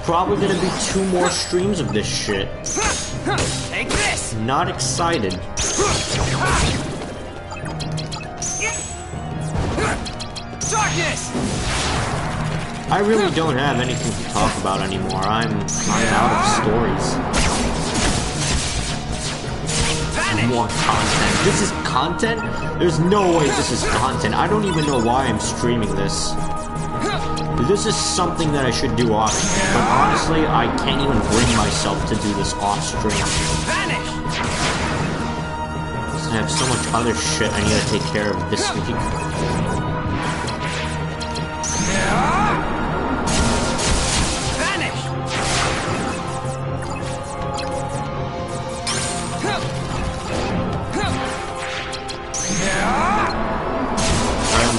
Probably gonna be 2 more streams of this shit.
Take this!
Not excited.
Darkness!
I really don't have anything to talk about anymore. I'm out of stories. More content. This is content? There's no way this is content. I don't even know why I'm streaming this. This is something that I should do off stream, but honestly, I can't even bring myself to do this off stream. I have so much other shit I need to take care of this week.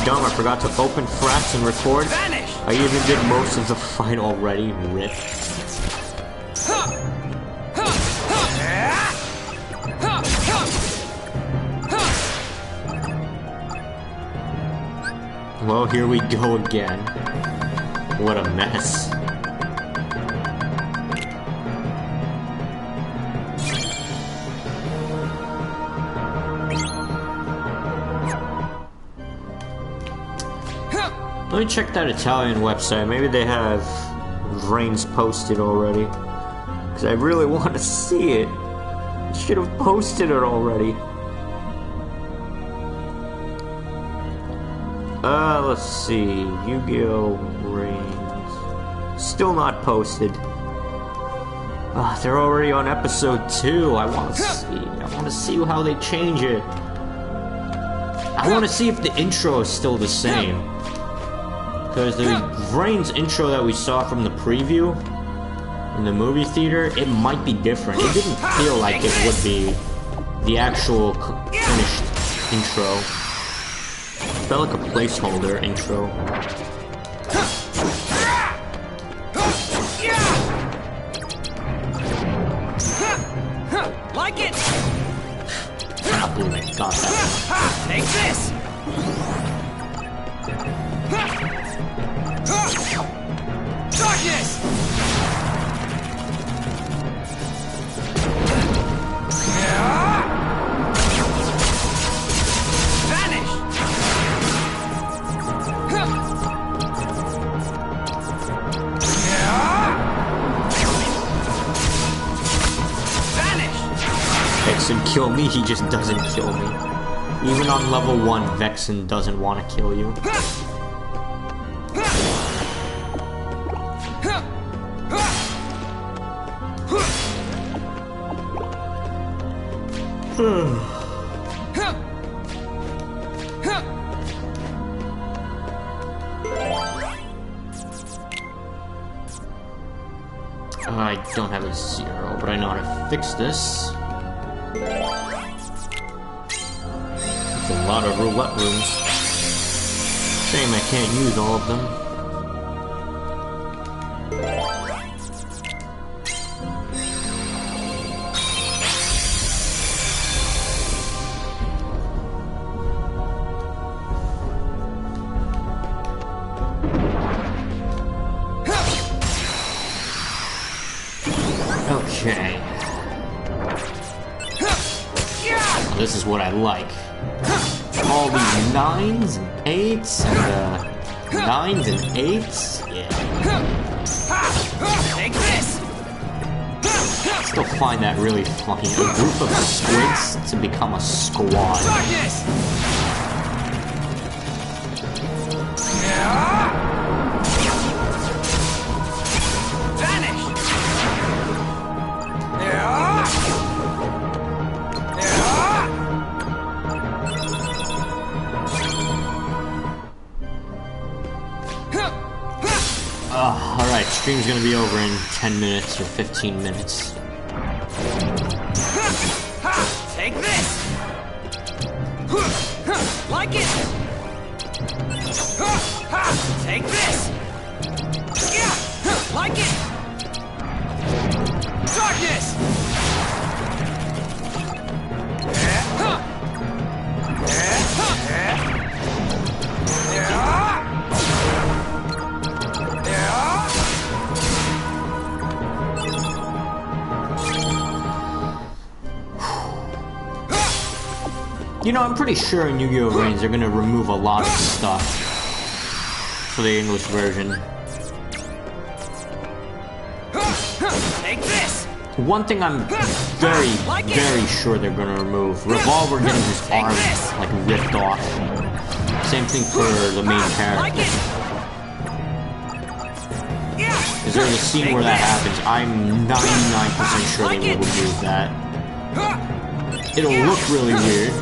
Dumb, I forgot to open frats and record. I even did most of the fight already. RIP. Well, here we go again. What a mess. Let me check that Italian website. Maybe they have Vrains posted already. Because I really want to see it. I should have posted it already. Let's see. Yu-Gi-Oh! Vrains. Still not posted. They're already on episode 2. I want to see. I want to see how they change it. I want to see if the intro is still the same. Because the Vrains intro that we saw from the preview in the movie theater, it might be different. It didn't feel like it would be the actual finished intro. It felt like a placeholder intro.
Like it!
I can't believe I got that one.
Take this! Darkness! Vanish! Vanish!
Vexen kill me, he just doesn't kill me. Even on level 1, Vexen doesn't want to kill you. I don't have a 0, but I know how to fix this. It's a lot of roulette rooms. Shame I can't use all of them. this is what I like. All these 9s and 8s and 9s and 8s. Yeah.
Take this.
I still find that really funny. A group of squids to become a squad.
Darkness. Vanish.
Alright, stream's gonna be over in 10 minutes or 15 minutes.
Take this. Like it. Take this. Yeah. Like it. Darkness.
You know, I'm pretty sure in Yu-Gi-Oh! Reigns they're gonna remove a lot of stuff for the English version.
Take this.
One thing I'm very sure they're gonna remove: Revolver getting his arm like ripped off. Same thing for the main character. Is there a scene where that happens? I'm 99% sure they will remove that. It'll look really weird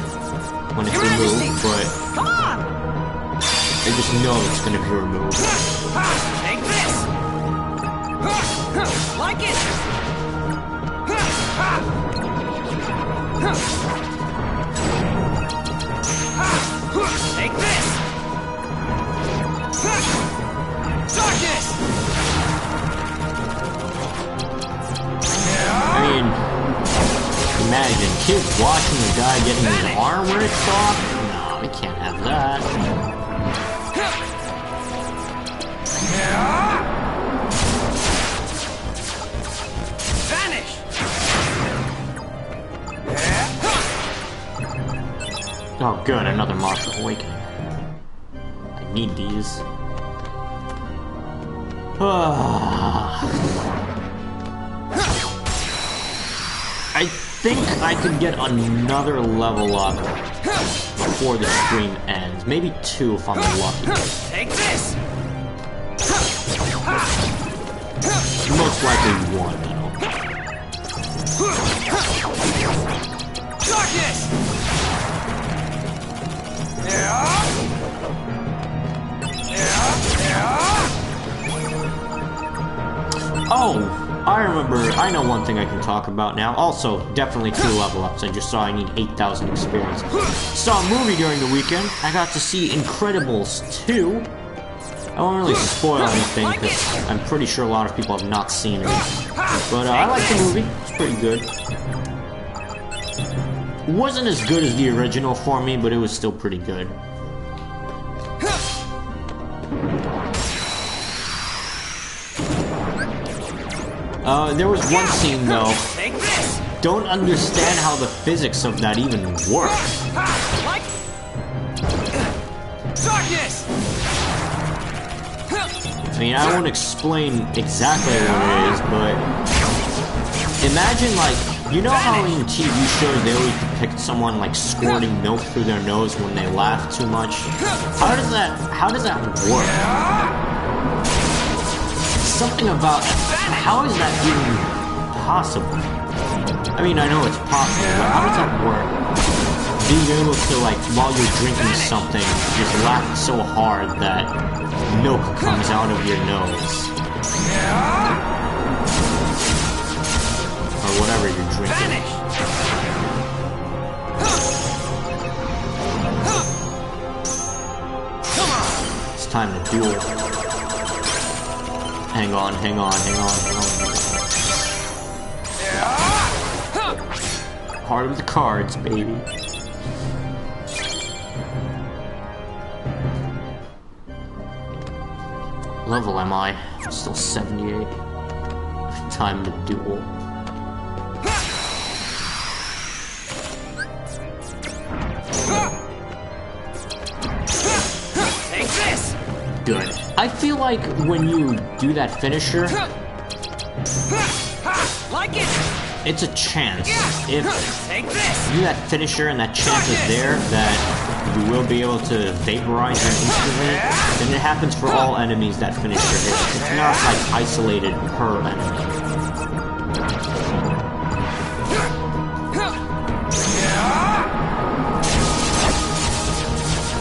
when it's removed, but I just know it's gonna be removed.
Take this. Like it. Take this. Darkness.
I mean, imagine kids watching the guy getting his arm ripped off. No, we can't have that.
Vanish.
Oh, good, another Monster Awakening. I need these. I think I could get another level up before the stream ends. Maybe 2 if I'm lucky.
Take this.
Most likely 1, though.
Darkness.
Oh, I know one thing I can talk about now. Also, definitely 2 level ups. I just saw I need 8,000 experience. Saw a movie during the weekend. I got to see Incredibles 2. I won't really spoil anything because I'm pretty sure a lot of people have not seen it. But I like the movie. It's pretty good. It wasn't as good as the original for me, but it was still pretty good. There was one scene though. Don't understand how the physics of that even work. I mean, I won't explain exactly what it is, but imagine, like, you know how in TV shows they always depict someone like squirting milk through their nose when they laugh too much? How does that work? Something about how is that even possible? I mean, I know it's possible, but how does that work? Being able to, like, while you're drinking something, just laugh so hard that milk comes out of your nose. Or whatever you're drinking. It's time to duel. Hang on. Part of the cards, baby. Level am I? Still 78. Time to duel. like when you do that finisher,
Like it.
it's a chance. If
Take this.
you do that finisher and that chance is there that you will be able to vaporize them instantly, then it happens for all enemies that finisher hits. It's not like isolated per enemy.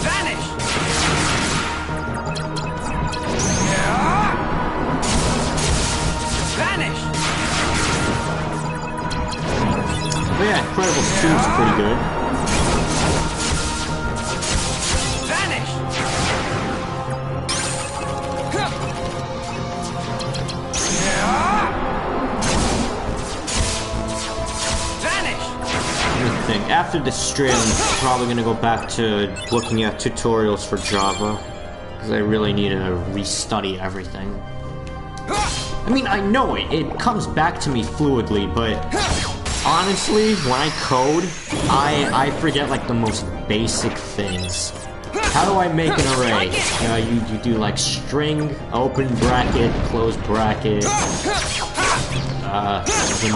Vanish. Vanish.
But yeah, Incredibles 2 is pretty good.
Vanish. Vanish.
Let me think. After this stream, I'm probably gonna go back to looking at tutorials for Java, because I really need to restudy everything. I mean, I know it comes back to me fluidly, but honestly, when I code, I forget like the most basic things. How do I make an array? You do like string, open bracket, close bracket. The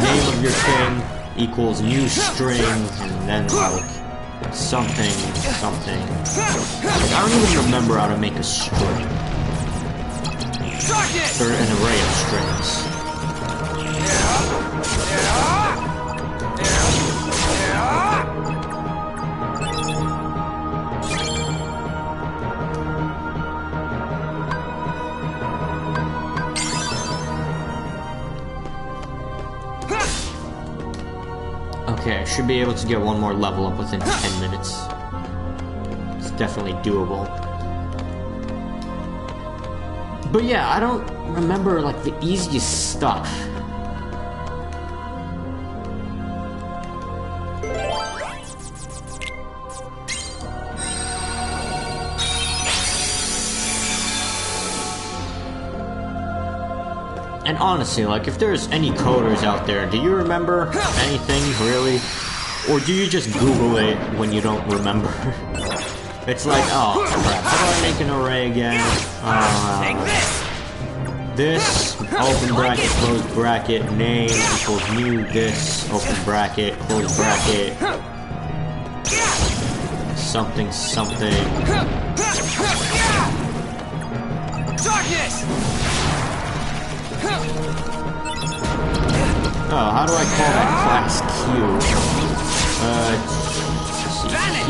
name of your thing equals new string, and then like something. Like, I don't even remember how to make a string. Or an array of strings. Okay, I should be able to get one more level up within 10 minutes. It's definitely doable. But yeah, I don't remember like the easiest stuff. And honestly, like, if there's any coders out there, do you remember anything, really? Or do you just Google it when you don't remember? It's like, oh, crap, how do I make an array again? This, open bracket, close bracket, name equals new, this, open bracket, close bracket, something.
Darkness.
Oh, how do I call that class Q? Let's see, Q.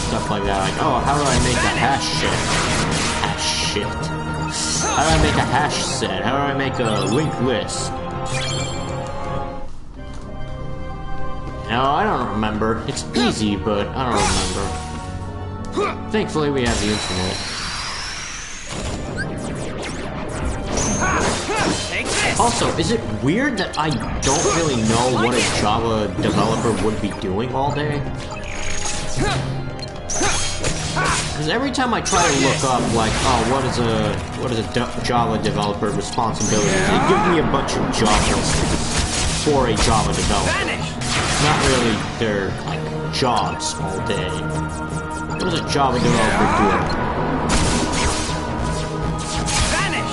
Stuff like that, like, oh, how do I make a hash shit? How do I make a hash set? How do I make a linked list? No, I don't remember. It's easy, but I don't remember. Thankfully, we have the internet. Also, is it weird that I don't really know what a Java developer would be doing all day? Because every time I try to look up, like, oh, what is a Java developer responsibility? They give me a bunch of jobs for a Java developer. Not really their, like, jobs all day. What does a Java developer do?
Vanish!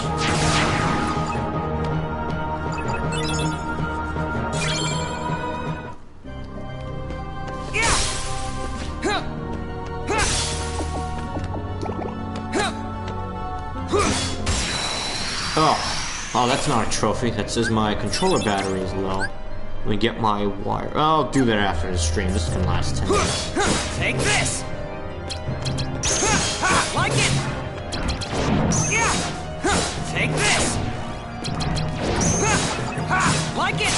Oh, that's not a trophy. That says my controller battery is low. Let me get my wire. I'll do that after the stream. This can last 10 minutes.
Take this! Like it! Take this! Like it!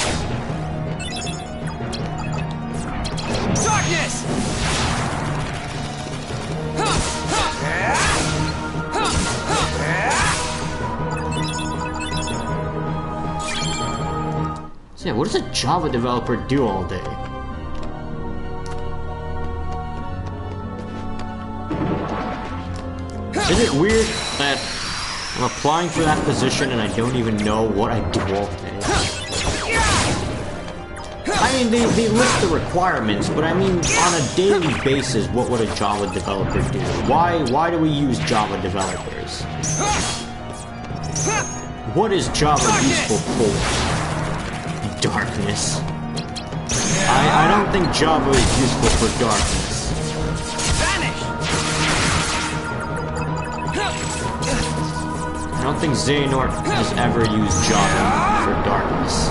Darkness!
So yeah, what does a Java developer do all day? Is it weird that I'm applying for that position and I don't even know what I do all day? I mean, they list the requirements, but I mean, on a daily basis, what would a Java developer do? Why do we use Java developers? What is Java useful for? Darkness. I don't think Java is useful for darkness. I don't think Xehanort has ever used Java for darkness.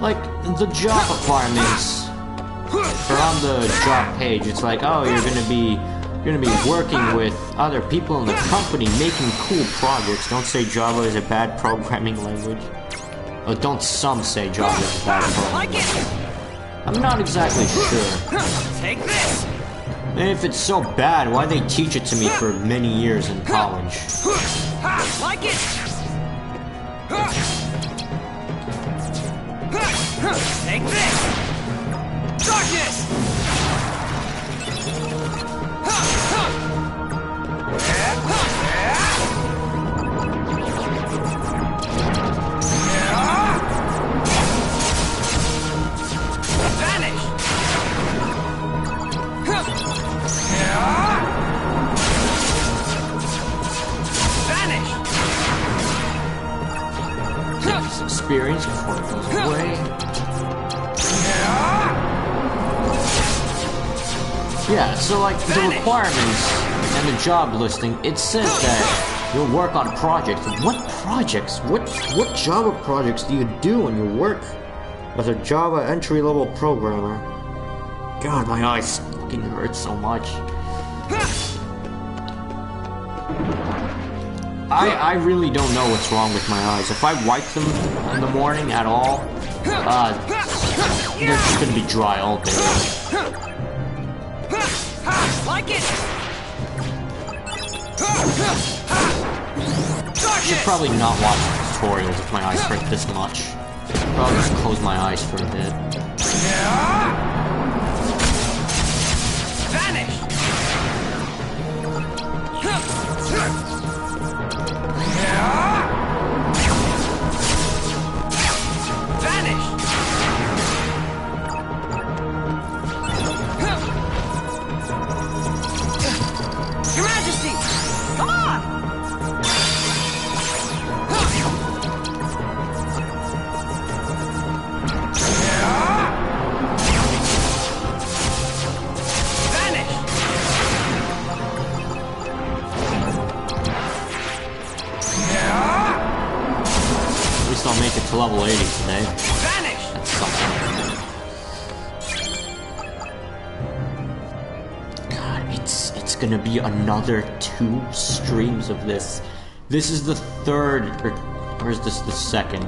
Like, the job requirements are on the job page. It's like, oh, you're gonna be working with other people in the company making cool projects. Don't say Java is a bad programming language. Or don't some say Java is a bad programming language. I'm not exactly sure.
Take this.
And if it's so bad, why they teach it to me for many years in college?
Like it. Take this! Darkness! Vanish! Vanish!
Experience before it goes away. Yeah, so like the requirements and the job listing, it says that you'll work on projects. What projects? What Java projects do you do when you work as a Java entry-level programmer? God, my eyes fucking hurt so much. I really don't know what's wrong with my eyes. If I wipe them in the morning at all, they're just gonna be dry all day.
Like it.
I should probably not watch tutorials if my eyes hurt this much. I'll just close my eyes for a bit.
Vanish. Your Majesty! Come on! Vanish!
At least I'll make it to level 80 today.
Vanish!
That's something. It's gonna be another 2 streams of this. This is the third, or is this the second?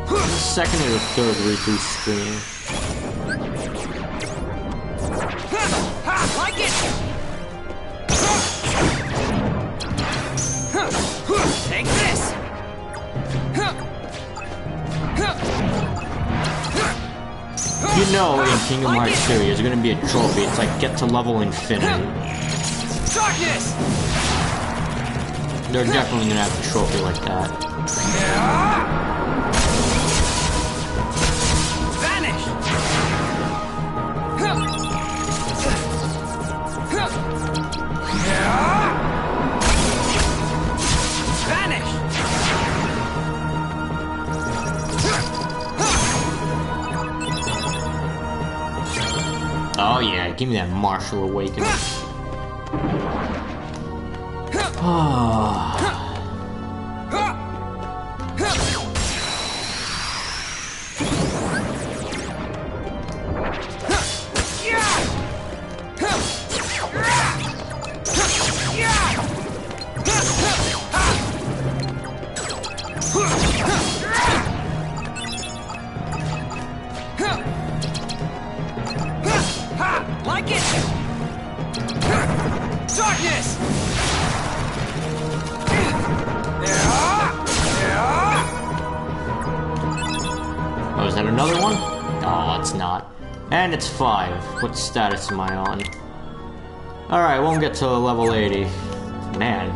The second or the third redo stream.
Like it! Take this!
You know, in Kingdom Hearts 3, there's gonna be a trophy. It's like, get to level infinity.
Darkness!
They're definitely gonna have a trophy like that.
Vanish! Vanish!
Oh yeah, give me that martial awakening.
Like it! Darkness!
Oh, is that another one? Oh, it's not. And it's 5. What status am I on? Alright, won't get to level 80. Man.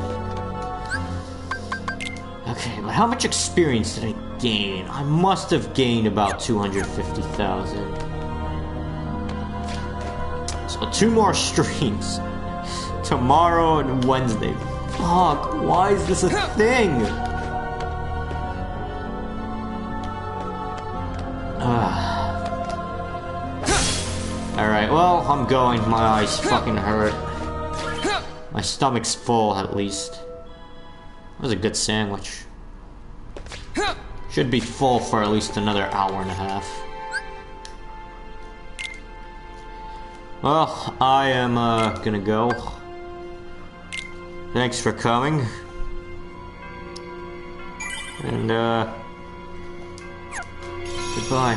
Okay, but how much experience did I gain? I must have gained about 250,000. So 2 more streams. Tomorrow and Wednesday. Fuck, why is this a thing? Alright, well, I'm going. My eyes fucking hurt. My stomach's full, at least. That was a good sandwich. Should be full for at least another hour and a half. Well, I am gonna go. Thanks for coming. And goodbye.